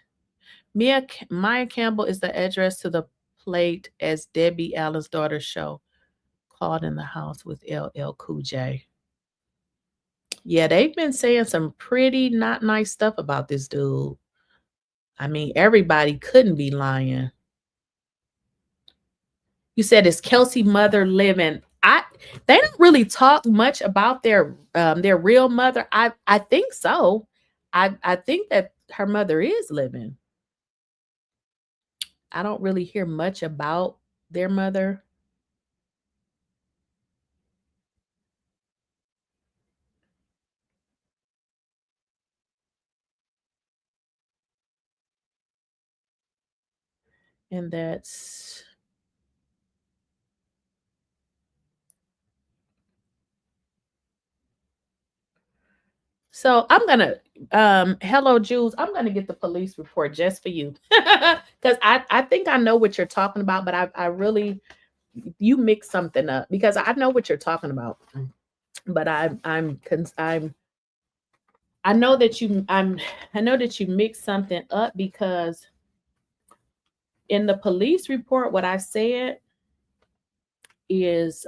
Maya Campbell is the address to the plate as Debbie Allen's daughter's show. Called in the house with LL Cool J. Yeah, they've been saying some pretty not nice stuff about this dude. I mean, everybody couldn't be lying. You said, is Kelsey mother living? They don't really talk much about their real mother. I think so. I think that her mother is living. I don't really hear much about their mother. And that's so I'm gonna hello Jules, I'm gonna get the police report just for you. Because I think I know what you're talking about, but I really you mix something up because I know what you're talking about. But I know that you mixed something up because in the police report, what I said is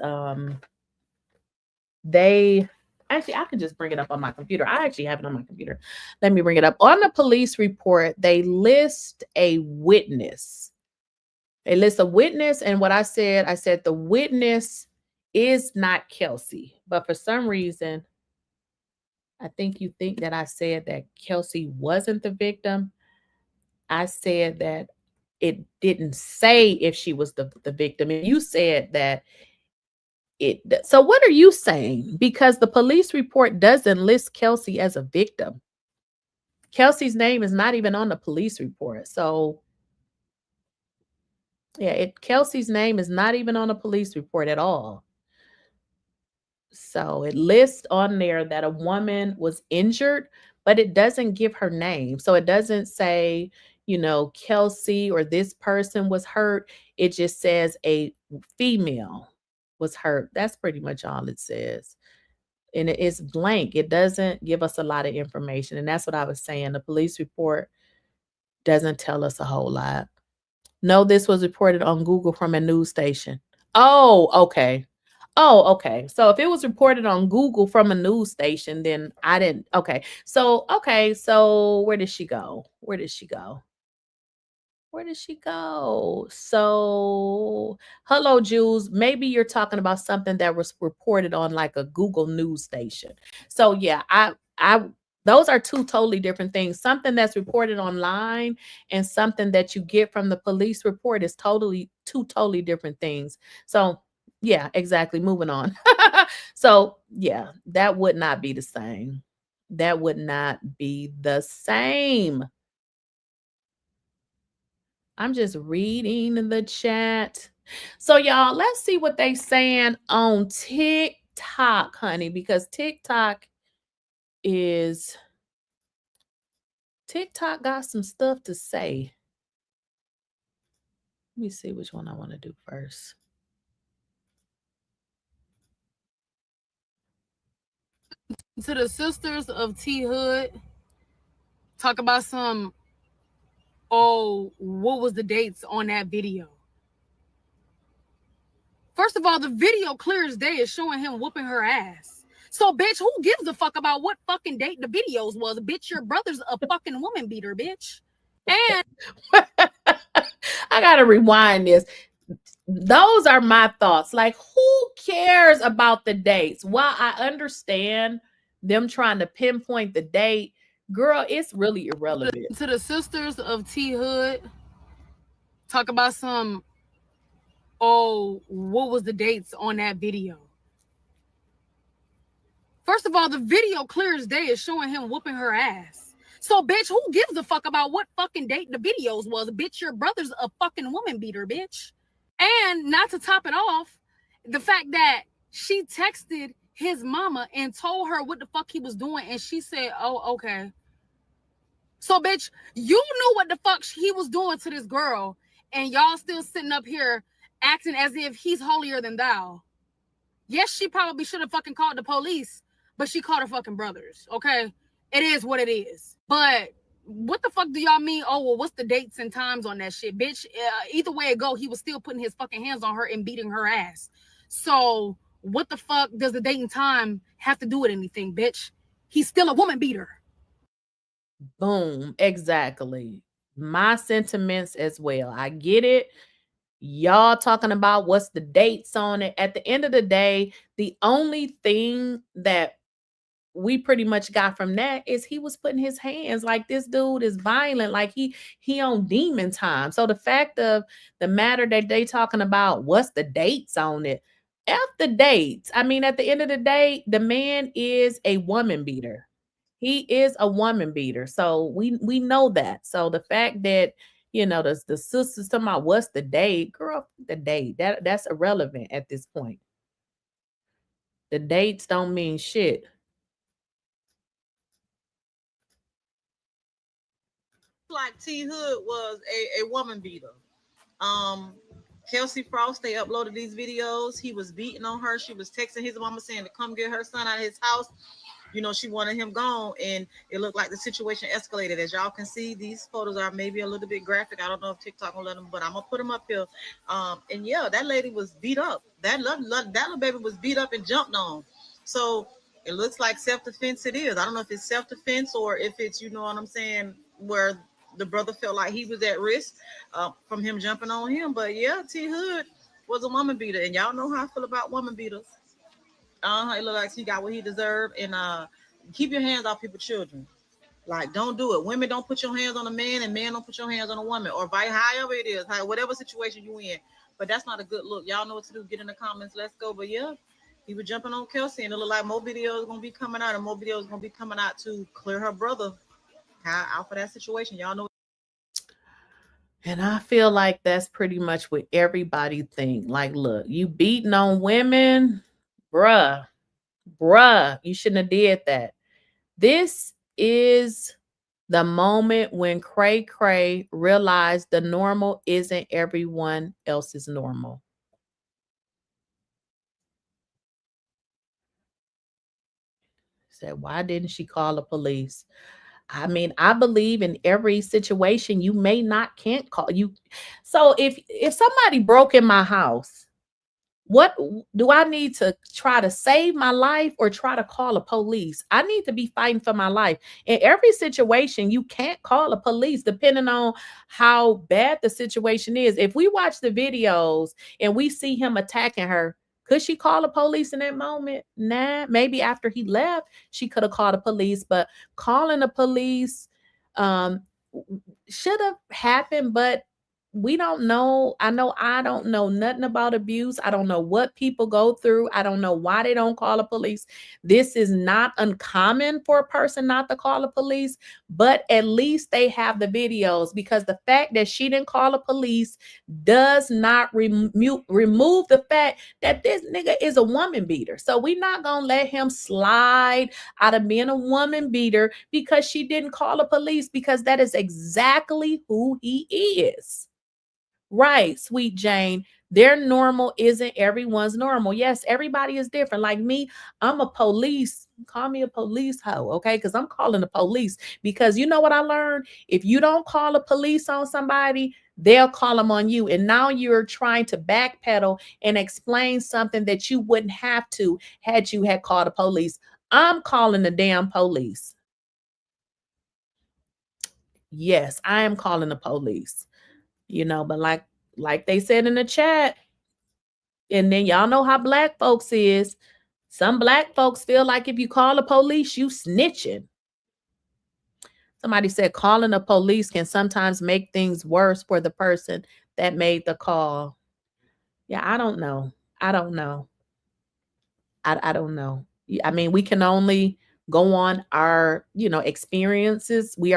they actually, I can just bring it up on my computer. I actually have it on my computer. Let me bring it up. On the police report, they list a witness. They list a witness, and what I said the witness is not Kelsey, but for some reason, I think you think that I said that Kelsey wasn't the victim. I said that it didn't say if she was the victim. And you said that so what are you saying? Because the police report doesn't list Kelsey as a victim. Kelsey's name is not even on the police report. So yeah, Kelsey's name is not even on the police report at all. So it lists on there that a woman was injured, but it doesn't give her name. So it doesn't say, Kelsey or this person was hurt. It just says a female was hurt. That's pretty much all it says. And it's blank. It doesn't give us a lot of information. And that's what I was saying. The police report doesn't tell us a whole lot. No, this was reported on Google from a news station. Oh, okay. So if it was reported on Google from a news station, then I didn't. Okay. So where did she go? So, hello, Jules. Maybe you're talking about something that was reported on like a Google news station. So yeah, I those are two totally different things. Something that's reported online and something that you get from the police report is two totally different things. So yeah, exactly. Moving on. So yeah, that would not be the same. That would not be the same. I'm just reading the chat. So y'all, let's see what they saying on TikTok, honey, because TikTok got some stuff to say. Let me see which one I want to do first. To the sisters of T Hood, talk about some, what was the dates on that video? First of all, the video clear as day is showing him whooping her ass. So, bitch, who gives a fuck about what fucking date the videos was? Bitch, your brother's a fucking woman beater, bitch. And I gotta rewind this. Those are my thoughts. Like, who cares about the dates? While I understand them trying to pinpoint the date, girl, it's really irrelevant. To the sisters of T Hood, talk about some, what was the dates on that video? First of all, the video clear as day is showing him whooping her ass. So, bitch, who gives a fuck about what fucking date the videos was? Bitch, your brother's a fucking woman beater, bitch. And not to top it off, the fact that she texted his mama and told her what the fuck he was doing, and she said, oh, okay. So, bitch, you knew what the fuck he was doing to this girl, and y'all still sitting up here acting as if he's holier than thou. Yes, she probably should have fucking called the police, but she called her fucking brothers, okay? It is what it is. But what the fuck do y'all mean? Oh, well, what's the dates and times on that shit? Bitch, either way it go, he was still putting his fucking hands on her and beating her ass. So what the fuck does the date and time have to do with anything, bitch? He's still a woman beater. Boom. Exactly. my sentiments as well. I get it. Y'all talking about what's the dates on it. At the end of the day, the only thing that we pretty much got from that is he was putting his hands, like, this dude is violent, like he on demon time. So the fact of the matter that they talking about, what's the dates on it? F the dates. I mean, at the end of the day, the man is a woman beater. He is a woman beater. So we know that. So the fact that, you know, the sisters talking about what's the date, girl, the date, that's irrelevant at this point. The dates don't mean shit. Like T Hood was a woman beater. Kelsey Frost, they uploaded these videos. He was beating on her. She was texting his mama saying to come get her son out of his house. You know, she wanted him gone, and it looked like the situation escalated. As y'all can see, these photos are maybe a little bit graphic. I don't know if TikTok will let them, but I'm gonna put them up here. And yeah, that lady was beat up. That little baby was beat up and jumped on. So it looks like self-defense it is. I don't know if it's self-defense or if it's, you know what I'm saying, where the brother felt like he was at risk from him jumping on him. But yeah, T Hood was a woman beater, and y'all know how I feel about woman beaters. It looked like he got what he deserved. And keep your hands off people's children. Like, don't do it. Women, don't put your hands on a man, and men, don't put your hands on a woman, or however it is, whatever situation you in. But that's not a good look. Y'all know what to do. Get in the comments. Let's go. But yeah, he was jumping on Kelsey, and it looked like more videos gonna be coming out, and more videos gonna be coming out to clear her brother out for that situation. Y'all know. And I feel like that's pretty much what everybody think. Like, look, you beating on women, bruh, you shouldn't have did that. This is the moment when Cray realized the normal isn't everyone else's normal. Said, why didn't she call the police? I mean, I believe in every situation you can't call you. So if somebody broke in my house, what do I need to try to save my life or try to call the police? I need to be fighting for my life. In every situation, you can't call the police depending on how bad the situation is. If we watch the videos and we see him attacking her, could she call the police in that moment? Nah, maybe after he left, she could have called the police, but calling the police should have happened, but we don't know. I know I don't know nothing about abuse. I don't know what people go through. I don't know why they don't call the police. This is not uncommon for a person not to call the police, but at least they have the videos, because the fact that she didn't call the police does not remove the fact that this nigga is a woman beater. So we're not going to let him slide out of being a woman beater because she didn't call the police, because that is exactly who he is. Right, Sweet Jane. Their normal isn't everyone's normal. Yes, everybody is different. Like me, I'm a police. Call me a police hoe, okay? Because I'm calling the police. Because you know what I learned? If you don't call the police on somebody, they'll call them on you. And now you're trying to backpedal and explain something that you wouldn't have to had you had called the police. I'm calling the damn police. Yes, I am calling the police. You know, but like they said in the chat, and then y'all know how black folks is. Some black folks feel like if you call the police, you snitching. Somebody said calling the police can sometimes make things worse for the person that made the call. Yeah, I don't know. I don't know. I mean, we can only go on our, experiences. We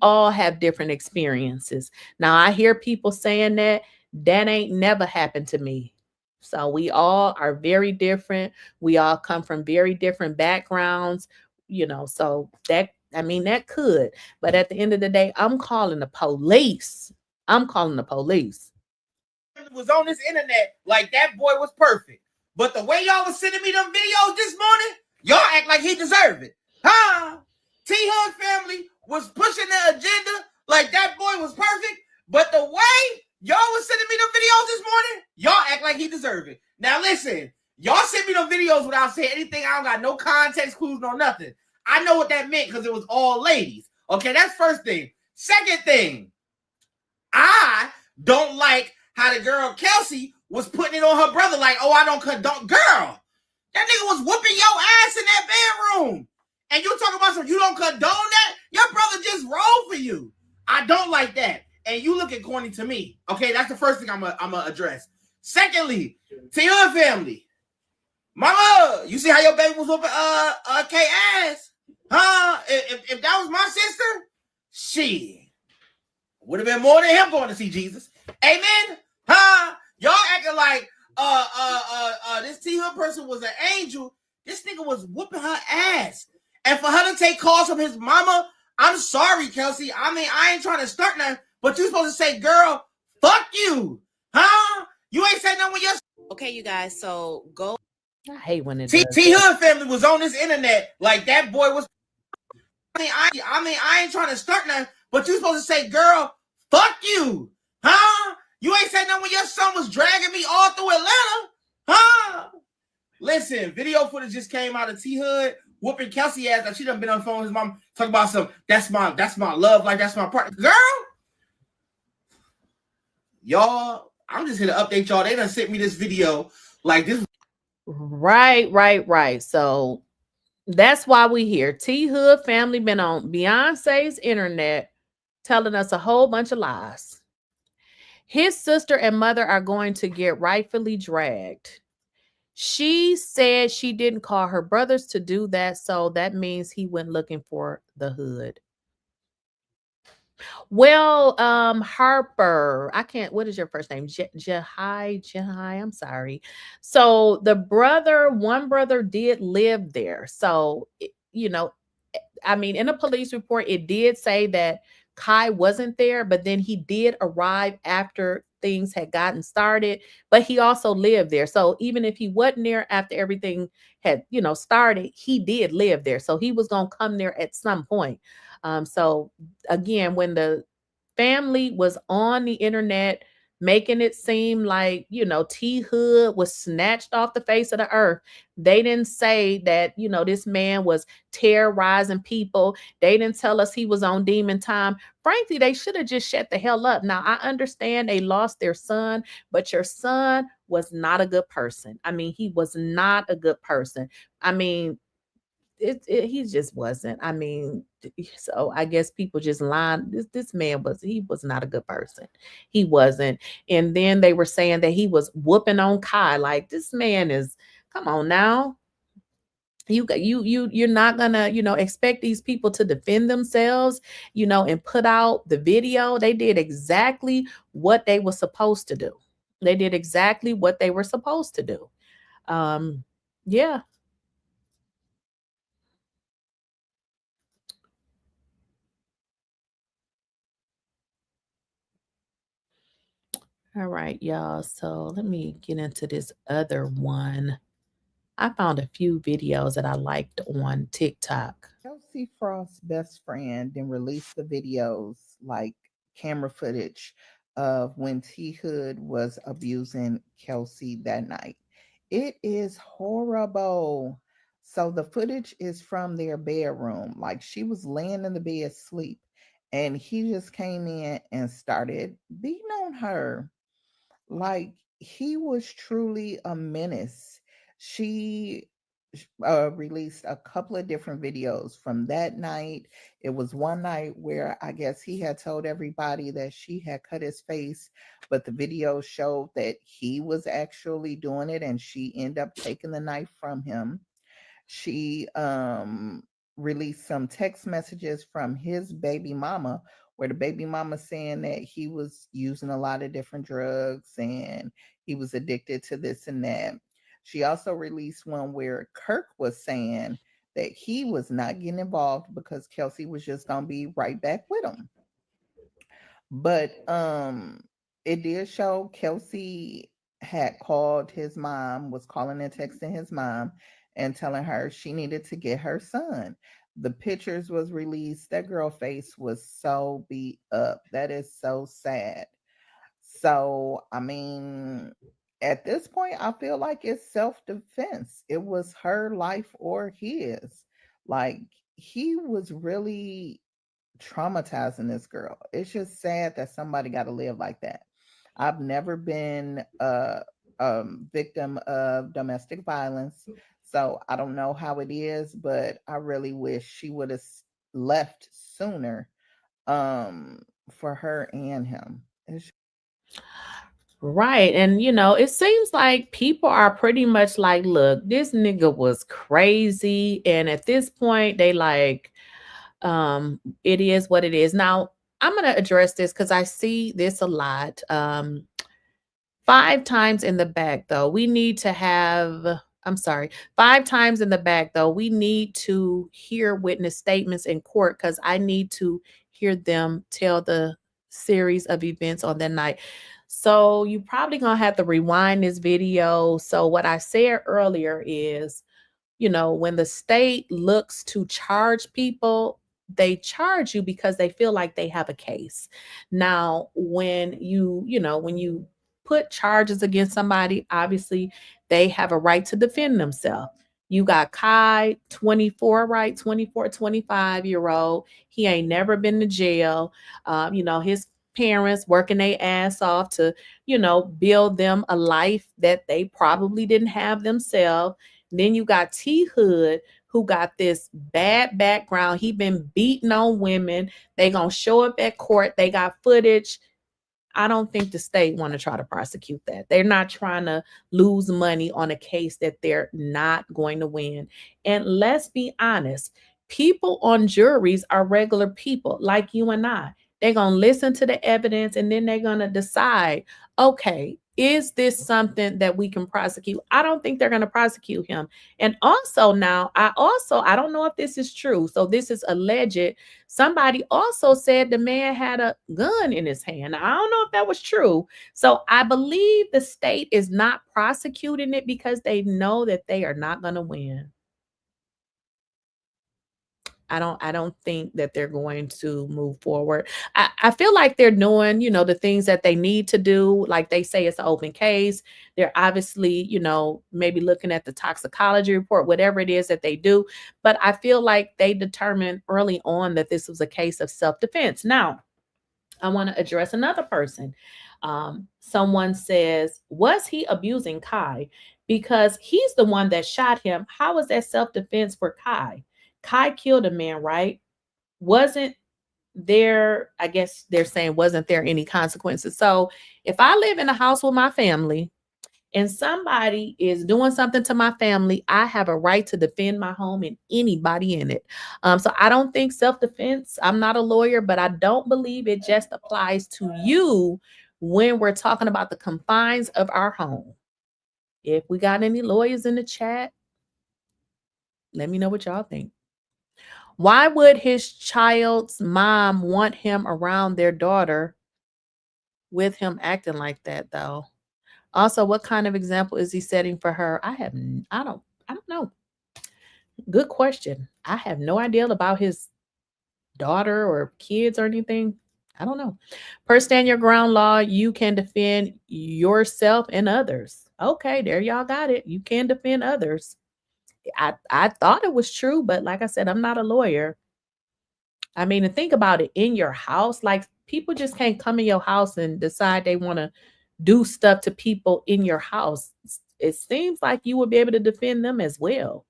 all have different experiences. Now, I hear people saying that ain't never happened to me. So we all are very different. We all come from very different backgrounds, so that could. But at the end of the day, I'm calling the police. Was on this internet like that boy was perfect. But the way y'all was sending me them videos this morning, y'all act like he deserved it. Huh? T-Hood family was pushing their agenda like that boy was perfect. But the way y'all was sending me them videos this morning, y'all act like he deserved it. Now listen, y'all sent me them videos without saying anything. I don't got no context clues, no nothing. I know what that meant because it was all ladies. Okay, that's first thing. Second thing, I don't like how the girl Kelsey was putting it on her brother like, oh, I don't condone. Girl, that nigga was whooping your ass in that bedroom. And you talking about you don't condone that? Your brother just rolled for you. I don't like that. And you looking corny to me. Okay, that's the first thing I'm gonna address. Secondly, to your family, mama, you see how your baby was whooping K ass? Huh? If that was my sister, shit, would have been more than him going to see Jesus. Amen. Huh? Y'all acting like this T Hood person was an angel. This nigga was whooping her ass. And for her to take calls from his mama, I'm sorry, Kelsey. I mean, I ain't trying to start nothing, but you supposed to say, girl, fuck you. Huh? You ain't said nothing when you're... Okay, you guys, so go. I hate when it T does Hood family was on this internet like that boy was... I mean, I ain't trying to start nothing, but you supposed to say, girl, fuck you. Huh? You ain't said nothing when your son was dragging me all through Atlanta. Huh? Listen, video footage just came out of T Hood whooping Kelsey ass. Like she done been on the phone with his mom talking about some, that's my love, like that's my partner. Girl, y'all, I'm just here to update y'all. They done sent me this video like this. Right. So that's why we here. T Hood family been on Beyonce's internet telling us a whole bunch of lies. His sister and mother are going to get rightfully dragged. She said she didn't call her brothers to do that, so that means he went looking for the hood. Well, Harper, I can't, what is your first name? Jahai, I'm sorry. So the one brother did live there. So, I mean, in a police report, it did say that Kai wasn't there, but then he did arrive after things had gotten started, but he also lived there. So even if he wasn't there after everything had, started, he did live there. So he was going to come there at some point. So again, when the family was on the internet making it seem like, T Hood was snatched off the face of the earth, they didn't say that, this man was terrorizing people. They didn't tell us he was on demon time. Frankly, they should have just shut the hell up. Now, I understand they lost their son, but your son was not a good person. I mean, he was not a good person. I mean, he just wasn't. I mean, so I guess people just lying. This man he was not a good person. He wasn't. And then they were saying that he was whooping on Kai. Like, this man is, come on now. You're not gonna, expect these people to defend themselves, and put out the video. They did exactly what they were supposed to do. Yeah. All right, y'all. So let me get into this other one. I found a few videos that I liked on TikTok. Kelsey Frost's best friend then released the videos, like camera footage of when T Hood was abusing Kelsey that night. It is horrible. So the footage is from their bedroom. Like she was laying in the bed asleep and he just came in and started beating on her. Like he was truly a menace. She released a couple of different videos from that night. It was one night where I guess he had told everybody that she had cut his face, but the video showed that he was actually doing it and she ended up taking the knife from him. She released some text messages from his baby mama where the baby mama saying that he was using a lot of different drugs and he was addicted to this and that. She also released one where Kirk was saying that he was not getting involved because Kelsey was just going to be right back with him. But it did show Kelsey had called his mom, was calling and texting his mom and telling her she needed to get her son. The pictures was released. That girl face was so beat up. That is so sad. So, I mean, at this point, I feel like it's self-defense. It was her life or his. Like, he was really traumatizing this girl. It's just sad that somebody got to live like that. I've never been a victim of domestic violence, so I don't know how it is, but I really wish she would have left sooner, um, for her and him. It's Right. And it seems like people are pretty much like, look, this nigga was crazy. And at this point, they like, it is what it is. Now, I'm gonna address this because I see this a lot. 5 times in the back, though, we need to have, I'm sorry, 5 times in the back, though, we need to hear witness statements in court because I need to hear them tell the series of events on that night. So you probably gonna have to rewind this video. So what I said earlier is, when the state looks to charge people, they charge you because they feel like they have a case. Now, when you put charges against somebody, obviously they have a right to defend themselves. You got Kai, 24, right? 24, 25-year-old. He ain't never been to jail. His parents working their ass off to, build them a life that they probably didn't have themselves. Then you got T Hood, who got this bad background. He been beating on women. They gonna show up at court. They got footage. I don't think the state want to try to prosecute that. They're not trying to lose money on a case that they're not going to win. And let's be honest, people on juries are regular people like you and I. They're going to listen to the evidence and then they're going to decide, okay, is this something that we can prosecute? I don't think they're going to prosecute him. And also now, I don't know if this is true. So this is alleged. Somebody also said the man had a gun in his hand. I don't know if that was true. So I believe the state is not prosecuting it because they know that they are not going to win. I don't think that they're going to move forward. I feel like they're doing, the things that they need to do. Like they say it's an open case. They're obviously, maybe looking at the toxicology report, whatever it is that they do. But I feel like they determined early on that this was a case of self-defense. Now, I want to address another person. Someone says, was he abusing Kai? Because he's the one that shot him. How is that self-defense for Kai? Kai killed a man, right? Wasn't there, I guess they're saying, wasn't there any consequences? So if I live in a house with my family and somebody is doing something to my family, I have a right to defend my home and anybody in it. So I don't think self-defense, I'm not a lawyer, but I don't believe it just applies to you when we're talking about the confines of our home. If we got any lawyers in the chat, let me know what y'all think. Why would his child's mom want him around their daughter with him acting like that, though? Also, what kind of example is he setting for her? I don't know. Good question. I have no idea about his daughter or kids or anything. I don't know. Per stand your ground law, you can defend yourself and others. Okay, there y'all got it. You can defend others. I thought it was true, but like I said, I'm not a lawyer. I mean, and think about it, in your house, like people just can't come in your house and decide they want to do stuff to people in your house. It seems like you would be able to defend them as well.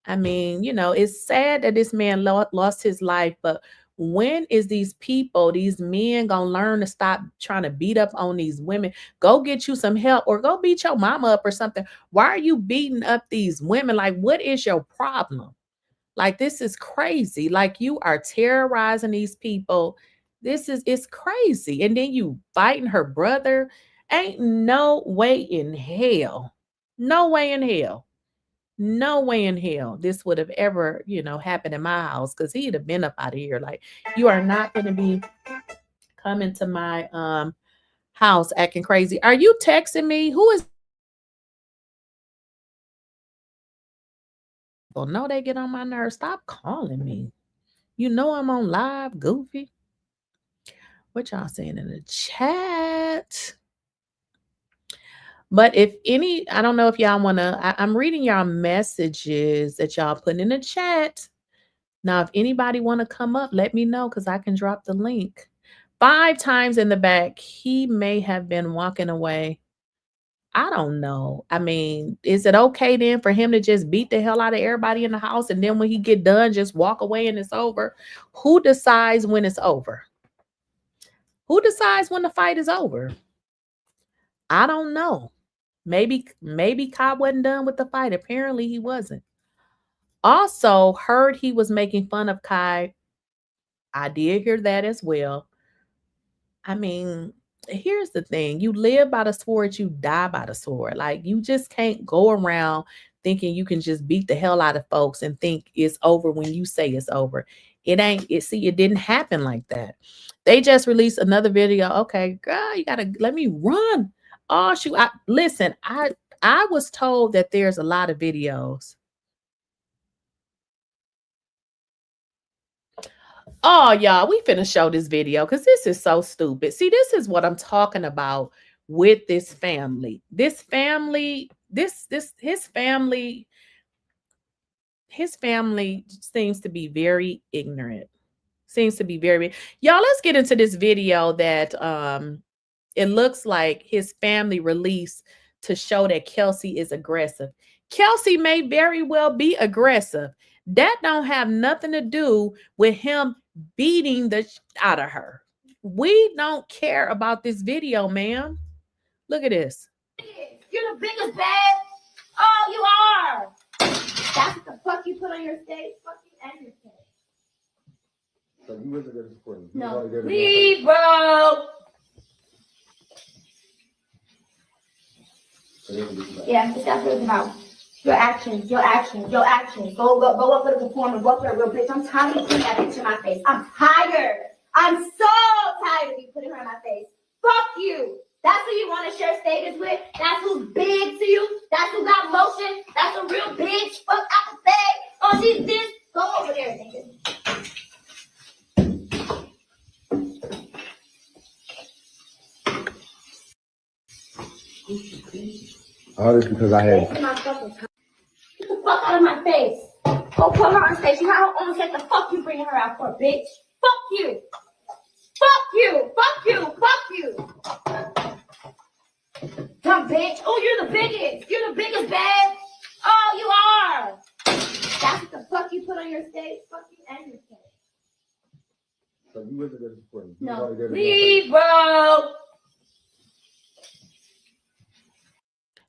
I mean, it's sad that this man lost his life, but when is these people, these men, gonna learn to stop trying to beat up on these women? Go get you some help or go beat your mama up or something. Why are you beating up these women? Like, what is your problem? Like, this is crazy. Like, you are terrorizing these people. It's crazy. And then you fighting her brother. Ain't no way in hell. No way in hell. No way in hell this would have ever, happened in my house because he'd have been up out of here. Like, you are not going to be coming to my house acting crazy. Are you texting me? Who is? Well, no, they get on my nerves. Stop calling me. You know I'm on live, goofy. What y'all saying in the chat? But if any, I don't know if y'all want to, I'm reading y'all messages that y'all put in the chat. Now, if anybody want to come up, let me know because I can drop the link. 5 times in the back. He may have been walking away. I don't know. I mean, is it okay then for him to just beat the hell out of everybody in the house and then when he get done, just walk away and it's over? Who decides when it's over? Who decides when the fight is over? I don't know. Maybe Kai wasn't done with the fight. Apparently he wasn't. Also heard he was making fun of Kai. I did hear that as well. I mean, here's the thing. You live by the sword, you die by the sword. Like, you just can't go around thinking you can just beat the hell out of folks and think it's over when you say it's over. It ain't. It didn't happen like that. They just released another video. Okay, girl, you gotta let me run. Oh, shoot. Listen, I was told that there's a lot of videos. Oh, y'all, we finna show this video because this is so stupid. See, this is what I'm talking about with this family. His family seems to be very ignorant. Y'all, let's get into this video that it looks like his family released to show that Kelsey is aggressive. Kelsey may very well be aggressive. That don't have nothing to do with him beating the out of her. We don't care about this video, ma'am. Look at this. You're the biggest bad. Oh, you are. That's what the fuck you put on your face. Fuck you and your face. So you wasn't there supporting. No. Leave, bro. Yeah, that's what it's about. Your actions. Go up with a performer, go up with a real bitch. I'm tired of putting that bitch in my face. I'm tired. I'm so tired of you putting her in my face. Fuck you. That's who you want to share status with. That's who's big to you. That's who got motion. That's a real bitch. Fuck out the face. Oh, she's this. Go over there, nigga. All this because I had. Get the fuck out of my face. Go put her on stage. You have her own set. The fuck you bringing her out for, bitch? Fuck you. Fuck you. Fuck you. Fuck you. Dumb bitch. Oh, you're the biggest. You're the biggest, babe. Oh, you are. That's what the fuck you put on your stage. Fuck you and your face. So you wasn't there supporting. No. Leave, bro.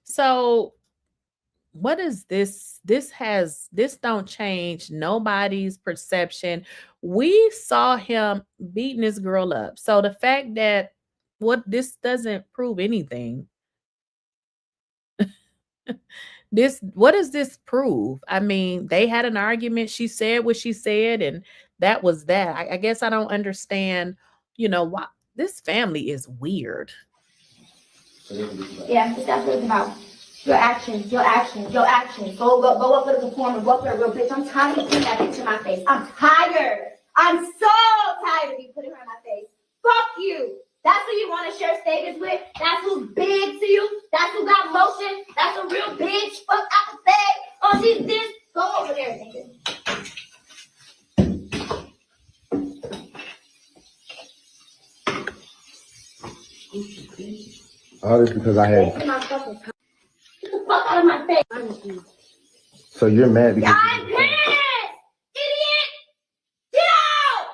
So what is this? This don't change nobody's perception. We saw him beating this girl up. So the fact that this doesn't prove anything. What does this prove? I mean, they had an argument. She said what she said, and that was that. I guess I don't understand, why this family is weird. Yeah, that's what it's about. Your actions. Go up with a performer, go up with a real bitch. I'm tired of putting that bitch in my face. I'm tired. I'm so tired of you putting her in my face. Fuck you. That's who you want to share status with. That's who's big to you. That's who got motion. That's a real bitch. Fuck out the face. Oh, she's this. Go over there, nigga. All this because I had. Get the fuck out of my face. So you're mad because. I'm pissed! Idiot! Get out!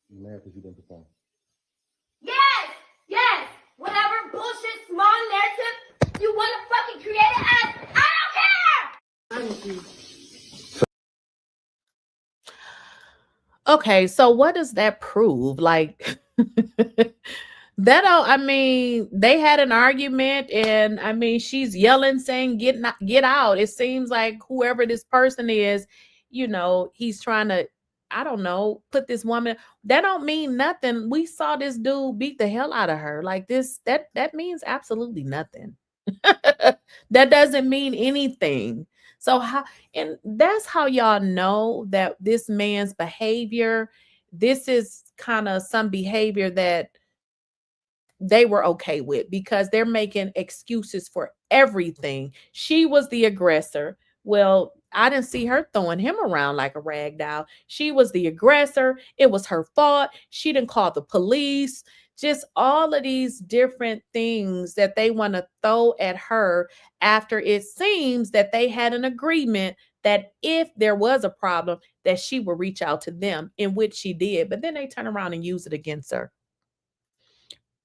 You're mad because you didn't perform. Yes! Whatever bullshit small narrative you want to fucking create it as, I don't care! Okay, so what does that prove? Like, they had an argument, and she's yelling, saying, get out. It seems like whoever this person is, he's trying to, I don't know, put this woman. That don't mean nothing. We saw this dude beat the hell out of her. Like this, that means absolutely nothing. That doesn't mean anything. So and that's how y'all know that this man's behavior, this is kind of some behavior that they were okay with, because they're making excuses for everything. She was the aggressor. Well, I didn't see her throwing him around like a rag doll. She was the aggressor. It was her fault. She didn't call the police. Just all of these different things that they want to throw at her after it seems that they had an agreement that if there was a problem, that she would reach out to them, in which she did. But then they turn around and use it against her.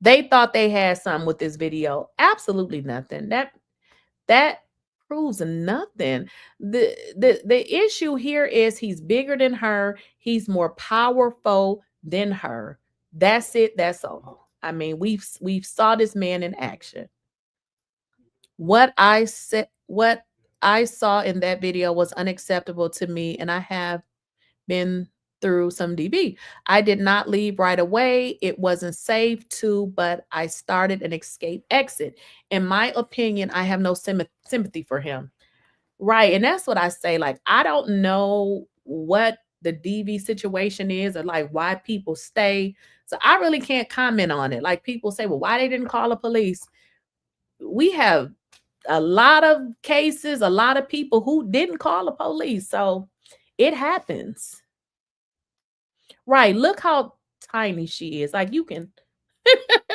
They thought they had something with this video. Absolutely nothing. That proves nothing. The issue here is he's bigger than her. He's more powerful than her. That's it. That's all. I mean, we've saw this man in action. What I saw in that video was unacceptable to me, and I have been through some DV. I did not leave right away. It wasn't safe to, but I started an escape exit. In my opinion, I have no sympathy for him. Right. And that's what I say. Like, I don't know what the DV situation is or like why people stay. So I really can't comment on it. Like, people say, well, why they didn't call the police? We have a lot of cases, a lot of people who didn't call the police. So it happens. Right. Look how tiny she is. Like, you can,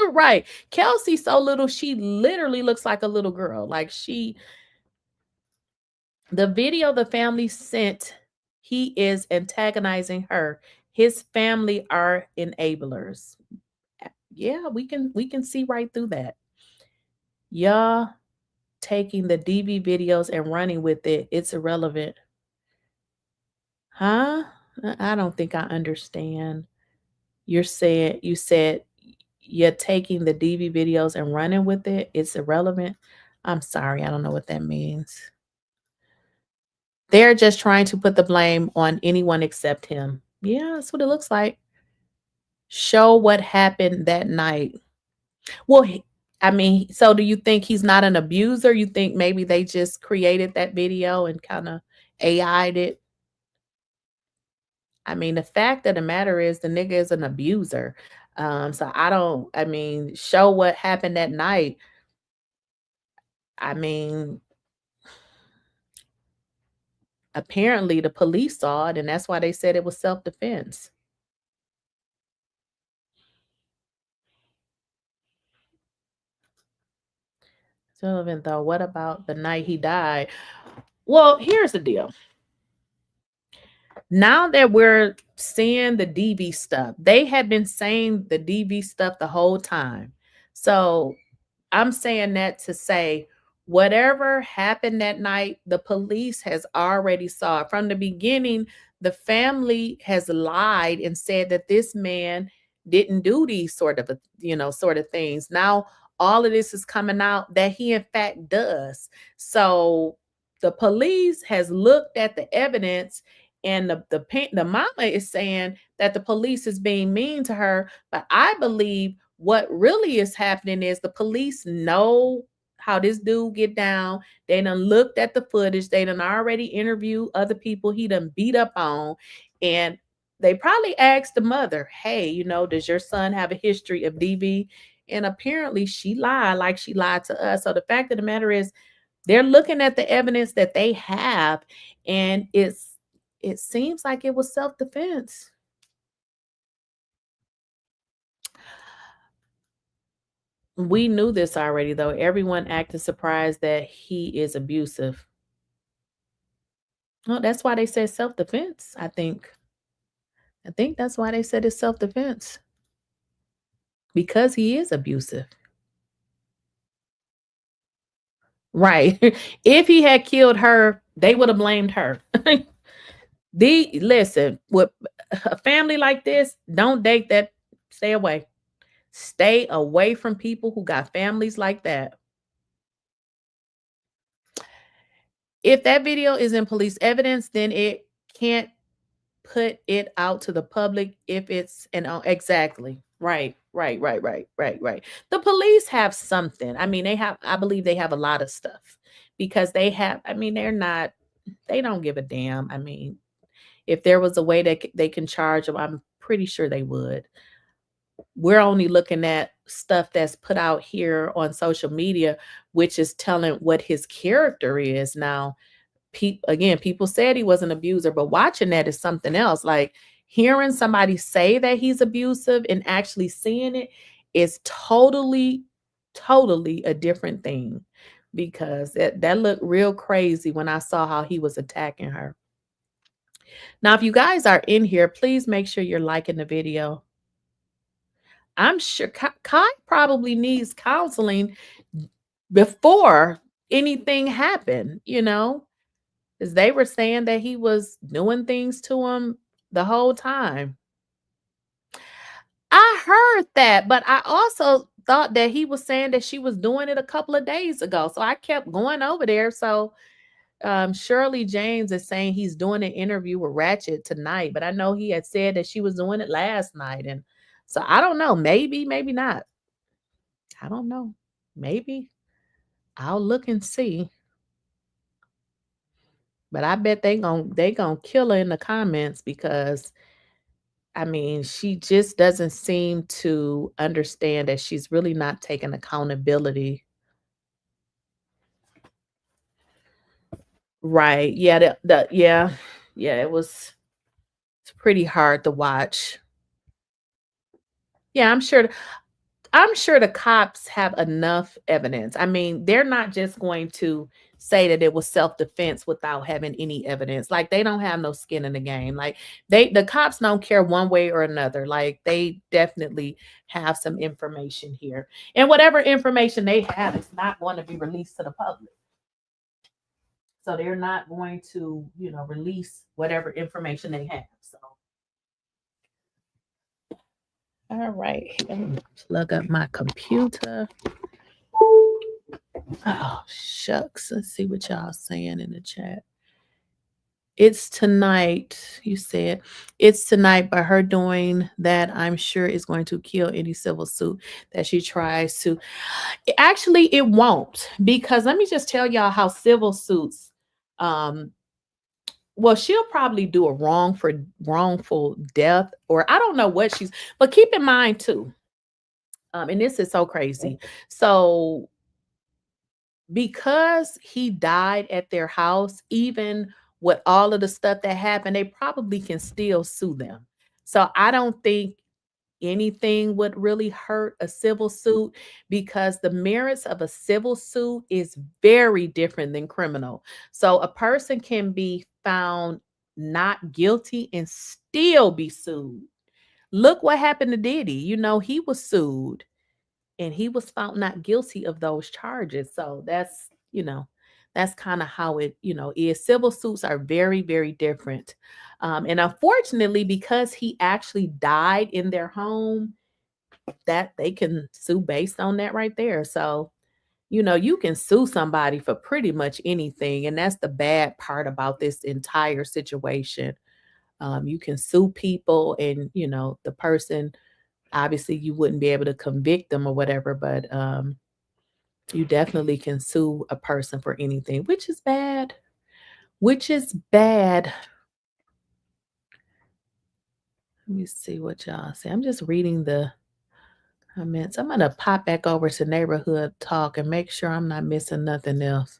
right. Kelsey's so little, she literally looks like a little girl. Like, the video the family sent, he is antagonizing her. His family are enablers. Yeah, we can see right through that. Y'all taking the DV videos and running with it. It's irrelevant. Huh? I don't think I understand. You said you're taking the DV videos and running with it. It's irrelevant. I'm sorry. I don't know what that means. They're just trying to put the blame on anyone except him. Yeah, that's what it looks like. Show what happened that night. Well, I mean, so do you think he's not an abuser? You think maybe they just created that video and kind of AI'd it? I mean, the fact of the matter is the nigga is an abuser. So I mean, show what happened that night. I mean, apparently the police saw it, and that's why they said it was self-defense. Sullivan, though, what about the night he died? Well, here's the deal. Now that we're seeing the DV stuff, they had been saying the DV stuff the whole time. So I'm saying that to say whatever happened that night, the police has already saw it. From the beginning, the family has lied and said that this man didn't do these sort of things. Now all of this is coming out that he in fact does. So the police has looked at the evidence, and the mama is saying that the police is being mean to her. But I believe what really is happening is the police know how this dude get down. They done looked at the footage. They done already interviewed other people he done beat up on. And they probably asked the mother, hey, does your son have a history of DV? And apparently she lied like she lied to us. So the fact of the matter is they're looking at the evidence that they have, and it seems like it was self-defense. We knew this already, though. Everyone acted surprised that he is abusive. Well, that's why they said self-defense, I think. I think that's why they said it's self-defense. Because he is abusive. Right. If he had killed her, they would have blamed her. Listen, with a family like this, don't date that. Stay away. Stay away from people who got families like that. If that video is in police evidence, then it can't put it out to the public if it's exactly. Right. The police have something. I mean, I believe they have a lot of stuff because they don't give a damn. I mean, if there was a way that they can charge them, I'm pretty sure they would. We're only looking at stuff that's put out here on social media, which is telling what his character is. Now, people said he was an abuser, but watching that is something else. Like hearing somebody say that he's abusive and actually seeing it is totally a different thing, because that looked real crazy when I saw how he was attacking her. Now, if you guys are in here, please make sure you're liking the video. I'm sure Kai probably needs counseling before anything happened, because they were saying that he was doing things to him the whole time. I heard that, but I also thought that he was saying that she was doing it a couple of days ago. So I kept going over there. So Shirley James is saying he's doing an interview with Ratchet tonight, but I know he had said that she was doing it last night. And so I don't know, maybe not. I don't know. Maybe I'll look and see. But I bet they gonna kill her in the comments, because I mean, she just doesn't seem to understand that she's really not taking accountability. Right. Yeah, it's pretty hard to watch. Yeah, I'm sure the cops have enough evidence. I mean, they're not just going to say that it was self-defense without having any evidence. Like, they don't have no skin in the game. Like, the cops don't care one way or another. Like, they definitely have some information here. And whatever information they have is not going to be released to the public. So they're not going to, release whatever information they have. So all right, let me plug up my computer. Oh, shucks. Let's see what y'all saying in the chat. It's tonight, you said. It's tonight, but her doing that, I'm sure, is going to kill any civil suit that she tries to. Actually, it won't, because let me just tell y'all how civil suits, well, she'll probably do a wrongful death, or I don't know what but keep in mind too, and this is so crazy. So because he died at their house, even with all of the stuff that happened, they probably can still sue them. So I don't think anything would really hurt a civil suit, because the merits of a civil suit is very different than criminal. So a person can be found not guilty and still be sued. Look what happened to Diddy. He was sued and he was found not guilty of those charges. So that's kind of how it, is. Civil suits are very, very different. And unfortunately, because he actually died in their home, that they can sue based on that right there. So, you can sue somebody for pretty much anything. And that's the bad part about this entire situation. You can sue people, and, the person, obviously you wouldn't be able to convict them or whatever, but you definitely can sue a person for anything, which is bad. Let me see what y'all say. I'm just reading the comments. I'm going to pop back over to Neighborhood Talk and make sure I'm not missing nothing else.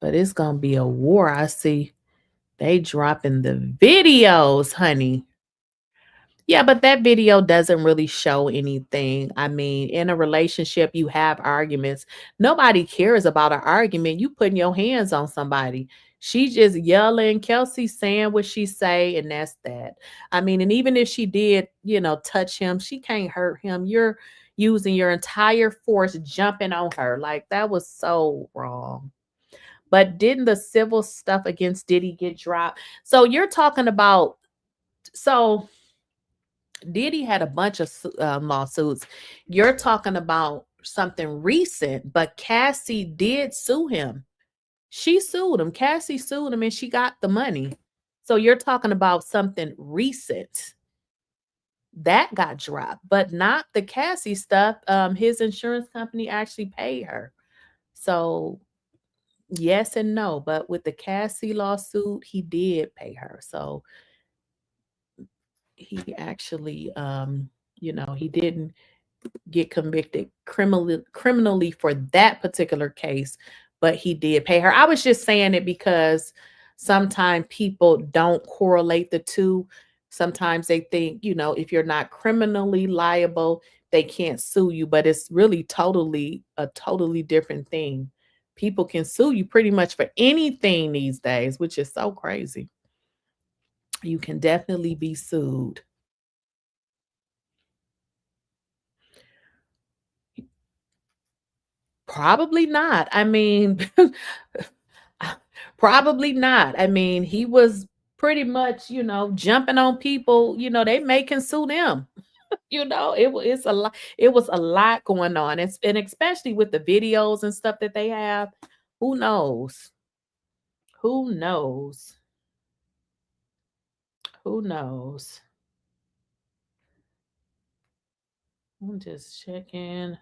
But it's going to be a war. I see they dropping the videos, honey. Yeah, but that video doesn't really show anything. I mean, in a relationship, you have arguments. Nobody cares about an argument. You putting your hands on somebody. She just yelling, Kelsey saying what she say, and that's that. I mean, and even if she did, touch him, she can't hurt him. You're using your entire force jumping on her. Like, that was so wrong. But didn't the civil stuff against Diddy get dropped? So you're talking about, Diddy had a bunch of lawsuits. You're talking about something recent, but Cassie did sue him. She sued him. Cassie sued him, and she got the money. So you're talking about something recent that got dropped, but not the Cassie stuff. His insurance company actually paid her. So yes and no, but with the Cassie lawsuit, he did pay her. So he actually, he didn't get convicted criminally for that particular case, but he did pay her. I was just saying it because sometimes people don't correlate the two. Sometimes they think, if you're not criminally liable, they can't sue you, but it's really a totally different thing. People can sue you pretty much for anything these days, which is so crazy. You can definitely be sued. Probably not. I mean, probably not. I mean, he was pretty much, jumping on people, they may can sue them. It's a lot. It was a lot going on. And especially with the videos and stuff that they have, who knows? Who knows? Who knows? I'm just checking.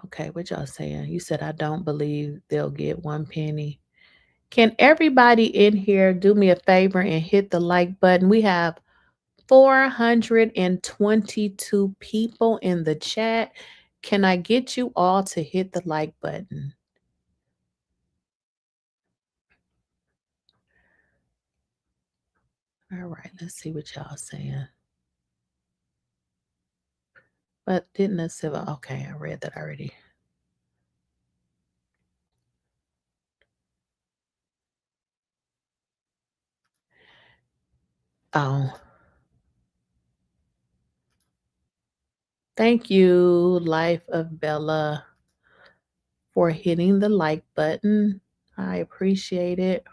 Okay, what y'all saying? You said I don't believe they'll get 1 penny. Can everybody in here do me a favor and hit the like button? We have 422 people in the chat. Can I get you all to hit the like button? All right, let's see what y'all saying. But didn't it say, okay, I read that already. Oh. Thank you, Life of Bella, for hitting the like button. I appreciate it.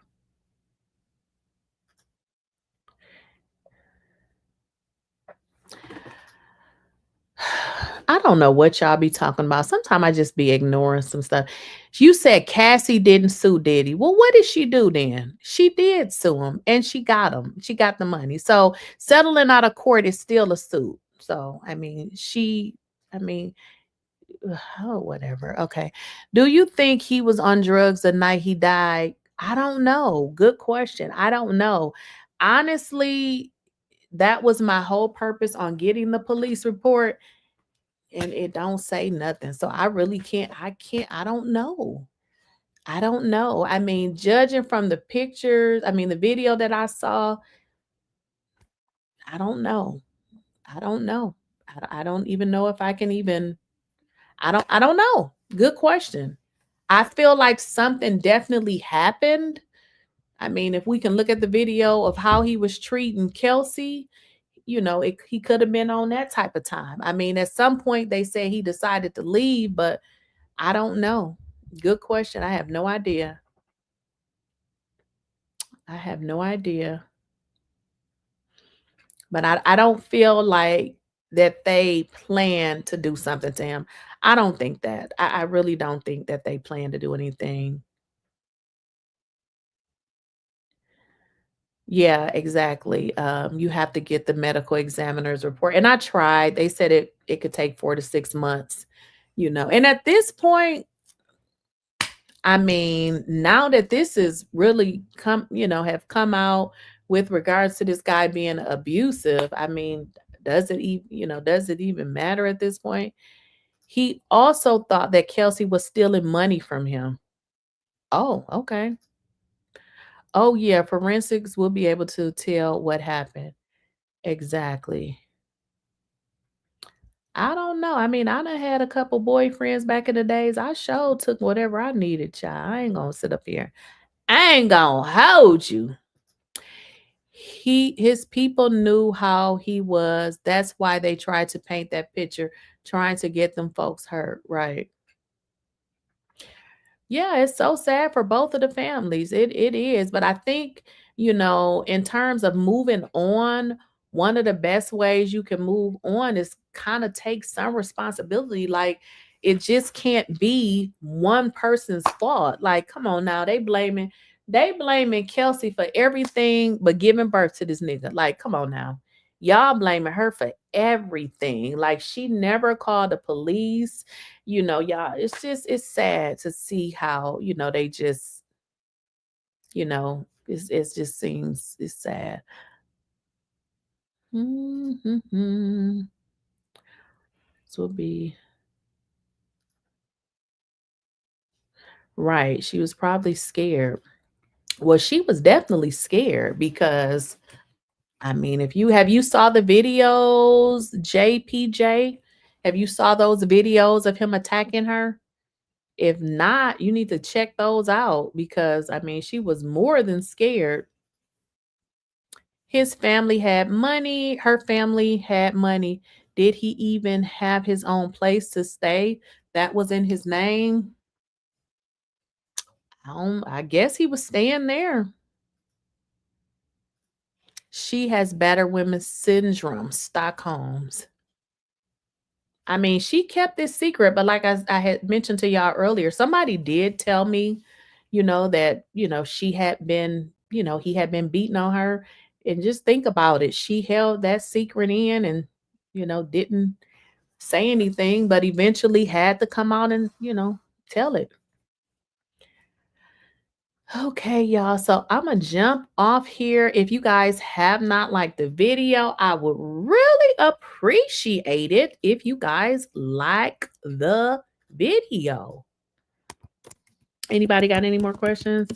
I don't know what y'all be talking about. Sometimes I just be ignoring some stuff. You said Cassie didn't sue Diddy. Well, what did she do then? She did sue him and she got him. She got the money. So settling out of court is still a suit. So, oh, whatever. Okay. Do you think he was on drugs the night he died? I don't know. Good question. I don't know. Honestly, that was my whole purpose on getting the police report, and it don't say nothing. So I really I don't know. I don't know. I mean, judging from the pictures, the video that I saw, I don't know. I don't know. I don't even know if I can even, I don't know. Good question. I feel like something definitely happened. If we can look at the video of how he was treating Kelsey, he could have been on that type of time. At some point they said he decided to leave, but I don't know. Good question. I have no idea. I have no idea. But I don't feel like that they plan to do something to him. I don't think that. I really don't think that they plan to do anything. Yeah, exactly. You have to get the medical examiner's report. And I tried. They said it could take 4 to 6 months, And at this point, now that this is really have come out with regards to this guy being abusive, does it even matter at this point? He also thought that Kelsey was stealing money from him. Oh, okay. Oh, yeah, forensics will be able to tell what happened. Exactly. I don't know. I done had a couple boyfriends back in the days. I sure took whatever I needed, child. I ain't gonna sit up here. I ain't gonna hold you. His people knew how he was. That's why they tried to paint that picture, trying to get them folks hurt. Right. Yeah, it's so sad for both of the families. It is. But I think, in terms of moving on, one of the best ways you can move on is kind of take some responsibility. Like, it just can't be one person's fault. Like, come on now, they blaming Kelsey for everything but giving birth to this nigga. Like, come on now. Y'all blaming her for everything. Like, she never called the police. Y'all, it's sad to see how, they just, it just seems, it's sad. Mm-hmm. This will be right. She was probably scared. Well, she was definitely scared because I mean, if you saw the videos, JPJ, have you saw those videos of him attacking her? If not, you need to check those out because I mean, she was more than scared. His family had money, her family had money. Did he even have his own place to stay that was in his name? I guess he was staying there. She has battered women syndrome, Stockholm's. I mean, she kept this secret, but like I had mentioned to y'all earlier, somebody did tell me, that, she had been, he had been beating on her. And just think about it. She held that secret in and, didn't say anything, but eventually had to come out and, tell it. Okay, y'all. So I'm going to jump off here. If you guys have not liked the video, I would really appreciate it if you guys like the video. Anybody got any more questions?